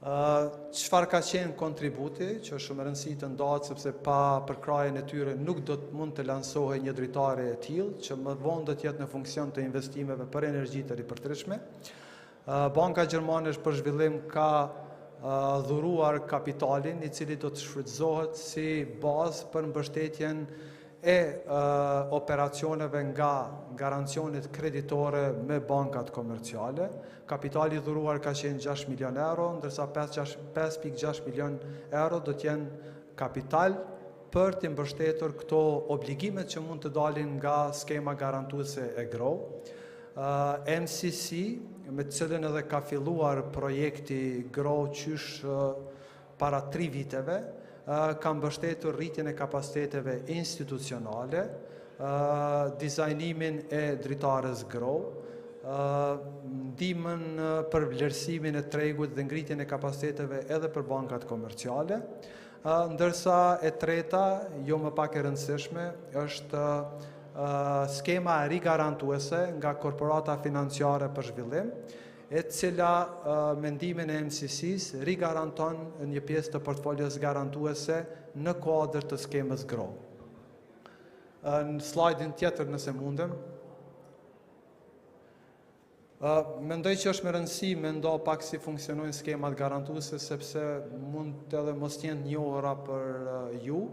Çfarë ka qenë kontributi, që është shumë rëndësi të ndahet sepse pa përkrajen e tyre nuk do të mund të lansohej një dritare e tillë, që më vonë do të jetë në funksion të investimeve për energji të ripërtërishme. Banka Gjermane për Zhvillim ka dhuruar kapitalin I cili do të shfrytëzohet si bazë për mbështetjen e operacioneve nga garancionet kreditore me bankat komerciale. Kapitali dhuruar ka qenë 6 milion euro, ndërsa 5.6 milion euro do t'jenë kapital për të mbështetur këto obligimet që mund të dalin nga skema garantuese e Grow. MCC, me të cilën edhe ka filluar projekti Grow qysh para 3 viteve, ka mbështetur rritjen e kapaciteteve institucionale, dizajnimin e dritares Grow, ndihmën për vlerësimin e tregut dhe ngritjen e kapaciteteve edhe për bankat komerciale, ndërsa e treta, jo më pak e rëndësishme, është skema rigarantuese nga Korporata Financiare për Zhvillim, e cila mendimin e MCC-s rigaranton një pjesë të portfolios garantuese në kuadër të skemës Grow. Në slajdin tjetër nëse mundem, mendoj që është me rëndësi me ndo pak si funksionojnë skemat garantuese, sepse mund edhe mos jenë njohura për ju.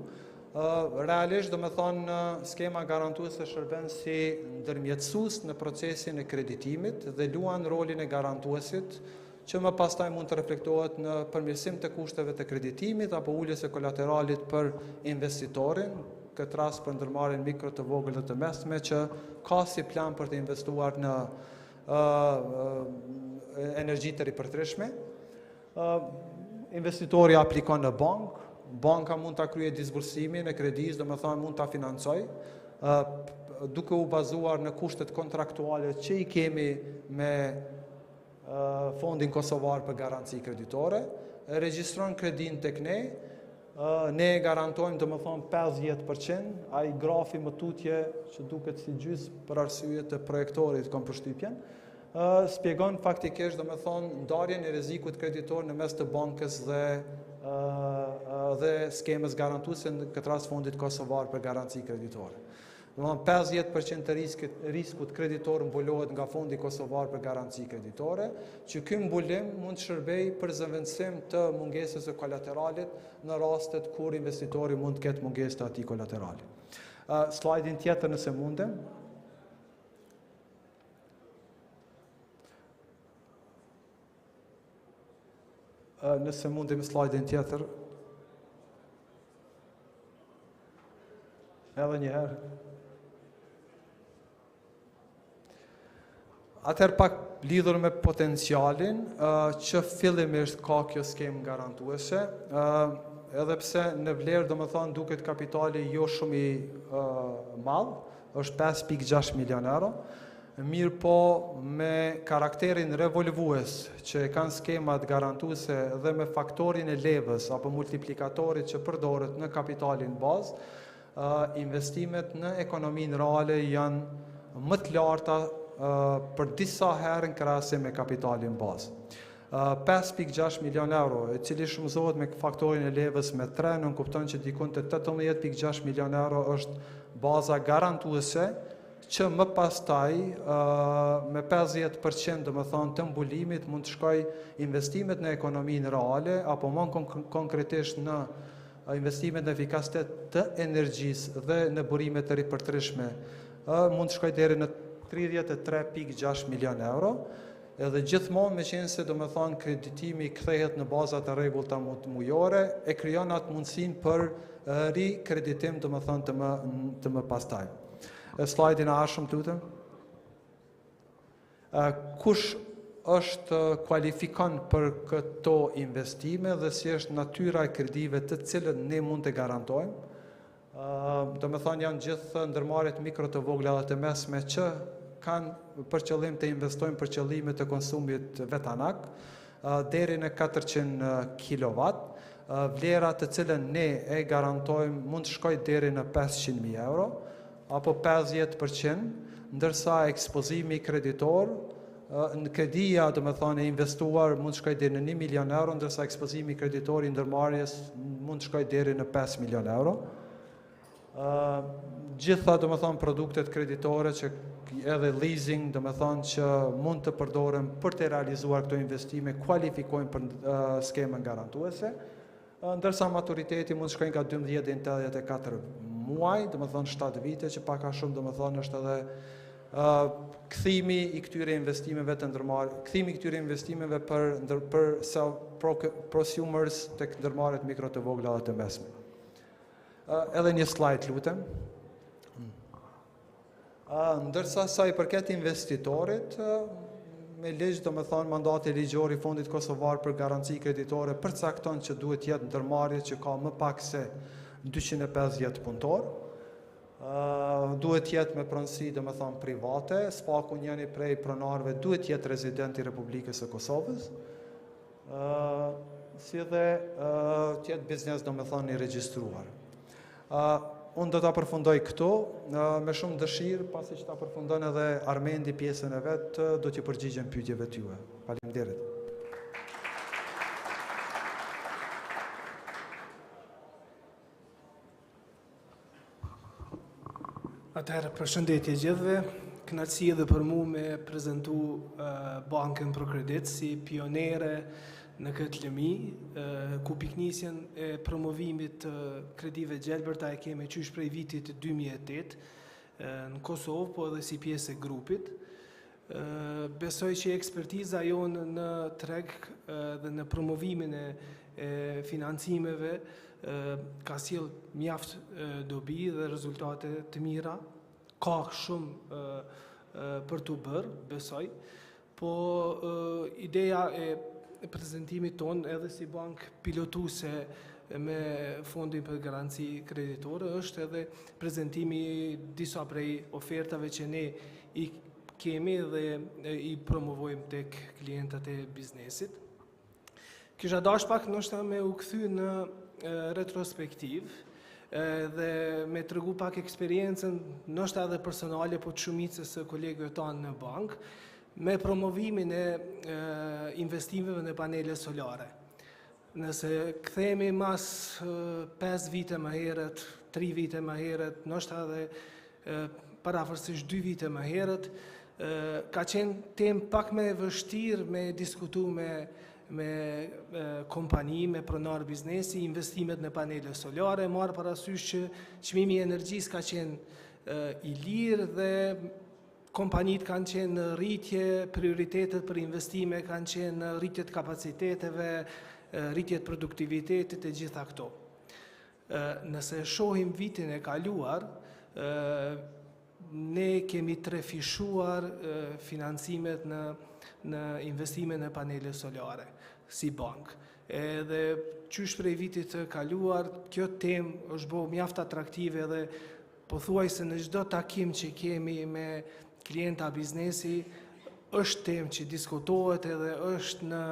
Realisht do me thonë skema garantuese shërben si ndërmjetësues në procesin e kreditimit dhe luan rolin e garantuesit, që më pastaj mund të reflektohet në përmirësim të kushteve të kreditimit apo uljes e kolateralit për investitorin, këtë rast për ndërmarrjen mikro të vogël dhe të mesme, që ka si plan për të investuar në energji të ripërtërishme. Investitori aplikon në bankë, banka mund të kryej disbursimin e kredis, do me thonë mund të financoj, duke u bazuar në kushtet kontraktuale që i kemi me Fondin Kosovar për garanci kreditore, regjistron kredin tek ne, ne garantojmë do me thonë 50%, ai grafi më tutje që duket si gjys për arsye të projektorit kom përshtypjen, spjegon faktikisht do me thonë ndarjen e rrezikut kreditor në mes të bankës dhe skemës garantuese, në këtë rast Fondit Kosovar për garanci kreditore. Domethënë 50% të riskut kreditor mbulohet nga Fondi Kosovar për garanci kreditore, që ky mbulim mund të shërbej për zëvendësim të mungesës së kolateralit në rastet kur investitori mund të ketë mungesë të atij kolaterali. Slajdin tjetër nëse mundem. Nëse mundem slajdin tjetër. Edhe një herë. Atëherë pak lidhur me potencialin që fillimisht ka kjo skemë garantuese, edhe pse në vlerë do më thonë duket kapitali jo shumë i madh, është 5.6 milion euro, mirë po me karakterin revolvues që kanë skemat garantuese dhe me faktorin e levës apo multiplikatorit që përdoret në kapitalin bazë, investimet në ekonominë reale janë më të larta për disa herë në krahasim me kapitalin bazë. 5.6 milion euro, e cili shumëzohet me faktorin e levës me 3, nuk kupton që dikun të 18.6 milion euro është baza garantuese që më pastaj me 50% do më thonë të mbulimit mund të shkoj investimet në ekonominë reale apo më konkretisht në investimet në efikasitet të energjisë dhe në burimet të ripërtërishme mund të shkoj deri në 33.6 milion euro, edhe gjithmonë me qenë se do me thonë kreditimi kthehet në bazat e rregullta mujore, e krijon atë mundësinë për rikreditim do me thonë të më pastaj. Slajdin e ashëm të lutem. Kush është kualifikon për këto investime dhe si është natyra e kredive të cilët ne mund të garantojmë. Do me thonë janë gjithë ndërmarrjet mikro të vogla dhe të mesme që kanë për qëllim të investojnë për qëllime të konsumit vetanak, deri në 400 kW, vlera të cilën ne e garantojmë mund të shkojë deri në 500.000 euro, apo 50%, ndërsa ekspozimi kreditor, në kredia, do me thonë, e investuar mund të shkojë deri në 1 milion euro, ndërsa ekspozimi kreditor i ndërmarrjes mund të shkojë deri në 5 milion euro. Gjitha, do me thonë, produktet kreditore që edhe leasing, do me thonë, që mund të përdoren për të realizuar këto investime, kualifikojnë për skemën garantuese, ndërsa maturiteti mund të shkojnë nga 12 dhe 84 muaj, do me thonë 7 vite, që paka shumë, do me thonë, është edhe kthimi i këtyre investimeve të ndërmarrë, kthimi i këtyre investimeve për prosumers të ndërmarrjet mikro të vogla dhe të mesme. Edhe një slajd, lutem. Ndërsa sa i përket investitorit, me ligj, do me thonë, mandati ligjor i Fondit Kosovar për garanci kreditore përcakton që duhet jetë ndërmarrje që ka më pak se 250 punëtor, duhet jetë me pronësi, do me thonë, private, spaku njëni prej pronarëve duhet jetë rezident i Republikës së Kosovës, si dhe të jetë biznes, do me thonë, i regjistruar. Unë do të përfundoj këto, me shumë dëshirë, pasi që të përfundon edhe Armendi pjesën e vetë, do t'ju përgjigjem pyetjeve t'juaj. Faleminderit. Atëherë, përshëndetje gjithëve, kënaqësi edhe për mua me prezantu Bankën për Kredit si pionere në këtë lëmi, ku piknisjen e promovimit të kredive gjelbërta e kemi qysh prej vitit 2008 në Kosovë, po edhe si pjesë e grupit. Besoj që ekspertiza jonë në treg dhe në promovimin e financimeve ka sjell mjaft dobi dhe rezultate të mira. Ka shumë për të bërë, besoj, po ideja e prezentimit ton edhe si bank pilotuse me fondin për garanci kreditore është edhe prezentimi disa prej ofertave që ne i kemi dhe i promovojmë tek klientët e biznesit. Kisha dash pak nështë me u kthy në retrospektiv dhe me të regu pak eksperiencen nështë edhe personale po të shumicës së kolegëve tanë në bank me promovimin e investimeve në panele solare. Nëse kthehemi mas 5 vite më herët, 3 vite më herët, nështë edhe parafërsisht 2 vite më herët, ka qenë temë pak me vështirë me diskutu me kompani, me pronar biznesi, investimet në panele solare, marë parasysh që çmimi i energjisë ka qenë i lirë dhe kompanit kanë qenë në rritje, prioritetet për investime kanë qenë në rritjet kapaciteteve, rritjet produktivitetit e gjitha këto. Nëse shohim vitin e kaluar, ne kemi trefishuar financimet në investime në panele solare, si bank. Edhe qysh prej vitit të kaluar, kjo temë është bo mjaft atraktive dhe pothuaj se në çdo takim që kemi me klienta biznesi, është temë që diskutohet edhe është në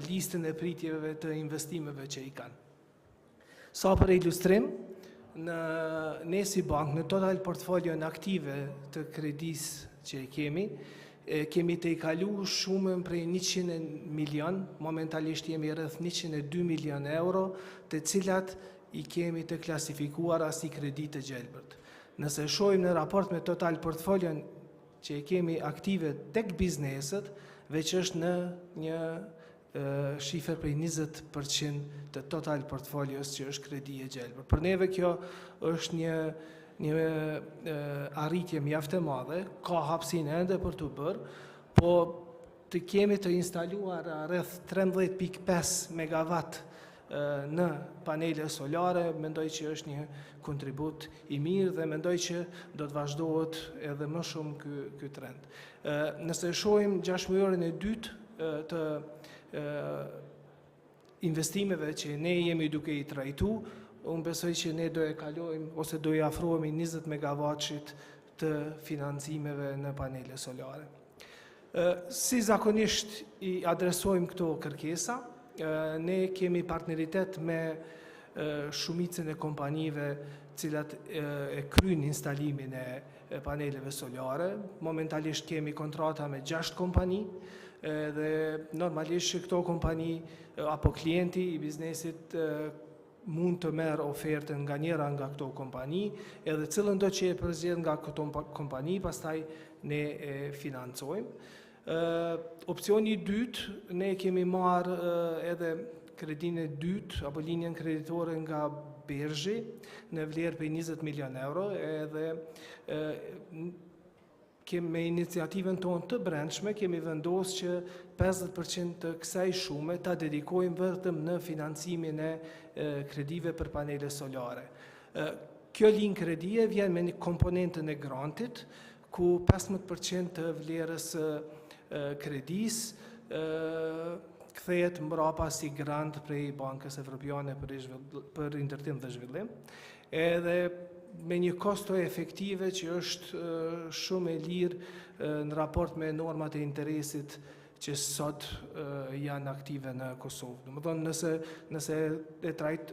listën e pritjeve të investimeve që i kanë. Sa për ilustrim, ne si bank, në total portfolion aktive të kredis që i kemi të i kalu shumën prej 100 milion, momentalisht jemi rreth 102 milion euro, të cilat i kemi të klasifikuara si kredit të gjelbërt. Nëse shojmë në raport me total portfolion që i kemi aktive tek bizneset, veç është në një shifer prej 20% të total portfolios që është kredi e gjelbër. Për neve kjo është një arritje mjaft e madhe, ka hapësinë ende për të bërë, po të kemi të instaluar rreth 13.5 megawatt në panele solare, mendoj që është një kontribut i mirë dhe mendoj që do të vazhdohet edhe më shumë ky trend. Nëse shohim 6 mujorin e dytë të investimeve që ne jemi duke i trajtu, unë besoj që ne do e kalojmë ose do i afrohemi 20 megawatt të financimeve në panele solare. Si zakonisht i adresojmë këto kërkesa, ne kemi partneritet me shumicën e kompanive cilat e kryin instalimin e paneleve solare. Momentalisht kemi kontrata me 6 kompani dhe normalisht këto kompani apo klienti i biznesit mund të merë ofertën nga njëra nga këto kompani edhe cilën do që e përzgjedh nga këto kompani, pastaj ne e financojmë. Opcioni dytë, ne kemi marë edhe kredin e dytë, apo linjen kreditore nga Bergji, në vlerë për 20 milion euro, edhe me iniciativën tonë të brendshme, kemi vendosë që 50% të kësaj shume ta dedikojmë vetëm në financimin e kredive për panele solare. Kjo linjë kredie vjen me një komponentën e grantit, ku 15% të vlerës kredis kthehet mbrapa si grant prej Bankës Evropiane për ndërtim dhe zhvillim, edhe me një kosto efektive që është shumë e lirë në raport me normat e interesit që sot janë aktive në Kosovë. Domethënë, nëse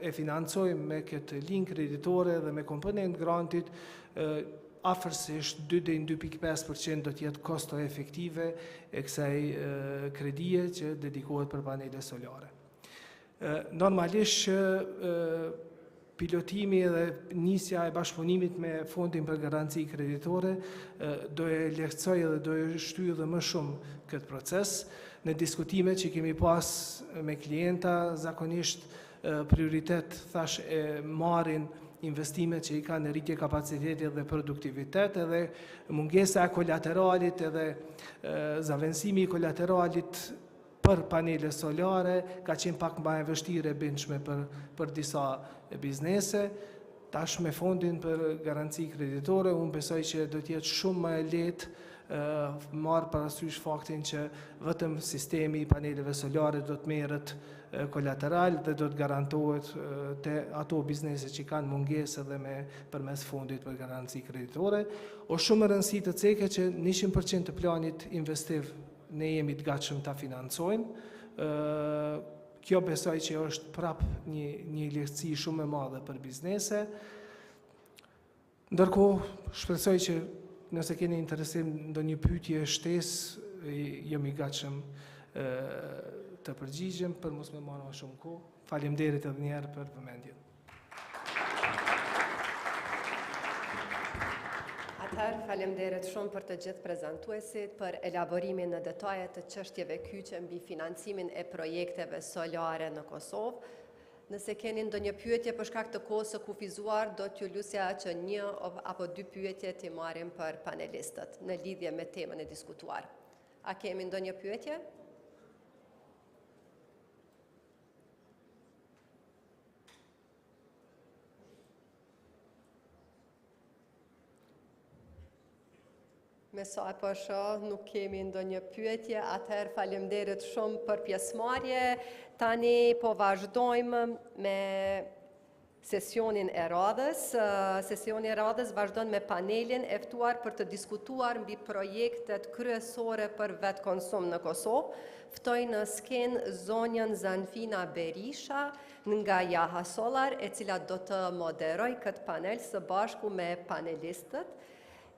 e financojmë me këtë linjë kreditore dhe me komponent grantit, afërsisht 2.5% do t'jetë kosto efektive e kësaj kredie që dedikohet për panele solare. Normalisht pilotimi dhe nisja e bashkëpunimit me fondin për garanci kreditore do e lehtësoj dhe do e shtyjë dhe më shumë këtë proces. Në diskutime që kemi pas me klienta, zakonisht prioritet thash e marrin investimet që i ka në rritje kapacitetit dhe produktivitet, edhe mungesa e kolateralit edhe zavendësimi i kolateralit për panele solare, ka qenë pak më e vështirë e bindshme për disa biznese. Tash me fondin për garanci kreditore, unë besoj që do t'jetë shumë më e lehtë marrë parasysh faktin që vetëm sistemi i paneleve solare do të merret kolateral dhe do të garantohet te ato biznese që kanë mungesë edhe përmes fondit për garanci kreditore. O shumë e rëndësishme të ceke që 100% të planit investiv ne jemi të gatshëm ta financojmë. Kjo besoj që është prap një lehtësi shumë e madhe për biznese. Ndërkohë, shpresoj që nëse keni interesim ndonjë pyetje, shtesë, jam i gatshëm të përgjigjem për mos më marrë më shumë kohë. Faleminderit edhe një herë për vëmendjen. Atëherë, faleminderit shumë për të gjithë prezantuesit për elaborimin në detaje të çështjeve kyçe mbi financimin e projekteve solare në Kosovë. Nëse keni ndonjë pyetje për shkak të kohës së kufizuar, do t'ju lusja që 1 apo 2 pyetje t'i marrim për panelistët në lidhje me temën e diskutuar. A kemi ndonjë pyetje? Me sa e po shoh, nuk kemi ndonjë pyetje, atëherë faleminderit shumë për pjesëmarrje. Tani po vazhdojmë me sesionin e radhës. Sesioni e radhës vazhdon me panelin e ftuar për të diskutuar mbi projektet kryesore për vetë konsum në Kosovë. Ftoj në skenë zonjën Zanfina Berisha nga Jaha Solar, e cila do të moderoj këtë panel së bashku me panelistët,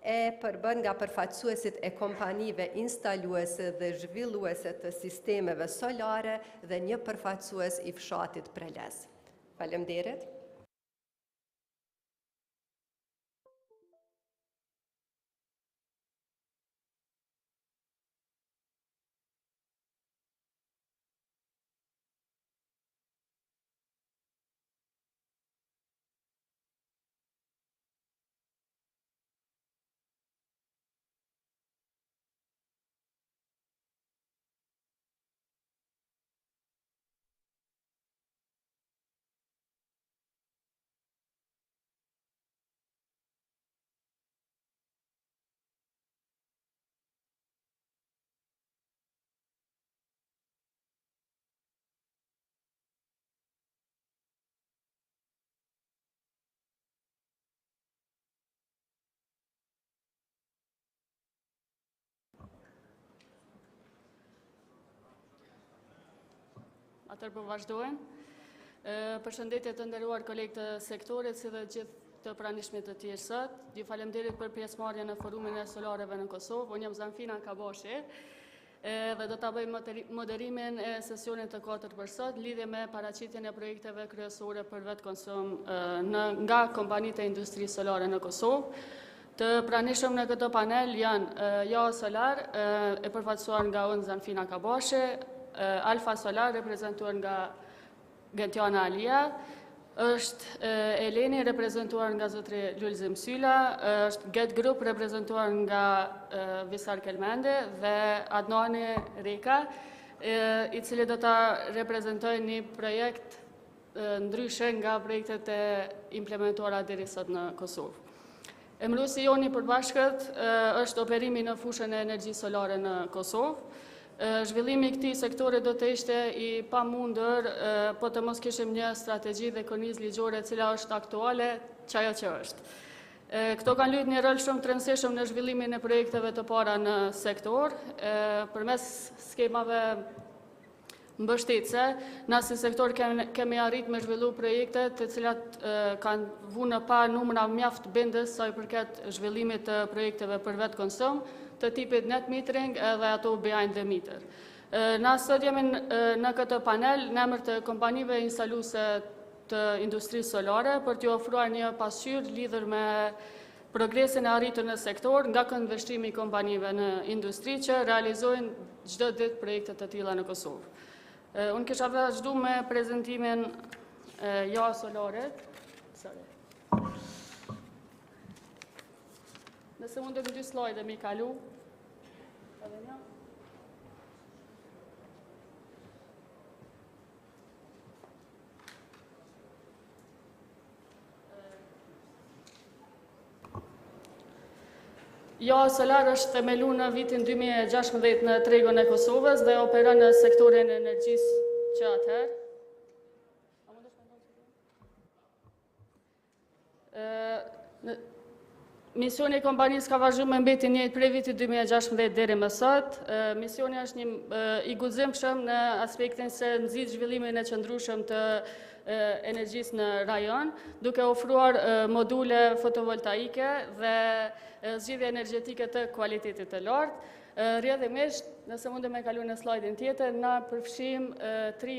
e përbën nga përfaqësuesit e kompanive instaluese dhe zhvilluese të sistemeve solare dhe një përfaqësues i fshatit Preles. Faleminderit. Atër po vazhdojmë. Përshëndetje të nderuar kolegë të sektorit, si dhe gjithë të pranishmit të tjerë sot. Ju falemderit për pjesëmarrjen në forumin e solareve në Kosovë. Unë jam Zanfina Kaboshi dhe do të bëj moderimin e sesionit të 4 për sot, lidhje me paraqitjen e projekteve kryesore për vetë konsum nga kompanitë e industrisë solare në Kosovë. Të pranishëm në këtë panel janë Jaha Solar, e përfaqësuar nga unë Zanfina Kaboshi, Alfa Solar, reprezentuar nga Gentjana Alia, është Eleni, reprezentuar nga zotri Lulzim Syla, është Get Group, reprezentuar nga Visar Kelmende, dhe Adnani Reka, i cili do të reprezentoj një projekt ndryshe nga projektet e implementuara deri sot në Kosovë. Emëruesi joni përbashkët është operimi në fushën e energjisë solare në Kosovë. Zhvillimi i këtij sektori do të ishte i pamundër po të mos kishim një strategji dhe kornizë ligjore e cila është aktuale, çajo që është. Këto kanë luajtur një rol shumë të rëndësishëm në zhvillimin e projekteve të para në sektor, përmes skemave mbështetëse. Na si sektor kemi arrit me zhvillu projekte të cilat kanë vënë pa numra mjaft bindës sa i përket zhvillimit të projekteve për vetë konsum, të tipit net metering edhe ato behind the meter. Na sot jemi në këtë panel në emër të kompanive instaluese të industrisë solare për t'ju ofruar një pasqyrë lidhur me progresin e arritur në sektor nga këndvështrimi i kompanive në industri që realizojnë çdo ditë projekte të tilla në Kosovë. Unë kisha vazhdu me prezentimin Jaha Solaret. Nëse mundem 2 slajde mi kalu. Ja Solar është themeluar në vitin 2016 në tregun e Kosovës dhe operon në sektorin e energjisë që atëherë. Misioni i kompanisë ka vazhduar me mbeti njëjtë prej vitit 2016 deri më sot. Misioni është i guximshëm në aspektin se nxit zhvillimin e qëndrueshëm të energjisë në rajon, duke ofruar module fotovoltaike dhe zgjidhje energjetike të kualitetit të lartë. Rrjedhimisht, nëse mundem e kalu në slajdin tjetër, na përfshim 3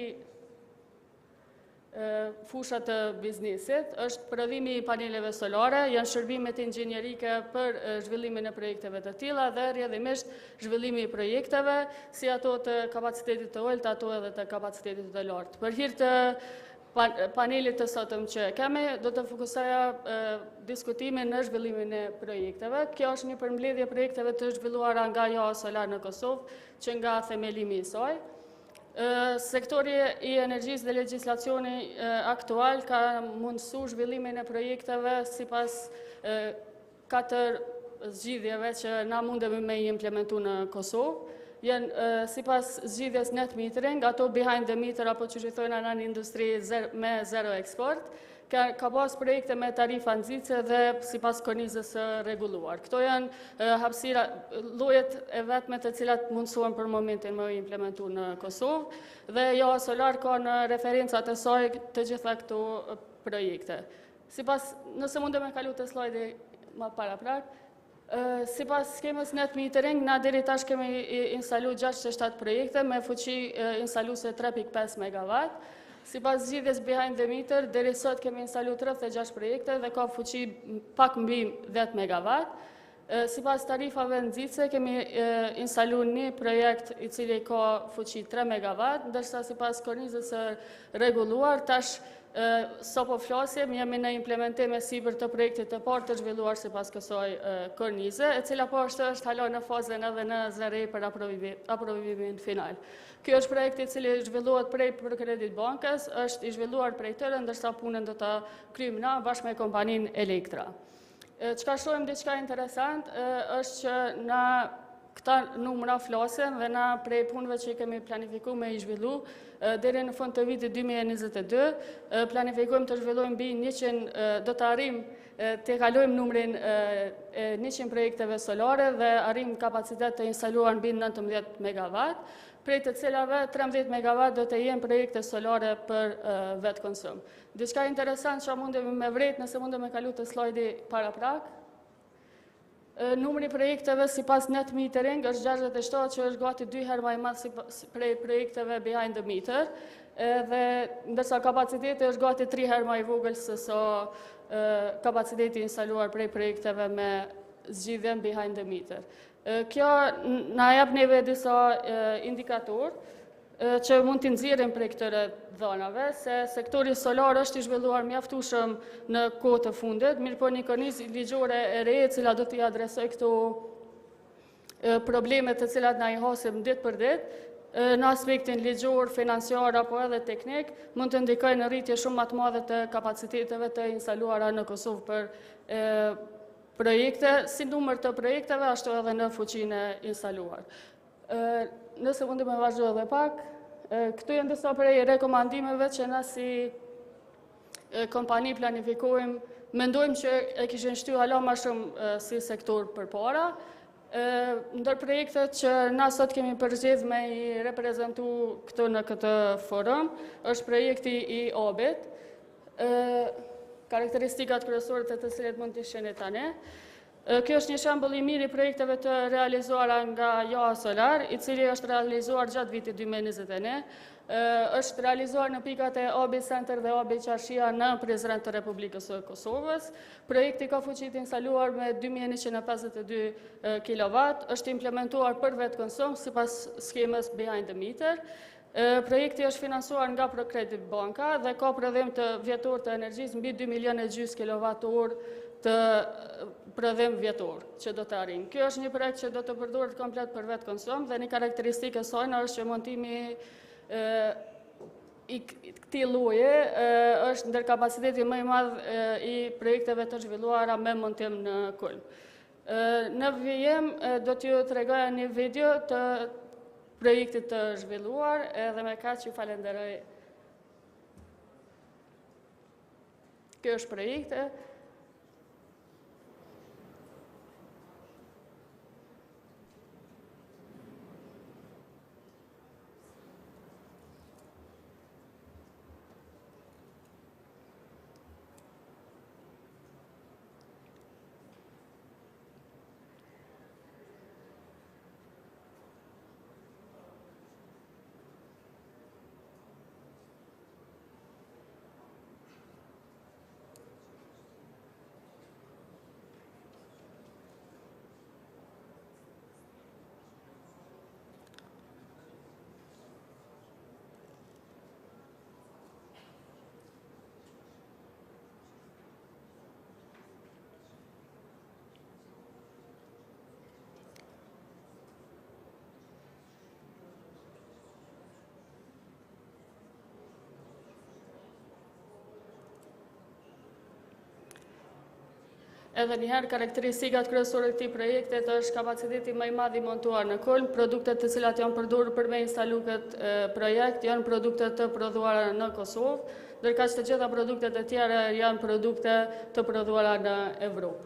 fushat të biznesit, është prodhimi i paneleve solare, janë shërbimet inxhinierike për zhvillimin e projekteve të tilla dhe rrjedhimisht zhvillimi i projekteve, si ato të kapacitetit të ulët, ato edhe të kapacitetit të lartë. Për hir të panelit të sotëm që kemi, do të fokusoja diskutimin në zhvillimin e projekteve. Kjo është një përmbledhje projekteve të zhvilluara nga Ja Solar në Kosovë, që nga themelimi i saj. Sektori i energjisë dhe legjislacioni aktual ka mundësu zhvillimin e projekteve sipas 4 zgjidhjeve që na mundemi me i implementu në Kosovë. Janë sipas zgjidhjes net metering, ato behind the meter apo që thonë në industri me zero eksport, ka pas projekte me tarifa nxitse dhe sipas kornizës së rregulluar. Këto janë hapësira, llojet e vetme të cilat mundësohen për momentin me implementu në Kosovë dhe Ja Solar ka në referencat e saj të gjitha këto projekte. Sipas, nëse mundem e kalu të slajdi më paraprak, sipas skemës net metering, na deri tash kemi instalu 67 projekte me fuqi instaluese 3.5 MW. Sipas zgjidhjes behind the meter, deri sot kemi instalu 36 projekte dhe ka fuqi pak mbi 10 MW. Sipas tarifave nxitse kemi instalu një projekt i cili ka fuqi 3 MW, ndërsa sipas kornizës së rregulluar tash sa po flasim, jemi në implementim e sipër të projektit të parë të zhvilluar sipas kësaj kornize, e cila po është hala në fazën edhe në zërej për aprovimin final. Kjo është projekti i cili zhvillohet prej për kredit bankës, është i zhvilluar prej tëre, ndërsa punën do ta kryejmë na bashkë me kompaninë Elektra. Çka shohim diçka interesant është që na këta numra flasin dhe na prej punëve që kemi planifikuar me i zhvillu deri në fund të vitit 2022, planifikojmë të zhvillojmë mbi 100, do të arrijmë të kalojmë numrin 100 projekteve solare dhe arrijmë kapacitet të instaluar mbi 19 MW, prej të cilave 13 MW do të jenë projekte solare për vetë konsum. Diçka interesant që mundemi me vret, nëse mundem me kalu të slajdi paraprak. Numri projekteve sipas net metering është 67, që është gati 2 herë më i madh prej projekteve behind the meter, dhe ndërsa kapaciteti është gati 3 herë më i vogël se sa kapaciteti instaluar prej projekteve me zgjidhjen behind the meter. Kjo na jep neve disa indikator që mund të nxjerrim prej këtyre dhënave, se sektori solar është i zhvilluar mjaftueshëm në kohë të fundit, mirë po një kornizë ligjore e re, e cila do t'i adresoj këto problemet të cilat na i hasim ditë për ditë, në aspektin ligjor, financiar apo edhe teknik, mund të ndikojë në rritje shumë më të madhe të kapaciteteve të instaluara në Kosovë për projekte, si numër të projekteve, ashtu edhe në fuqinë e instaluar. Nëse mundi me vazhdo edhe pak, këtu janë disa prej rekomandimeve që na si kompani planifikojmë, mendojmë që e kishin shty hala më shumë si sektor përpara. Ndër projektet që na sot kemi përzgjedhur me i reprezentu këtu në këtë forum, është projekti i Obit. Karakteristikat kryesore të cilat mund të shihni tani. Kjo është një shembull i mirë i projekteve të realizuara nga Ja Solar, i cili është realizuar gjatë vitit 2021. Është realizuar në pikat e Obi Center dhe Obi Qarshia në Prizren të Republikës së Kosovës. Projekti ka fuqi të instaluar me 2152 kW, është implementuar për vetë konsum sipas skemës behind the meter. Projekti është financuar nga Prokredit Banka dhe ka prodhim të vjetor të energjisë mbi 2,5 milion kWh të prodhim vjetor që do të arrijmë. Kjo është një projekt që do të përdoret komplet për vetë konsum dhe një karakteristikë e saj është që montimi i këtij lloji është ndër kapaciteti më i madh i projekteve të zhvilluara me montim në kulm. Në vijim do t'ju tregoja një video të projektit të zhvilluar edhe me kaq ju falenderoj. Kjo është projekte. Edhe njëherë karakteristikat kryesore të këtij projektit është kapaciteti më i madh i montuar në Kulm, produktet të cilat janë përdorur për me instalu këtë projekt janë produkte të prodhuara në Kosovë, ndërka që të gjitha produktet e tjera janë produkte të prodhuara në Evropë.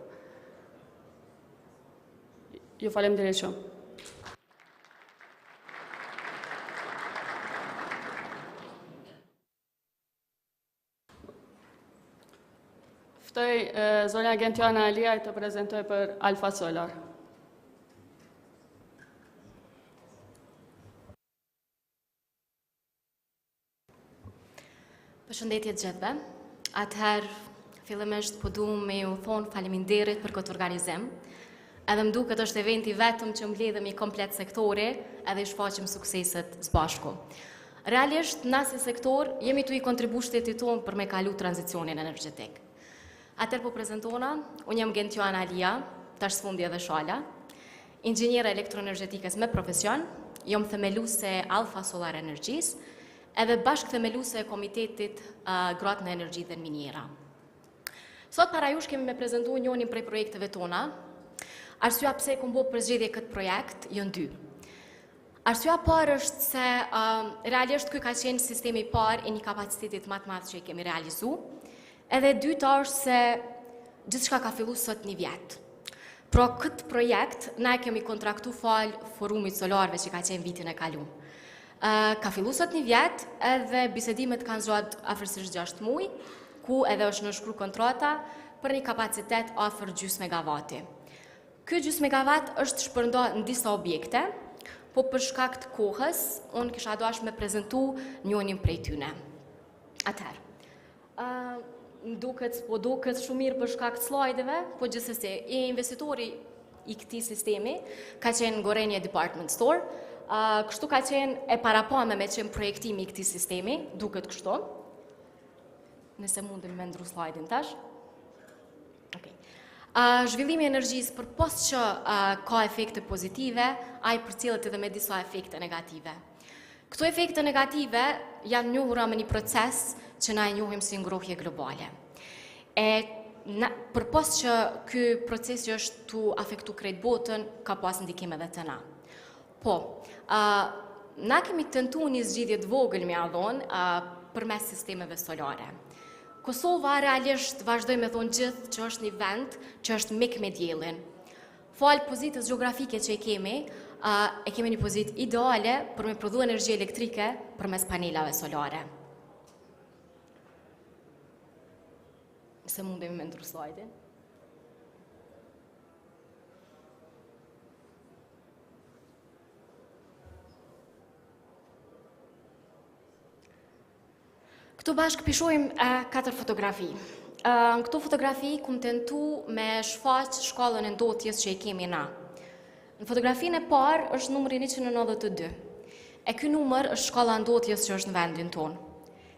Ju faleminderit shumë. Ftoj zonja Gentiana Aliaj të prezentoj për Alfa Solar. Përshëndetje të gjithëve. Atëherë, fillimisht po du me ju thonë faleminderit për këtë organizim. Edhe më duket është eventi vetëm që mbledhemi komplet sektori edhe i shfaqim sukseset së bashku. Realisht, na si sektor jemi tu i kontribu shtetit tonë për me kalu tranzicionin energjetik. Atër po prezentona, unë jam Gentiana Alia, tash sfundi edhe shala, inxhiniera elektroenergjetikës me profesion, jam themeluese Alfa Solar Energjis, edhe bashkë themeluese e Komitetit Gratë në Energji dhe Miniera. Sot para jush kemi me prezentu njënin prej projekteve tona. Arsyeja pse kom bërë përzgjedhje këtë projekt janë dy. Arsyeja parë është se realisht ky ka qenë sistemi i parë i një kapacitetit më të madh që i kemi realizuar. Edhe dyta është se gjithçka ka filluar sot një vjet. Pro këtë projekt na e kemi kontraktu fal forumit solarëve që ka qenë vitin e kaluar. Ka filluar sot një vjet edhe bisedimet kanë zgjuar afërsisht 6 muaj, ku edhe është nënshkruar kontrata për një kapacitet afër gjys megavati. Ky gjys megavat është shpërndar në disa objekte, po për shkak të kohës unë kisha dashur me prezantu njërin prej tyre. Atëherë, po duket shumë mirë për shkak të slajdeve, po gjithsesi, investitori i këtij sistemi ka qenë Gorenje Department Store, kështu ka qenë e parapame me qenë projektimi i këtij sistemi, duket kështu. Nëse mundem me ndru slajdin tash. Zhvillimi i energjisë përpos që ka efekte pozitive, ai përcjellet edhe me disa efekte negative. Këto efekte negative janë njohura me një proces që na e njohim si ngrohje globale. Përpos që ky procesi është tu afektu krejt botën, ka pas ndikim edhe të na. Po, na kemi tentu një zgjidhje të vogël me adhon përmes sistemeve solare. Kosova realisht vazhdoj me thonë gjithë që është një vend që është mik me diellin. Falë pozitës geografike që e kemi një pozitë ideale për me prodhu energji elektrike përmes panelave solare. Nëse mundemi me ndru slajdin. Këtu bashkë pishojmë 4 fotografi. Në këtu fotografi kum tentu me shfaq shkallën e ndotjes që i kemi na. Në fotografinë e parë është numri 192. E ky numër është shkalla ndotjes që është në vendin tonë.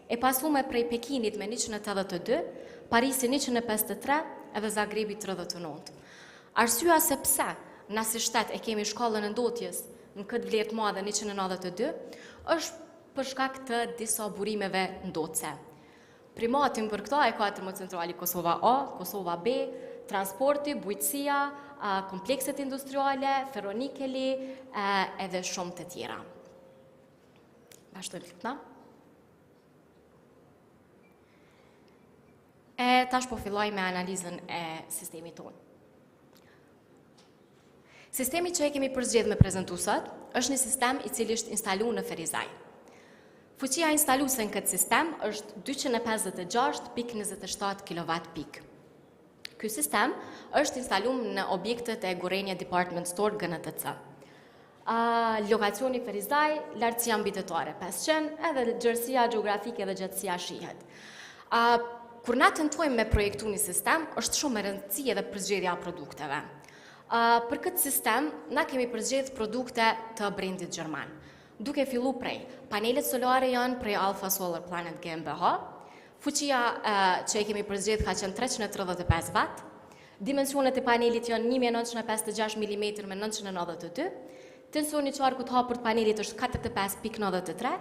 E pasume prej Pekinit me 182, Parisi 153 edhe Zagrebi 39. Arsyeja se pse na si shtet e kemi shkallën e ndotjes në këtë vlerë të madhe 192 është për shkak të disa burimeve ndotëse. Primatin për këta e ka termocentrali Kosova A, Kosova B, transporti, bujqësia, komplekset industriale, ferronikeli, edhe shumë të tjera. Vazhdojmë Lipna. Tash po filloj me analizën e sistemit tonë. Sistemi që e kemi përzgjedh me prezentuesat është një sistem i cili është instaluar në Ferizaj. Fuqia instaluese në këtë sistem është 256.27 kW-peak. Ky sistem është instaluar në objektet e Gorenja Department Store GNTC. Lokacioni Ferizaj, lartësia mbitetare 500, edhe gjerësia gjeografike dhe gjatësia shihet. Kur na tentojmë me projektu një sistem, është shumë e rëndësishme edhe përzgjedhja e produkteve. Për këtë sistem, na kemi përzgjedh produkte të brendit gjerman. Duke fillu prej, panelet solare janë prej Alpha Solar Planet GmbH, fuqia që e kemi përzgjedh ka qenë 335 W, dimensionet e panelit janë 1956 mm me 992, tensioni i qarkut hapur të panelit është 45.93,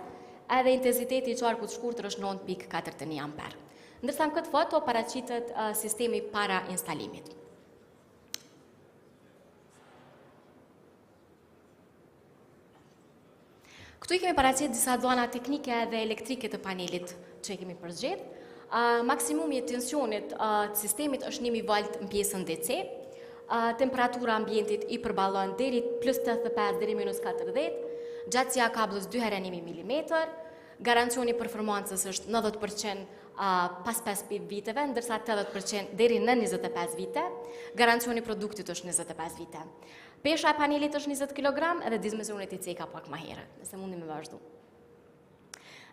edhe intensiteti i qarkut shkurtër është 9.41 amper. Ndërsa në këtë foto paraqitet sistemi para instalimit. Këtu i kemi paraqit disa dhona teknike dhe elektrike të panelit që i kemi përzgjedh. Maksimumi e tensionit të sistemit është 1000 volt në pjesën DC. Temperatura ambientit i përballon deri +85 deri -40. Gjatësia e kabllës 2 herë 1 mm. Garancioni performancës është 90% pas 5 viteve, ndërsa 80% deri në 25 vite. Garancioni produktit është 25 vite. Pesha e panelit është 20 kg edhe dimensionet i ceka pak më herët, nëse mundi me vazhdu.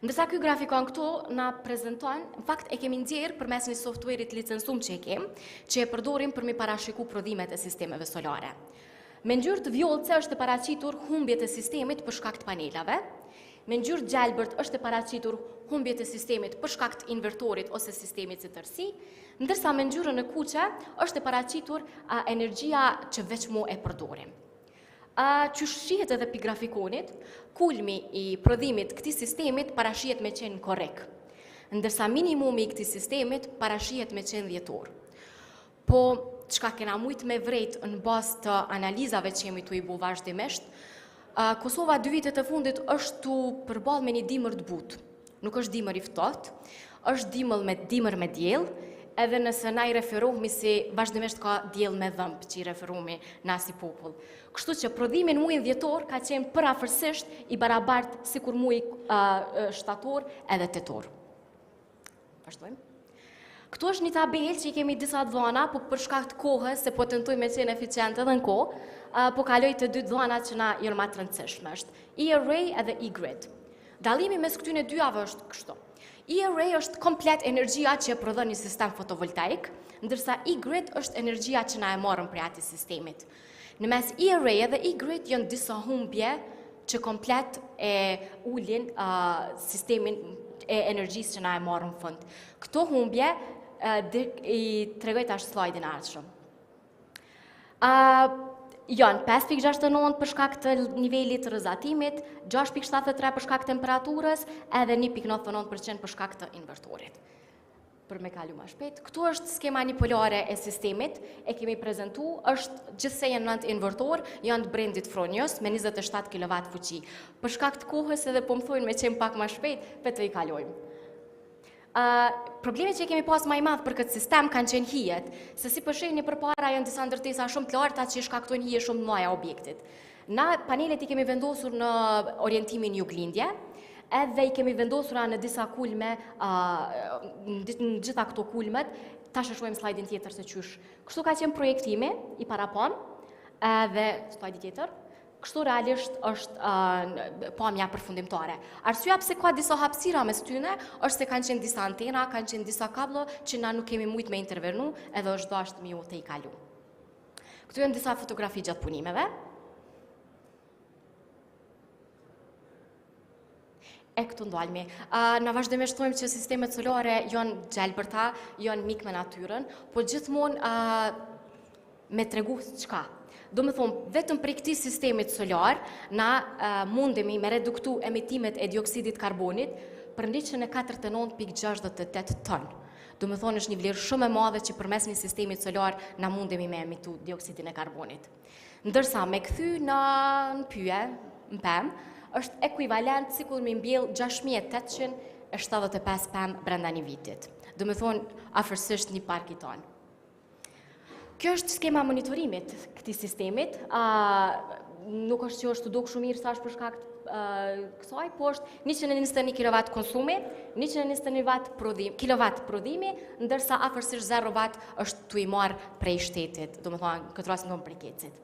Ndërsa ky grafikon këtu na prezanton, në fakt e kemi nxjerr përmes një softuerit licencum që e kem, që e përdorim për mi parashiku prodhimet e sistemeve solare. Me ngjyrë të vjollce është e paraqitur humbjet e sistemit për shkak të panelave. Me ngjyrë gjelbërt është e paraqitur humbjet e sistemit për shkak të invertorit ose sistemit së tërësi, ndërsa me ngjyrën e kuqe është e paraqitur energjia që veç mu e përdorim. Që shihet edhe pi grafikonit, kulmi i prodhimit këtij sistemit parashihet me qenë korrekt, ndërsa minimumi i këtij sistemit parashihet me qenë dhjetor. Po, çka kena mujt me vrejt në bazë të analizave që jemi tu i bu vazhdimisht, Kosova 2 vitet e fundit është tu përballë me një dimër të butë. Nuk është dimër i ftohtë, është dimër me diell, edhe nëse na i referohemi si vazhdimisht ka diell me dhëmb që i referohemi na si popull. Kështu që prodhimi në muajin dhjetor ka qenë përafërsisht i barabartë sikur muaji shtator edhe tetor. Vazhdojmë. Këtu është një tabelë që i kemi disa dhona, po për shkak të kohës, se po tentojmë me qenë eficient edhe në kohë, po kaloj të dy dhona që na janë më të rëndësishme, është E-array edhe E-grid. Dallimi mes këtyre dyave është kështu. E-array është komplet energjia që e prodhon një sistem fotovoltaik, ndërsa E-grid është energjia që na e marrëm prej atij sistemit. Në mes E-array edhe E-grid janë disa humbje që komplet e ulin sistemin e energjisë që na e marrëm në fund. Këto humbje i tregoj tash slajdin e ardhshëm. Janë 5.69 për shkak të nivelit të rëzatimit, 6.73 për shkak të temperaturës, edhe 1.99% për shkak të invertorit. Për me kalu ma shpejt, këtu është skema nipolare e sistemit, e kemi prezentu, është gjithsej janë 9 invertor, janë të brendit Fronios me 27 kW fuqi. Për shkak të kohës edhe po më thojnë me qenë pak ma shpejt, për të i kalojmë. Problemet që kemi pas më i madh për këtë sistem kanë qenë hijet, se si përshihni përpara janë disa ndërtesa shumë të larta që shkaktojnë hije shumë të mëdha objektit. Na panelet i kemi vendosur në orientimin juglindje, edhe i kemi vendosur në disa kulme, në gjitha këto kulmet, tash e shohim slajdin tjetër se qysh. Kështu ka qenë projektimi i parapon, edhe slajdi tjetër. Kështu realisht është pamja përfundimtare. Arsyeja pse ka disa hapësira mes tyre është se kanë qenë disa antena, kanë qenë disa kablo që na nuk kemi mujt me intervenu, edhe është dashur mi u të i kalu. Këtu janë disa fotografi gjatë punimeve. E këtu ndalmi. Na vazhdimisht thojmë që sistemet solare janë gjelbërta, janë mik me natyrën, po gjithmonë me tregu çka. Do me thonë, vetëm për këtij sistemit solar, na mundemi me reduktu emitimet e dioksidit karbonit për 149.68 ton. Do më thonë është një vlerë shumë e madhe që përmes një sistemit solar na mundemi me emitu dioksidin e karbonit. Ndërsa me kthy në pyje, në pemë, është ekuivalent sikur me mbjell 6875 pemë brenda një vitit. Do më thonë afërsisht një park i tonë. Kjo është skema monitorimit këtij sistemit. Nuk është që është duk shumë mirë sa është për shkak kësaj, po është 121 kW konsumi, 121 kW prodhimi, ndërsa afërsisht 0 W është tu i marrë prej shtetit, do më thonë këtë rast në prej kecit.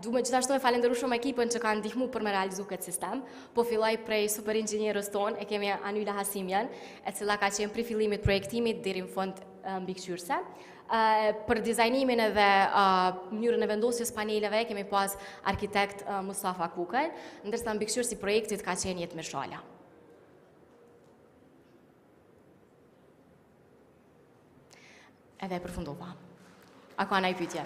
Du me gjithashtu e falenderu shumë ekipën që kanë ndihmu për me realizu këtë sistem, po filloj prej super inxinierës tonë, e kemi Anyla Hasimjan, e cila ka qenë pri fillimit projektimit deri në fund mbikëqyrëse. Për dizajnimin edhe mënyrën e vendosjes paneleve kemi pas arkitekt Mustafa Kukaj, ndërsa mbikëqyrësi i projektit ka qenë Jetë Mirshala. Edhe e përfundova. A ka ndaj pyetje?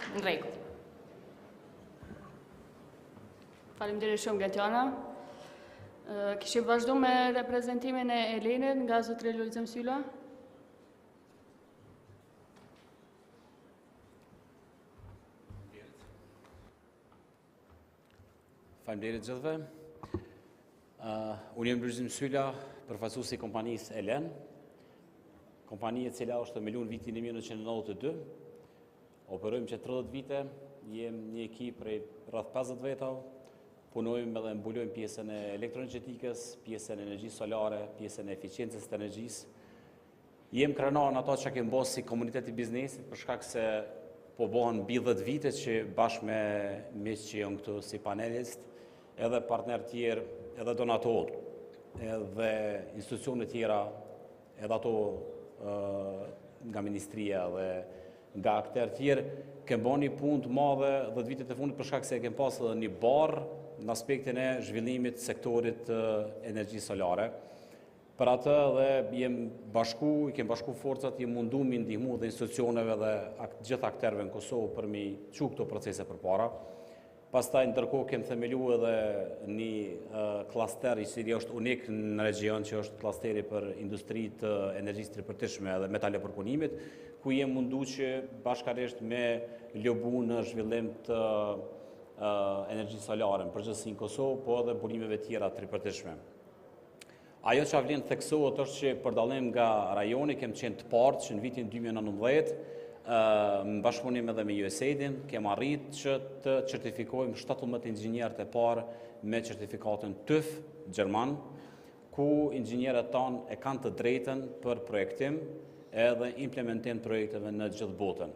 Në rregull. Faleminderit shumë Gatjana. Kishim vazhdu me reprezentimin e Elenit nga zotëri Lulzëm Sylla. Faleminderit gjithëve. Unë jam Lulzëm Sylla, përfaqësuesi i kompanisë Elen. Kompania e cila është themeluar vitin 1992. Operojmë që 30 vite, jem një ekip prej rreth 50 vetave. Punojmë edhe mbulojmë pjesën e elektroenergjetikës, pjesën e energjisë solare, pjesën e eficiencës të energjisë. Jem krenar në ato që kemë bërë si komunitet i biznesit, për shkak se po bëhen mbi 10 vite që bashkë me miq që janë këtu si panelist, edhe partner tjerë, edhe donatorë, edhe institucione tjera, edhe ato nga ministria dhe nga akter tjerë, kemë bërë një punë të madhe 10 vitet e fundit për shkak se kemë pasur edhe një barë në aspektin e zhvillimit sektorit energjisë solare. Për atë dhe kemë bashku forcat, jem mundu mi ndihmu dhe institucioneve dhe gjithë akterve në Kosovë për mi çu këto procese përpara. Pastaj ndërkohë kemë themelu edhe një klaster i cili është unik në region, që është klasteri për industri të energjisë të ripërtishme dhe metale përpunimit, ku jem mundu që bashkarisht me lobu në zhvillim të energjisë solare në përgjithësi në Kosovë, po edhe burimeve tjera të ripërtishme. Ajo që vlen theksohet është që për dallim nga rajoni kemë qenë të parë që në vitin 2019 në bashkëpunim edhe me USAID-in, kemë arrit që të certifikojmë 17 inxhinierët e parë me certifikatën TÜV gjerman, ku inxhinierët tanë e kanë të drejtën për projektim edhe implementim projekteve në gjithë botën.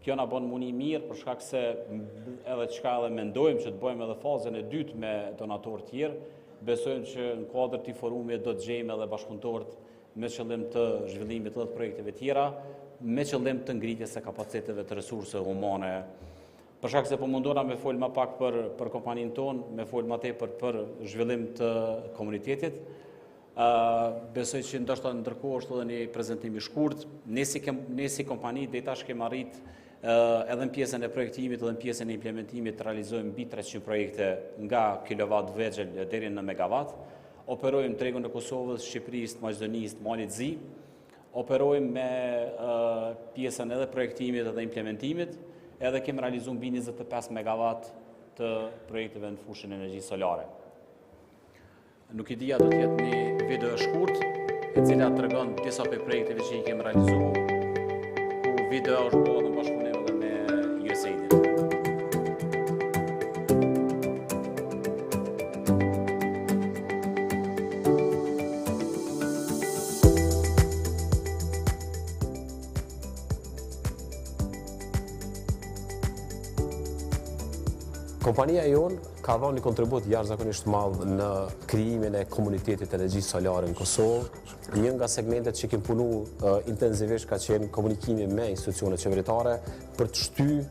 Kjo na bën muni mirë për shkak se edhe çka edhe mendojmë që të bëjmë edhe fazën e dytë me donatorë tjerë, besojmë që në kuadër të forumit do të gjejmë edhe bashkëpunëtorët me qëllim të zhvillimit të projekteve tjera, me qëllim të ngritjes së kapaciteteve të resurseve humane. Për shkak se po mundona me fol më pak për kompaninë tonë, me fol më tepër për zhvillim të komunitetit. Besoj që ndoshta ndërkohë është edhe një prezantim i shkurt. Ne si kompani deri tash kemi arrit edhe në pjesën e projektimit edhe në pjesën e implementimit të realizojmë mbi 300 projekte nga kilovat vegjël deri në megawatt. Operojmë tregun e Kosovës, Shqipërisë, Maqedonisë, Malit Zi. Operojmë me pjesën edhe projektimit edhe implementimit, edhe kemi realizuar mbi 25 megawatt të projekteve në fushën e energjisë solare. Nuk i dija do të jetë një video shkurt, e cila tregon disa prej projekteve që i kemi realizuar, ku video është bërë në bashkëpunim edhe me USAID-in. Kompania jonë ka dhënë një kontribut jashtëzakonisht madh në krijimin e komunitetit energjisë solare në Kosovë. Një nga segmentet që kemi punuar intensivisht ka qenë komunikimi me institucionet qeveritare për të shtyr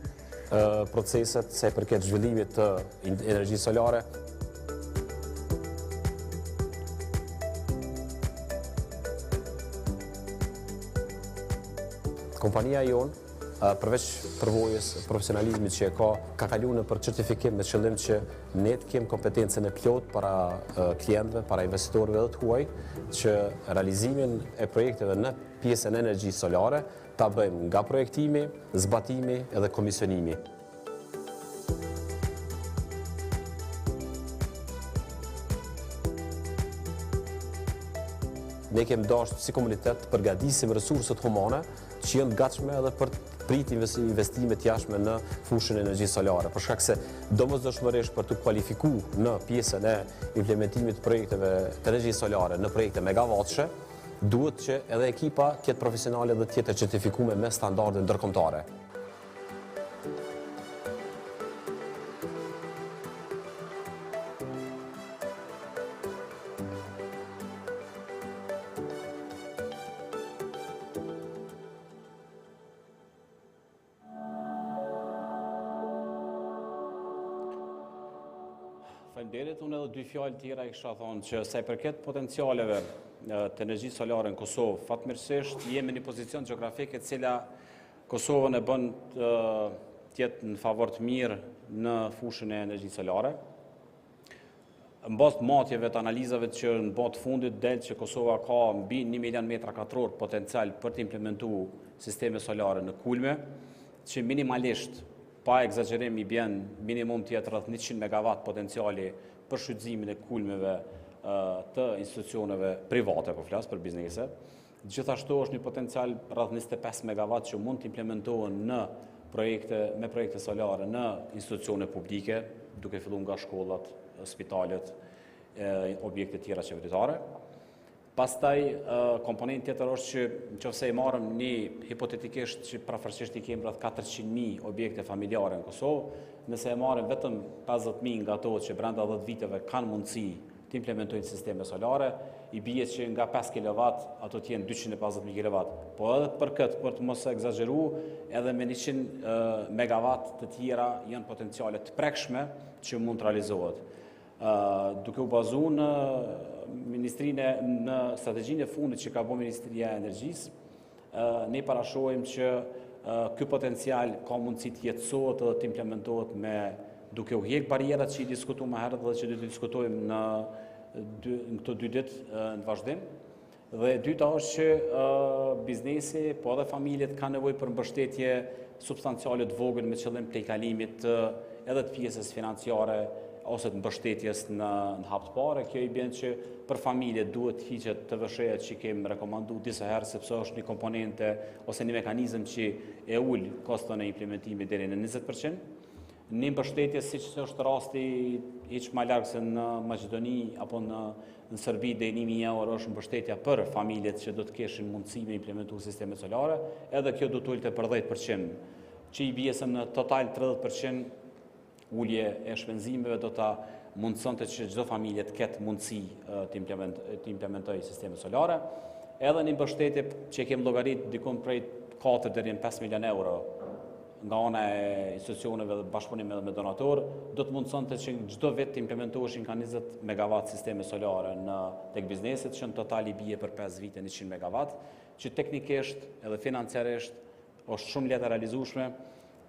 proceset sa i përket zhvillimit të energjisë solare. Kompania jonë përveç përvojës, profesionalizmit që e ka kalu në për certifikim me qëllim që ne të kemi kompetencën e plot para klientëve, para investitorëve dhe të huaj, që realizimin e projekteve në pjesën e energjisë solare ta bëjmë nga projektimi, zbatimi edhe komisionimi. Ne kemi dashur si komunitet të përgatisim resurset humane që janë të gatshme edhe për të prit investime të jashtme në fushën e energjisë solare, për shkak se domosdoshmërisht për të kualifikuar në pjesën e implementimit të projekteve të energjisë solare në projekte megawattëshe, duhet që edhe ekipa të jetë profesionale dhe të jetë e certifikuar me standarde ndërkombëtare. Faleminderit, unë edhe dy fjalë tjera i kisha thonë që sa i përket potencialeve të energjisë solare në Kosovë, fatmirësisht jemi në një pozicion gjeografik e cila Kosovën e bën të jetë në favor të mirë në fushën e energjisë solare. Mbas matjeve të analizave që në botë fundit del që Kosova ka mbi 1 milion metra katror potencial për të implementuar sisteme solare në kulme, që minimalisht pa egzagerim i bjen minimum tjetë rreth 100 MW potenciali për shfrytëzimin e kulmeve të institucioneve private, po flas për biznese. Gjithashtu është një potencial rreth 25 MW që mund të implementohen në me projekte solare në institucione publike, duke filluar nga shkollat, spitalet, objekte tjera qeveritare. Pastaj, komponent tjetër është që nëse i marrëm një hipotetikisht që prafërsisht i kemi rreth 400.000 objekte familjare në Kosovë, nëse e marrëm vetëm 50.000 nga ato që brenda 10 viteve kanë mundësi të implementojnë sisteme solare, i bie që nga 5 kW ato të jenë 250.000 kW. Po edhe për këtë, për të mos egzageru, edhe me 100 MW të tjera janë potenciale të prekshme që mund të realizohet. Duke u bazuar në strategjinë e fundit që ka bërë Ministria e Energjisë, ne parashohim që ky potencial ka mundësi të jetësohet dhe të implementohet duke u hjek barierat që i diskutuam më herët dhe që do të diskutojmë në këto 2 ditë në vazhdim. Dhe dyta është që biznesi, po edhe familjet kanë nevojë për mbështetje substanciale të vogël me qëllim të kalimit edhe të pjesës financiare ose të mbështetjes në hap të parë. Kjo i bën që për familje duhet hiqet të vësheja që kemi rekomanduar disa herë, sepse është një komponente ose një mekanizëm që e ul koston e implementimit deri në 20%. Një mbështetje siç është rasti hiç më larg se në Maqedoni apo në Serbi deri 1.000 euro është mbështetja për familjet që do të keshin mundësi me implementuar sisteme solare, edhe kjo do të ulte për 10%, që i bie se në total 30% ulje e shpenzimeve do ta mundësonte që çdo familje të ketë mundësi të implementojë sisteme solare. Edhe një mbështetje që kemi llogarit dikon prej 4 deri në 5 milion euro nga ana e institucioneve dhe bashkëpunimeve me donator, do të mundësonte që çdo vit të implementoheshin ka 20 MW sisteme solare tek bizneset, që në total i bie për 5 vite 100 MW, që teknikisht edhe financiarisht është shumë lehtë realizueshme.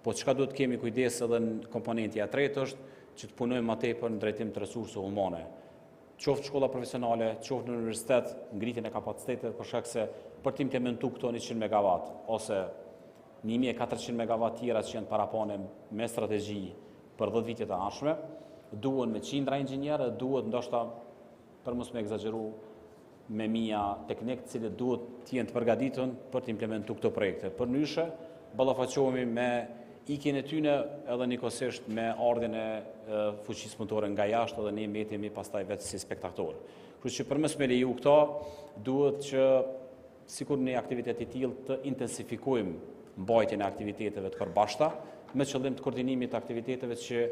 Po çka duhet kemi kujdes edhe në komponenti e tretë është që të punojmë më tepër në drejtim të resurseve humane. Qoftë shkolla profesionale, qoftë në universitet, ngritjen e kapacitetit, për shkak se për të implementuar këto 100 MW ose 1400 MW tjera që janë parapone me strategji për 10 vite të ardhshme, duhen me qindra inxhinierë, duhet ndoshta për mos me egzageru me mia teknikë të cilët duhet të jenë të përgatitur për të implementuar këto projekte. Përndryshe, ballafaqohemi me ikjen e tyre edhe njëkohësisht me ardhjen e fuqisë punëtore nga jashtë dhe ne mbetemi pastaj vetë si spektator. Kështu që përmes me leju këto, duhet që sikur në aktivitet i tillë të intensifikojmë mbajtjen e aktiviteteve të përbashkëta me qëllim të koordinimit të aktiviteteve që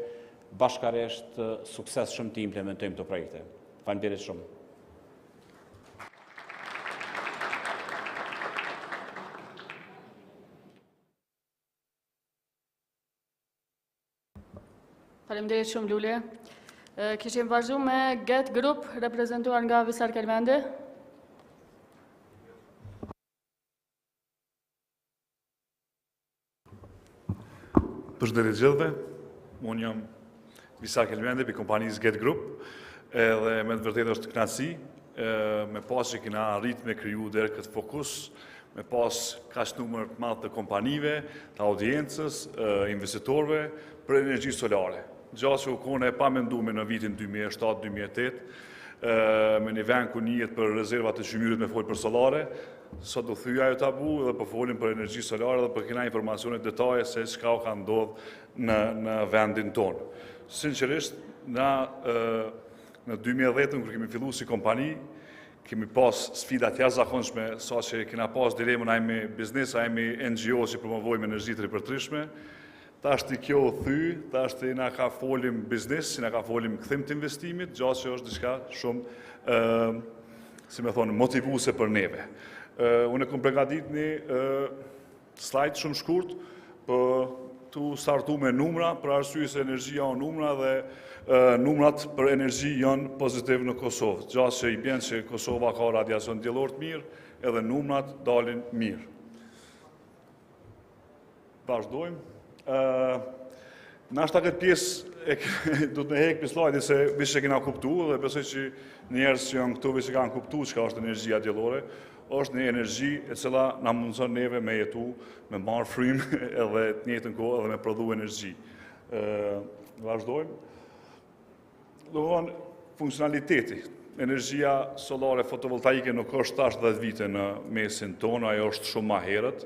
bashkërisht suksesshëm të implementojmë këto projekte. Faleminderit shumë. Faleminderit shumë Lule. Kishim vazhdu me Get Group, reprezentuar nga Visar Kelmendi. Përshëndetje gjithëve, unë jam Visa Kelmendi për kompanisë Get Group, edhe me të vërtetë është kënaqësi, me pas që kena arrit me kriju deri këtë fokus, me pas kaq numër të madh të kompanive, të audiencës, investitorëve për energji solare. Gjatë që u kone e pa mendume në vitin 2007-2008, me një vend ku njihet për rezervat e qymyrit me folë për solare, sot do thyja ajo tabu dhe po folim për energji solare dhe për kena informacione detaje se çka u ka ndodhur në vendin tonë. Sinqerisht, na në 2010 kur kemi filluar si kompani, kemi pas sfida të jashtëzakonshme, saqë kena pas dilemën a jemi biznes, a jemi NGO që promovojmë energji të ripërtërishme. Tashti kjo u thy, tashti na ka folim biznes, si na ka folim kthim të investimit, gjatë që është diçka shumë, si me thonë, motivuese për neve. Unë kom përgatit një slide shumë shkurt, për tu startu me numra, për arsye se energjia o numra dhe numrat për energji janë pozitiv në Kosovë. Gjatë që i bjen që Kosova ka radiacion diellor të mirë, edhe numrat dalin mirë. Vazhdojmë. Nashta këtë pjesë du të me hek për slajdi se vishë që kena kuptu dhe besoj që njerës që janë këtu vishë që kanë kuptu që ka është energjia diellore, është një energji e cila na mundëson neve me jetu, me marë frym edhe të njëjtën kohë edhe me prodhu energji. Vazhdojmë. Do thonë funksionaliteti. Energjia solare fotovoltaike nuk është tash 10 vite në mesin tonë, ajo është shumë ma herët,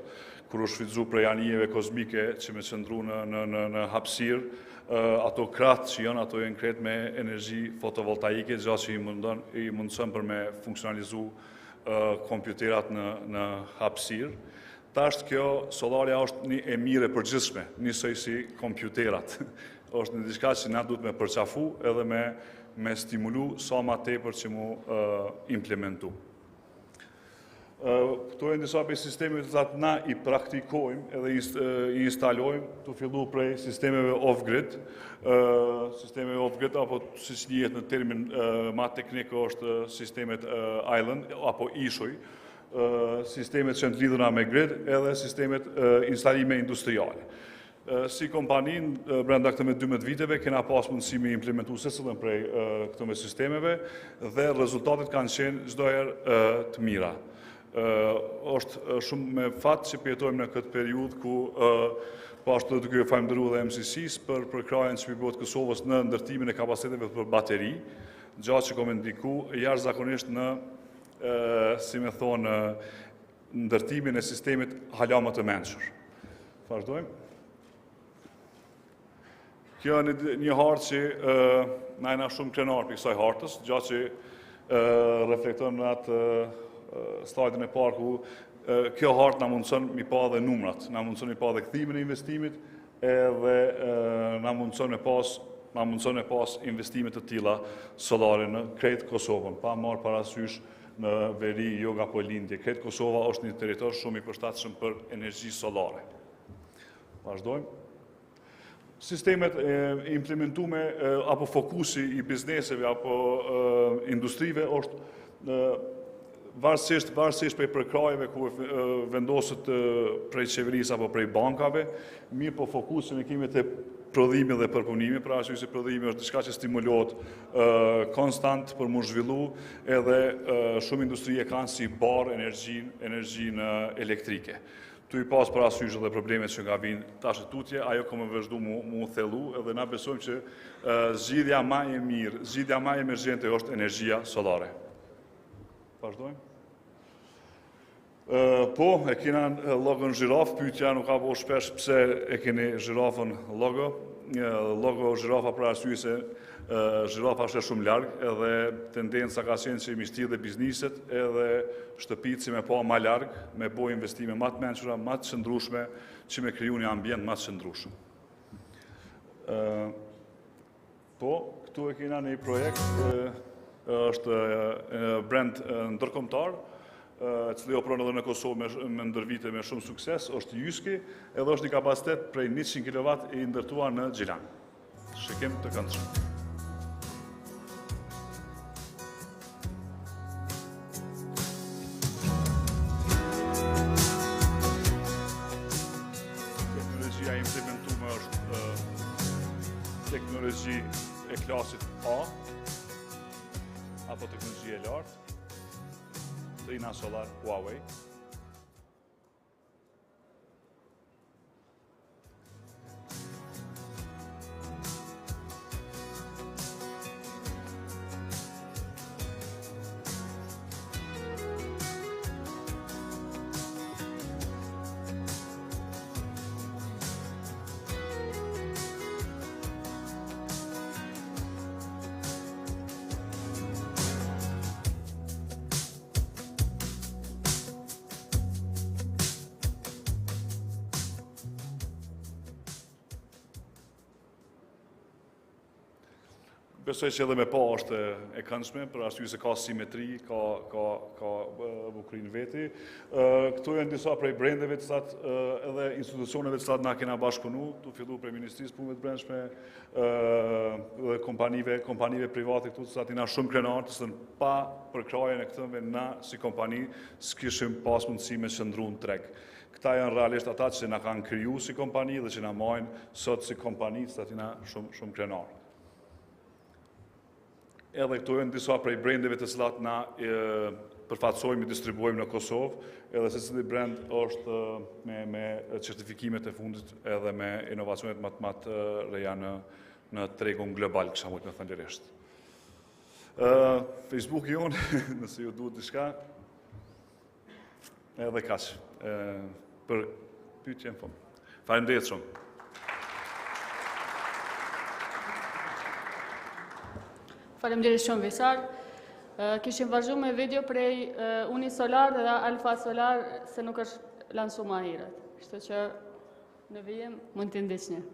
kur u shfrytzu prej anijeve kozmike që me qëndru në hapësirë, ato kratë që janë, ato janë kretë me energji fotovoltaike, gjatë që i mundësën për me funksionalizu kompjuterat në hapësirë. Tashtë kjo solarja është një e mire përgjithshme, njësoj si kompjuterat. është një diçka që na duhet me përqafu edhe me stimulu sa ma tepër që mu implementu. Këto e njësa për sistemeve të zatë na i praktikojmë edhe i instalojmë të fillu prej sistemeve off-grid. Sistemeve off-grid, apo si që njëhet në termin ma teknikë është sistemet island, apo ishuj, sistemet që në të lidhuna me grid edhe sistemet instalime industriale. Si kompanin, brenda këtëme 12 viteve, kena pas mundësi me implementu sesëllën prej këtëme sistemeve dhe rezultatet kanë qenë çdo herë të mira. është shumë me fatë që pjetojmë në këtë periudhë ku pashtë të kërë falemderu dhe MCC-s për krajën që përbot Kosovës në ndërtimin e kapaciteteve për bateri, gjatë që kome ndiku jashtëzakonisht në, si me thonë, ndërtimin e sistemit hala më të mençur. Vazhdojmë. Kjo një hartë që na jena shumë krenar për kësaj hartës, gjatë që reflekton në atë slajdin e parë ku kjo hartë na mundëson mi pa dhe numrat, na mundëson mi pa dhe kthimin e investimit edhe na mundëson me pas investimet të tilla solare në krejt Kosovën, pa marrë parasysh në veri, jog apo lindje. Krejt Kosova është një territor shumë i përshtatshëm për energji solare. Vazhdojmë. Sistemet implementume apo fokusi i bizneseve apo industrive është varësisht prej përkrajeve ku vendoset prej qeverisë apo prej bankave, mirë po fokusin e kemi të prodhimi dhe përpunimi, pra arsye se prodhimi është diçka që stimulohet konstant për mu zhvillu, edhe shumë industrie kanë si barë energjinë elektrike. Tu i pas parasysh edhe problemet që nga vinë tash e tutje, ajo ka më vazhdu mu thellu, edhe na besojmë që zgjidhja ma e mirë, zgjidhja ma emergjente është energjia solare. Vazhdojmë. Po, e kena logon zhiraf, pyetja nuk ka po shpesh pse e keni zhirafën logo. Logo zhirafa për arsye se zhirafa është shumë larg, edhe tendenca ka qenë që mi shtirë dhe bizniset, edhe shtëpitë si me pa ma larg, me bo investime ma të mençura, ma të qëndrueshme, që me kriju një ambient ma të qëndrueshëm. Po, këtu e kena një projekt, është brand ndërkombëtar, cili opron edhe në Kosovë me ndërvite me shumë sukses, është Jyski, edhe është një kapacitet prej 100 kW i ndërtuar në Gjilan. Shikim të këndshëm. Teknologjia implementuar është teknologji e klasit A, apo teknologji e lartë, të ina solar Huawei. Besoj që edhe me pa është e këndshme, për arsye se ka simetri, ka bukurinë veti. Këtu janë disa prej brendeve të cilat edhe institucioneve të cilat na kena bashkëpunu, tu fillu prej Ministrisë Punëve të Brendshme, dhe kompanive private këtu të cilat jena shumë krenar, të sënë pa përkrajen e këtëve na si kompani s'kishim pas mundësi me qëndru në treg. Këta janë realisht ata që na kanë kriju si kompani dhe që na majnë sot si kompani, të cilat jena shumë krenar. Edhe këto janë disa prej brendeve të cilat na përfaqësojmë i distribuojmë në Kosovë, edhe se cili brend është me certifikimet e fundit edhe me inovacionet më të reja në tregun global, kësha mujtë me thënë lirisht. Facebook jonë, nëse ju duhet diçka, edhe kaq, për pyetjen fund. Faleminderit shumë. Faleminderit shumë Visar. Kishim vazhdu me video prej Unisolar dhe Alfa Solar se nuk është lansu ma herët. Kështu që në vijem mund të ndiqni.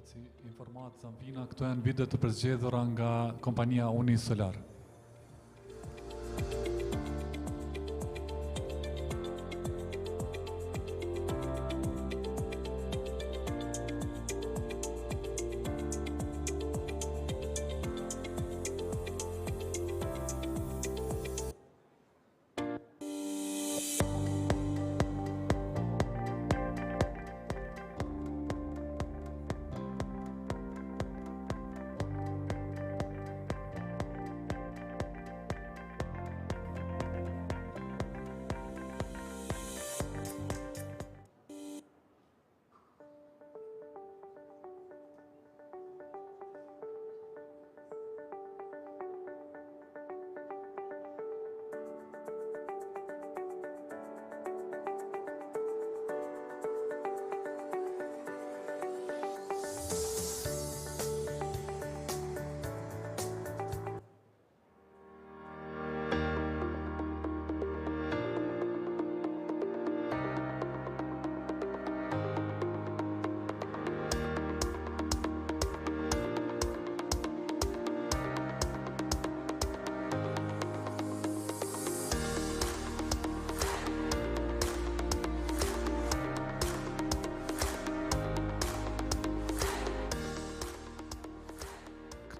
Si informatë Zampina, këto janë video të përzgjedhura nga kompania Unisolar.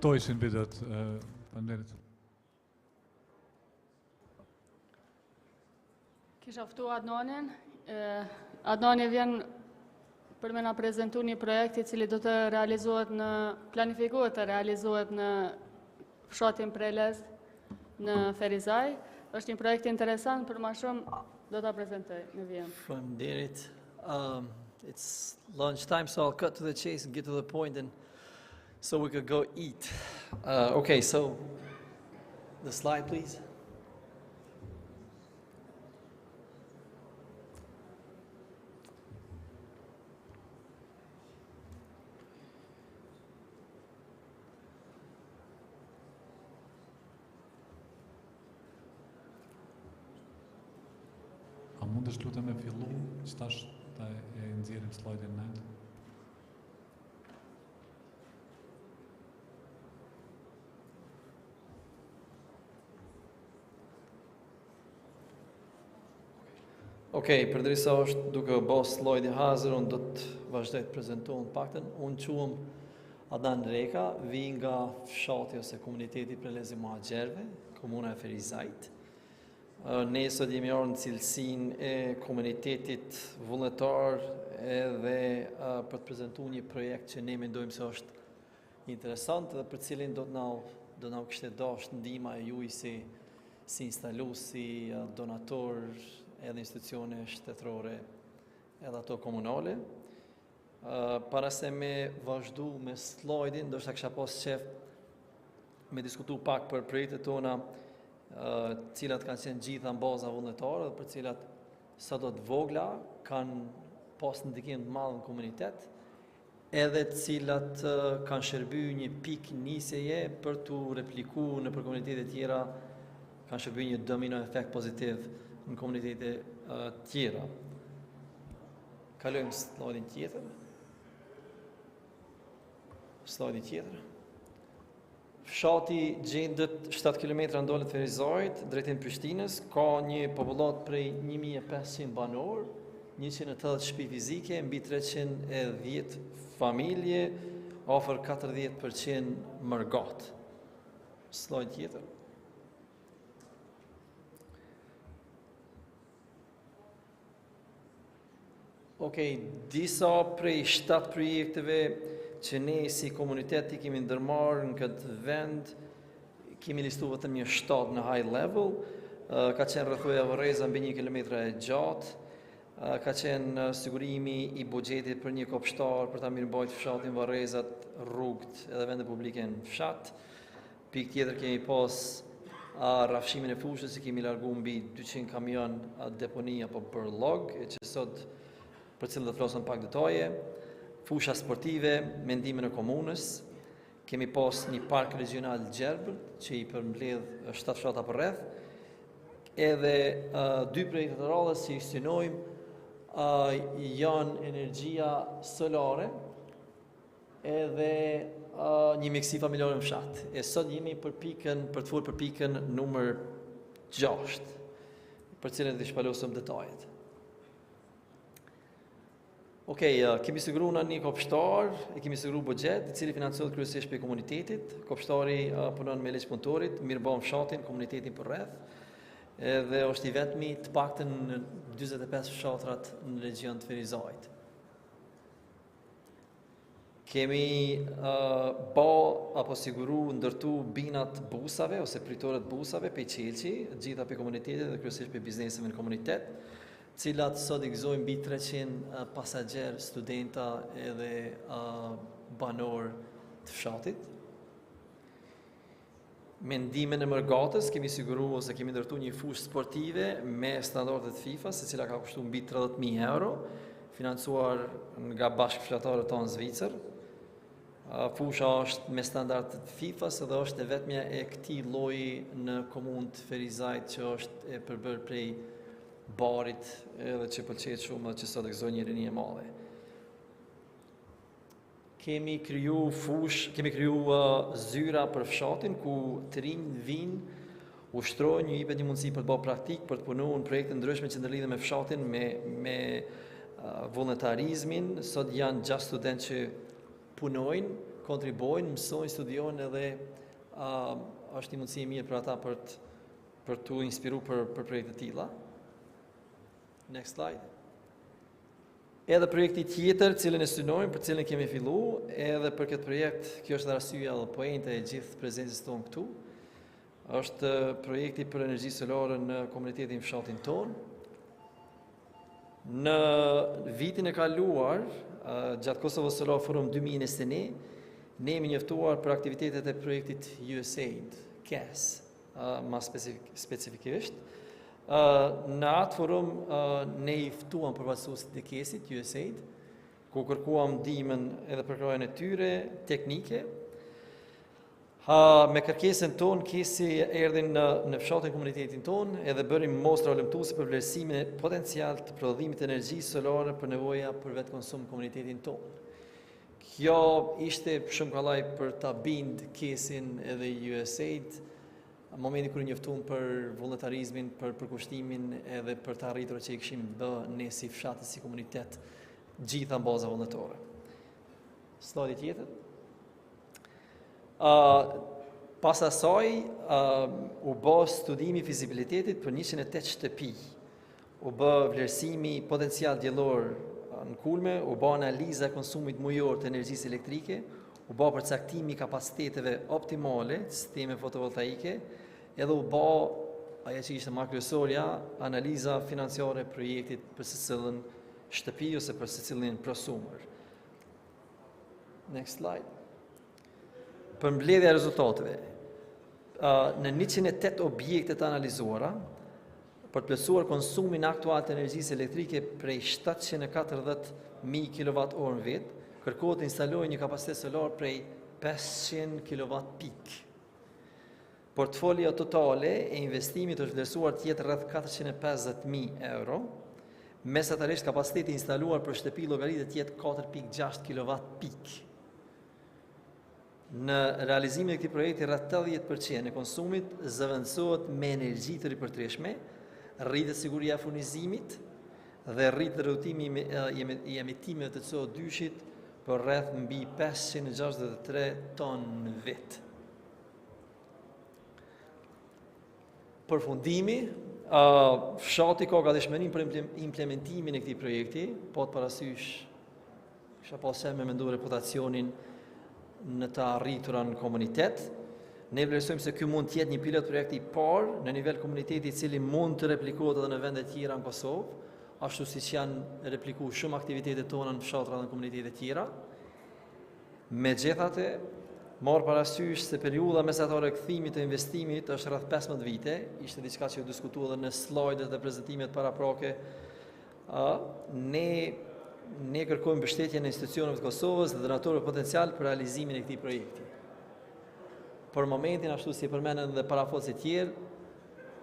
Këto ishin videot, faleminderit. Kisha ftu Adnanin. Adnani vjen për me na prezentu një projekt I cili do të realizohet planifikohet të realizohet në fshatin Prelez në Ferizaj. Është një projekt interesant, për ma shumë do ta prezentoj në vijim. Faleminderit. It's lunchtime, so I'll cut to the chase and get to the point, and so we could go eat. Okay, so the slide, please. A mundesh lutem me fillu, që tash ta e nxjerrim slide-in në end? Okej, përderisa është duke bë slide I hazër, unë do të vazhdoj të prezantoj në paktën. Unë quhem Adnan Reka, vi nga fshati ose komuniteti Prelezi Muhaxherve, komuna e Ferizajt. Ne sot jemi ardhur në cilësinë e komunitetit vullnetar edhe për të prezantuar një projekt që ne mendojmë se është interesant dhe për cilin do na kishte dashur ndihma e juaj si instalues, si donator edhe institucione shtetërore edhe ato komunale. Para se me vazhdu me slide-in, do shta kisha pas qef me diskutu pak për projektet tona, cilat kanë qenë gjitha në baza vullnetare dhe për cilat sa do të vogla kanë pas ndikim të madh në komunitet, edhe të cilat kanë shërby një pikë nisjeje për të replikuar në për komunitete tjera, kanë shërby një domino efekt pozitiv në komunitete tjera. Kalojmë slide-in tjetër. Slide-in tjetër. Fshati gjendet 7 km ndolet Ferizajt, drejtim Prishtinës, ka një popullat prej 1500 banor, 180 shtëpi fizike, mbi 310 familje, afër 40% mërgat. Slide tjetër. Okej, disa prej 7 projekteve që ne si komunitet I kemi ndërmarrë në këtë vend, kemi listu vetëm një 7 në high level, ka qenë rrethoja Varreza mbi 1 kilometra e gjatë, ka qenë sigurimi I buxhetit për një kopshtar për ta mirëmbajtur fshatin Varrezat, rrugët edhe vende publike në fshat. Pikë tjetër kemi pas rrafshimin e fushës, I kemi larguar mbi 200 kamion deponi apo bërllog, e që sot për cilën do të flasim pak detaje. Fusha sportive, mendimin e komunës, kemi pas një park regional Gjerbël, që I përmbledh 7 fshata për rreth, edhe 2 projekte të radhës që I synojmë janë energjia solare, edhe një miksi familjare në fshat. E sot jemi për të folur për pikën numër 6, për cilën do të shpalosëm detajet. Okej, kemi siguru në një kopshtar, e kemi siguru buxhet, I cili financohet kryesisht për komunitetit. Kopshtari punon me ligj punëtorit, mirëbën fshatin, komunitetin për rreth, edhe është I vetmi të paktën në 45 fshatrat në region të Ferizajt. Kemi apo siguru ndërtu binat busave ose pritorët busave pe Qelçi, gjitha për komunitetit dhe kryesisht për bizneseve në komunitet, cilat sot I gëzojnë mbi 300 pasagjer, studenta edhe banor të fshatit. Mendimin e mërgatës kemi siguru ose kemi ndërtu një fushë sportive me standardet FIFA, se cila ka kushtu mbi 30.000 euro, financuar nga bashkëfshatarët tonë Zvicër. Fusha është me standardet FIFA dhe është e vetmja e këtij lloji në komunë të Ferizajt që është e përbërë prej barit edhe që pëlqejt shumë dhe që sot e gëzojnë një rini e madhe. Kemi kriju zyra për fshatin ku të rinj vinë, ushtrojnë, ju jepet një mundësi për të bërë praktik, për të punuar në projekte ndryshme që ndërlidhen me fshatin, me vullnetarizmin. Sot janë 6 studentë që punojnë, kontribojnë, mësojnë, studiojnë edhe është një mundësi e mirë për ata për të inspiru për projekte të tilla. Next slide. Edhe projekti tjetër, cilën e synojmë, për cilën kemi fillu, edhe për këtë projekt, kjo është arsyeja dhe pointe e gjithë prezencës tonë këtu, është projekti për energji solare në komunitetin fshatin tonë. Në vitin e kaluar, gjatë Kosovo Solar Forum 2021, ne jemi njoftuar për aktivitetet e projektit USAID, CAS, ma specifikisht. Në atë forum ne i ftuam përfaqësuesit e KES-it, USAID, ku kërkuam ndihmën edhe për krajën e tyre teknike. Me kërkesën tonë, KES-i erdhi në fshatin komunitetin tonë edhe bërim mostra lëmtuese për vlerësimin e potencial të prodhimit të energjisë solare për nevoja për vetë konsum komunitetin tonë. Kjo ishte shumë kollaj për ta bind KES-in edhe USAID në momentin kur njoftuam për vullnetarizmin, për përkushtimin edhe për të arritur që i kishim bë ne si fshat, si komunitet, gjitha në baza vullnetare. Slajdi tjetër. Pas asaj, u bë studimi fizibilitetit për 108 shtëpi. U bë vlerësimi potencial diellor në kulme, u bë analiza e konsumit mujor të energjisë elektrike, u bë përcaktimi kapaciteteve optimale të sisteme fotovoltaike, edhe u bë ajo që ishte më kryesorja, analiza financiare e projektit për secilën shtëpi ose për secilin prosumer. Next slide. Për mbledhja e rezultateve, në 108 objekte të analizuara, për të plotësuar konsumin aktual të energjisë elektrike prej 740.000 kWh në vit, kërkohet të instalojë një kapacitet solar prej 500 kW peak. Portfolio totale e investimit është vlerësuar të jetë rreth 450.000 euro, mesatarisht kapaciteti instaluar për shtëpi llogaritet të jetë 4.6 kW peak. Në realizimin e këtij projekti rreth 80% e konsumit zëvendësohet me energji të ripërtreshme, rritet siguria e furnizimit dhe rritet redukimi i emitimeve të CO2-shit për rreth mbi 563 tonë në vit. Përfundimi, fshati ka gatishmërinë për implementimin e këtij projekti, po të parasysh kisha pasur me mendu reputacionin në të arritura në komunitet. Ne vlerësojmë se ky mund të jetë një pilot projekt i parë në nivel komuniteti i cili mund të replikohet edhe në vende të tjera në Kosovë, ashtu siç janë replikuar shumë aktivitetet tona në fshatra dhe në komunitete tjera. Megjithatë, marr parasysh se periudha mesatare e kthimit të investimit është rreth 15 vite, ishte diçka që u diskutua edhe në slajdet dhe prezantimet paraprake. Ne kërkojmë mbështetjen e institucioneve të Kosovës dhe donatorëve potencial për realizimin e këtij projekti. Për momentin, ashtu si e përmendën edhe parafolësit tjerë,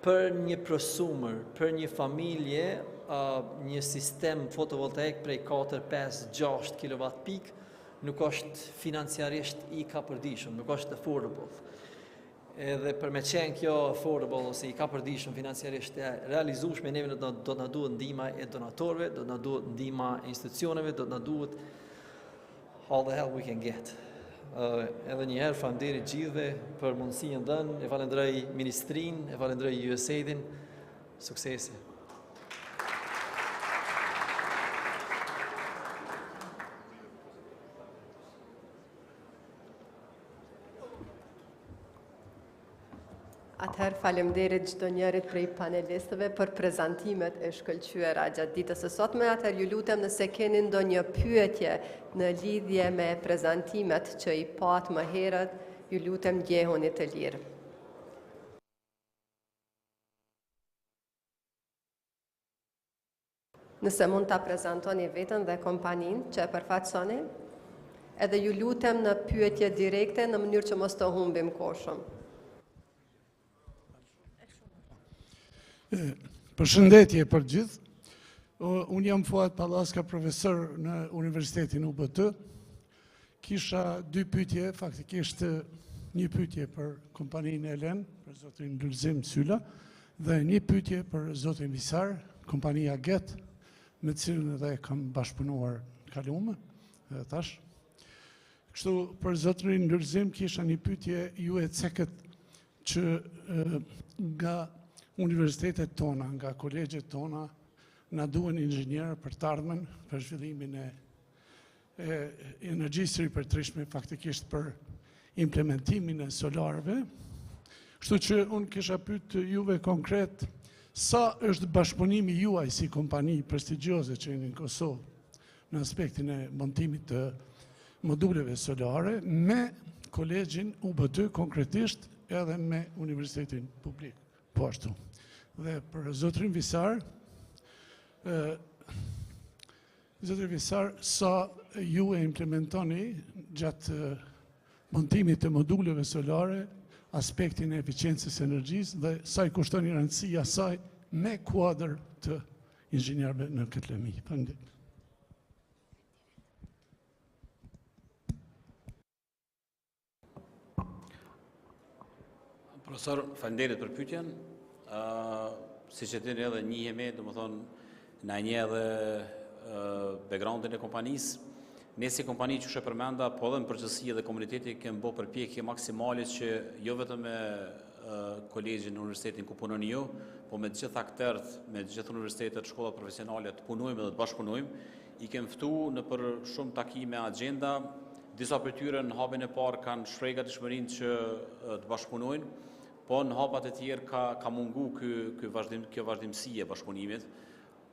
për një prosumer, për një familje, një sistem fotovoltaik prej 4, 5, 6 kW peak nuk është financiarisht i kapërdishëm, nuk është affordable. Edhe për me qenë kjo affordable ose i kapërdishëm financiarisht e realizueshme, neve do të na duhet ndihma e donatorëve, do të na duhet ndihma e institucioneve, do të na duhet all the help we can get. Edhe një herë faleminderit gjithëve për mundësinë dhënë, e falenderoj ministrinë, e falenderoj USAID-in, suksese. Atëherë faleminderit çdo njërit prej panelistëve për prezantimet e shkëlqyera gjatë ditës së sotme. Atëherë ju lutem nëse keni ndonjë pyetje në lidhje me prezantimet që i pat më herët, ju lutem ndjehuni të lirë. Nëse mund ta prezantoni veten dhe kompaninë që e përfaqësoni, edhe ju lutem në pyetje direkte në mënyrë që mos të humbim kohën. Përshëndetje për gjithë. Unë jam Fuad Pallaska, profesor në Universitetin UBT. Kisha dy pyetje, faktikisht një pyetje për kompaninë Elen, për zotrin Lulzim Sylla, dhe një pyetje për zotin Visar, kompania Get, me cilën edhe kam bashkëpunuar kalume, edhe tash. Kështu, për zotrin Lulzim kisha një pyetje, ju e cekët që nga universitetet tona, nga kolegjet tona, na duen inxhinierë për të ardhmen, për zhvillimin e energjisë ripërtrishme, faktikisht për implementimin e solarëve. Kështu që unë kisha pyet juve konkret, sa është bashkëpunimi juaj si kompani prestigjioze që jeni në Kosovë në aspektin e montimit të moduleve solare me kolegjin UBT konkretisht edhe me Universitetin Publik. Po ashtu. Dhe për zotrin Visar, sa ju e implementoni gjatë montimit të moduleve solare aspektin e eficiencës energjisë dhe sa i kushtoni rëndësia saj me kuadër të inxhinierëve në këtë lëmi. Faleminderit. Profesor, faleminderit për pyetjen. Siç e dini edhe njihemi, domethënë na njeh edhe backgroundin e kompanisë. Ne si kompani që shë përmenda, po edhe në përgjithësi edhe komuniteti kemë bo përpjekje maksimale që jo vetëm me kolegjin në universitetin ku punoni ju, po me gjithë aktert, me gjithë universitetet, shkollat profesionale të punojmë dhe të bashkëpunojmë, i kemë ftu në për shumë takime agenda, disa për tyre në hapin e parë kanë shprehur gatishmërinë që të bashkëpunojnë, po në hapat e tjerë ka mungu kjo vazhdimësi e bashkëpunimit.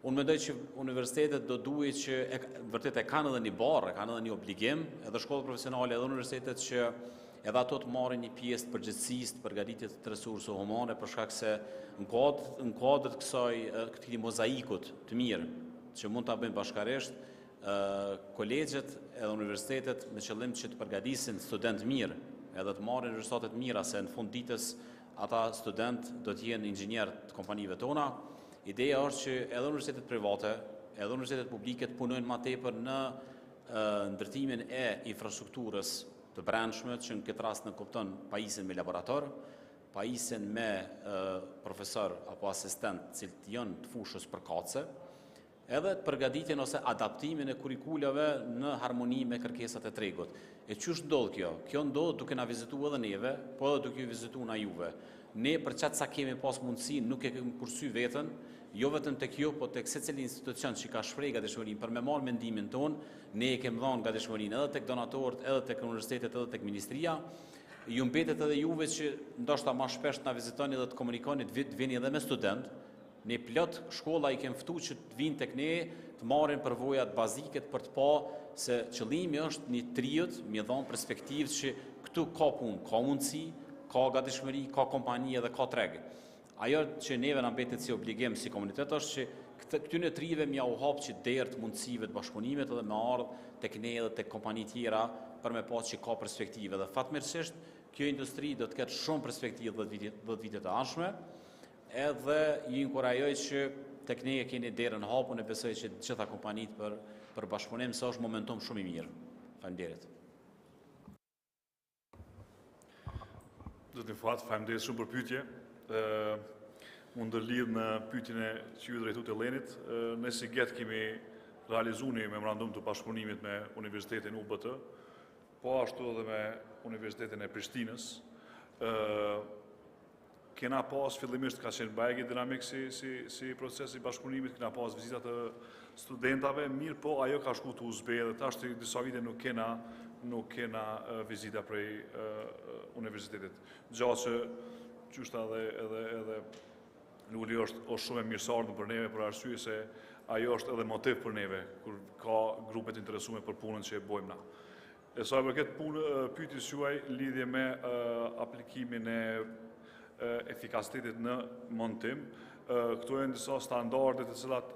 Unë mendoj që universitetet do duhet që vërtet e kanë edhe një barë, kanë edhe një obligim, edhe shkollat profesionale, edhe universitetet që edhe ato të marrin një pjesë të përgjithësisë të përgatitjes të resurseve humane, për shkak se në kuadër të këtij mozaikut të mirë që mund ta bëjmë bashkërisht, kolegjet edhe universitetet me qëllim që të përgatisin student mirë, edhe të marrin rezultate të mira, se në fund ditës ata student do të jenë inxhinier të kompanive tona. Ideja është që edhe universitetet private, edhe universitetet publike të punojnë ma tepër në ndërtimin e infrastrukturës të brendshme, që në këtë rast në kupton pajisjen me laborator, pajisjen me profesor apo asistent cilët janë të fushës përkatëse, edhe të përgatitjen ose adaptimin e kurikulave në harmoni me kërkesat e tregut. E çush ndodh kjo? Kjo ndodh duke na vizituar edhe neve, po edhe duke ju vizituar na juve. Ne për çat sa kemi pas mundësi nuk e kemi kursy veten, jo vetëm tek ju, po tek secili institucion që ka shprehur gatishmërinë për me marrë mendimin ton, ne e kemi dhënë gatishmërinë edhe tek donatorët, edhe tek universitetet, edhe tek ministria. Ju mbetet edhe juve që ndoshta më shpesh na vizitoni dhe të komunikoni, të vini edhe me student. Ne plot shkolla i kemi ftuar që të vinë tek ne, të marrin përvojat bazike për të pa se qëllimi është një triut, më dhon perspektivë që këtu ka punë, ka mundësi, ka gatishmëri, ka kompani edhe ka treg. Ajo që neve na mbetet si obligim si komunitet është që këtyre trive mja u hap që derë mundësive të bashkëpunimit edhe me ardh tek ne edhe tek kompani tjera për me pas që ka perspektive. Dhe fatmirësisht kjo industri do të ketë shumë perspektivë 10 vitet të ardhshme. Edhe ju inkurajoj që tek ne e keni derën hapun e besoj që gjitha kompanit për bashkëpunim se është momentum shumë i mirë. Faleminderit. Do të fatë, faleminderit shumë për pyetje. Unë ndërlidh në pyetjen e që ju drejtuat Elenit, ne si GET kemi realizuar një memorandum të bashkëpunimit me Universitetin UBT, po ashtu edhe me Universitetin e Prishtinës. Kena pas fillimisht ka qenë bajegi dinamik si procesi bashkëpunimit, kena pas vizitat të studentave, mirë po ajo ka shku të uzbe dhe tash të disa vite nuk kena vizita prej universitetit. Gjatë që është edhe Luli është shumë e mirësardhën për neve për arsye se ajo është edhe motiv për neve, kur ka grupet interesume për punën që e bojmë na. E sa për këtë pyetjes juaj lidhje me aplikimin e efikasitetit në montim, këto janë disa standarde të cilat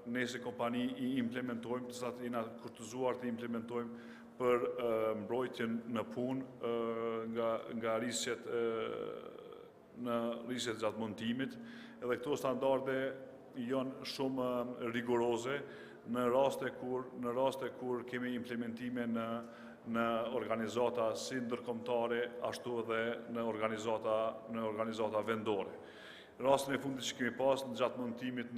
ne si kompani i implementojmë, të cilat jena kurtëzuar të implementojmë për mbrojtjen në punë nga rrisjet gjatë montimit, edhe këto standarde janë shumë rigoroze në raste kur kemi implementime në organizata si ndërkombëtare, ashtu edhe në organizata vendore. Rastin e fundit që kemi pas në gjatë montimit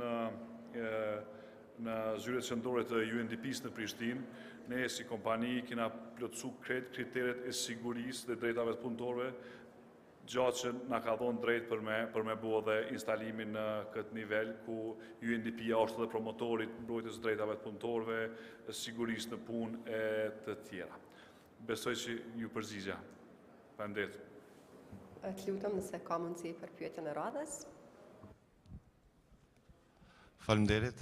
në zyret qendrore të UNDP-s në Prishtinë, ne si kompani kena plotësu kriteret e sigurisë dhe drejtave të punëtorëve gjatë që nga ka dhonë drejt për me bo dhe instalimin në këtë nivel, ku UNDP është dhe promotorit mbrojtjes drejtave të punëtorëve, sigurisë në punë e të tjera. Besoj që ju përgjigja. Faleminderit. Të lutem nëse ka mundësi për pyetjen e radhës. Faleminderit.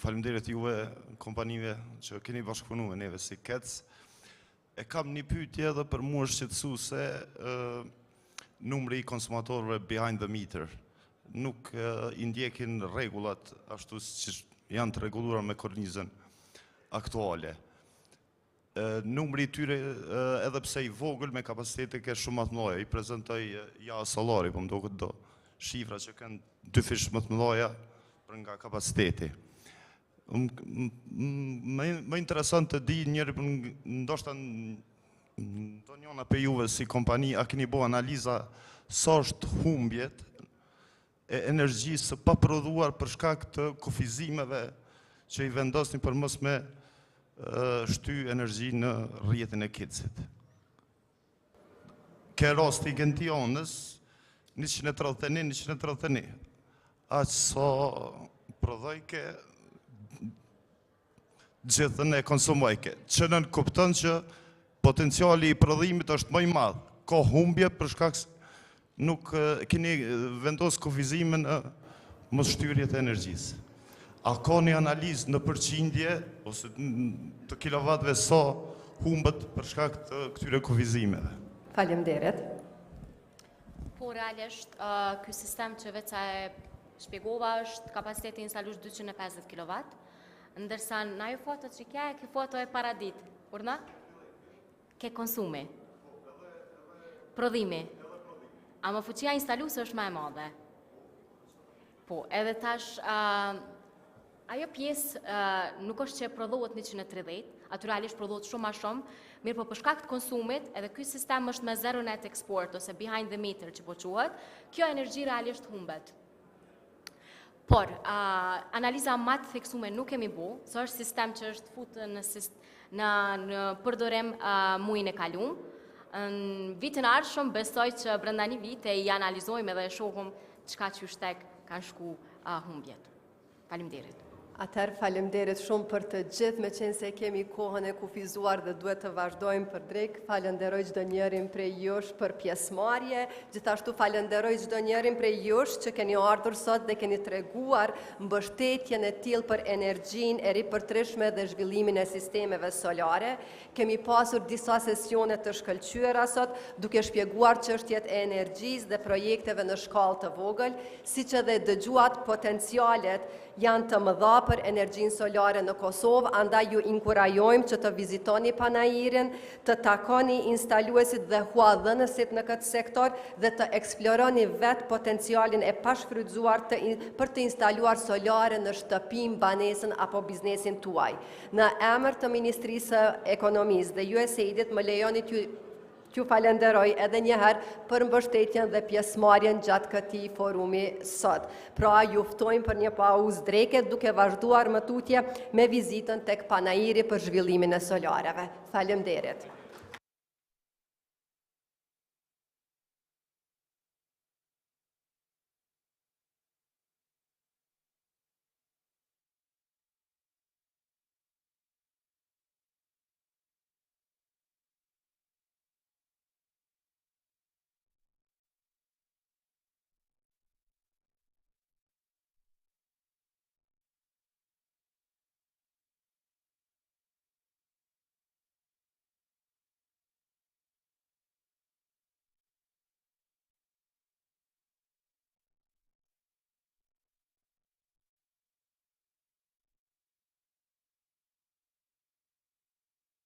Faleminderit juve kompanive që keni bashkëpunu me neve si KEC. E kam një pyetje edhe për mua është shqetësuese numri i konsumatorëve behind the meter. Nuk i ndjekin rregullat ashtu siç janë të rregulluara me kornizën aktuale. Numri i tyre edhe pse i vogël me kapacitete ke shumë më të mëdha. I prezantoj ja Sollari, po më duket do shifra që kanë 2 fish më të mëdha për nga kapaciteti. Më interesant të di njëri, ndoshta do njona për juve si kompani, a keni bo analiza sa është humbjet e energjisë së paprodhuar për shkak të kufizimeve që i vendosni për mos me shty energji në rrjetin e KEC-it. Ke rasti i Gentionës 131. Aq sa prodhojke gjithën e konsumojke, që nën kupton që potenciali i prodhimit është më i madh. Ka humbje për shkak se nuk keni vendos kufizimin në moshtyrjet e energjisë. A ka një analizë në përqindje ose të kilovatëve sa humbet për shkak të këtyre kufizimeve? Faleminderit. Po realisht ky sistem që vetë sa e shpjegova është kapaciteti instaluar 250 kW, ndërsa në ajo foto që ke foto e paradit, urna? Ke konsumi, prodhimi, ama fuqia instaluese është më e madhe. Po, edhe tash, ajo pjesë nuk është që prodhohet 130, aty realisht prodhohet shumë ma shumë, mirë po për shkak të konsumit, edhe ky sistem është me zero net export, ose behind the meter që po quhet, kjo energji realisht humbet. Por, analiza më të theksuar nuk kemi bu, së është sistem që është futur në përdorim muajin e kaluar. Në vitin e ardhshëm besoj që brenda një vite i analizojmë edhe e shohim çka qyshtek kanë shku humbjet. Faleminderit. Atëherë faleminderit shumë për të gjithë, me qenë se kemi kohën e kufizuar dhe duhet të vazhdojmë për drejt. Falenderoj çdo njërin prej jush për pjesëmarrje, gjithashtu falenderoj çdo njërin prej jush që keni ardhur sot dhe keni treguar mbështetjen e tillë për energjinë e ripërtrishme dhe zhvillimin e sistemeve solare. Kemi pasur disa sesione të shkëlqyera sot, duke shpjeguar çështjet e energjisë dhe projekteve në shkallë të vogël, siç edhe dëgjuat potencialet janë të mëdha për energjinë solare në Kosovë, andaj ju inkurajojmë që të vizitoni panajirin, të takoni instaluesit dhe huadhënësit në këtë sektor dhe të eksploroni vetë potencialin e pashfrytzuar për të instaluar solare në shtëpim, banesën apo biznesin tuaj. Në emër të Ministrisë së Ekonomisë dhe USAID-it më lejoni t'ju falenderoj edhe njëherë për mbështetjen dhe pjesëmarrjen gjatë këtij forumi sot. Pra ju ftojmë për një pauzë dreke duke vazhduar më tutje me vizitën tek panajiri për zhvillimin e solareve. Faleminderit.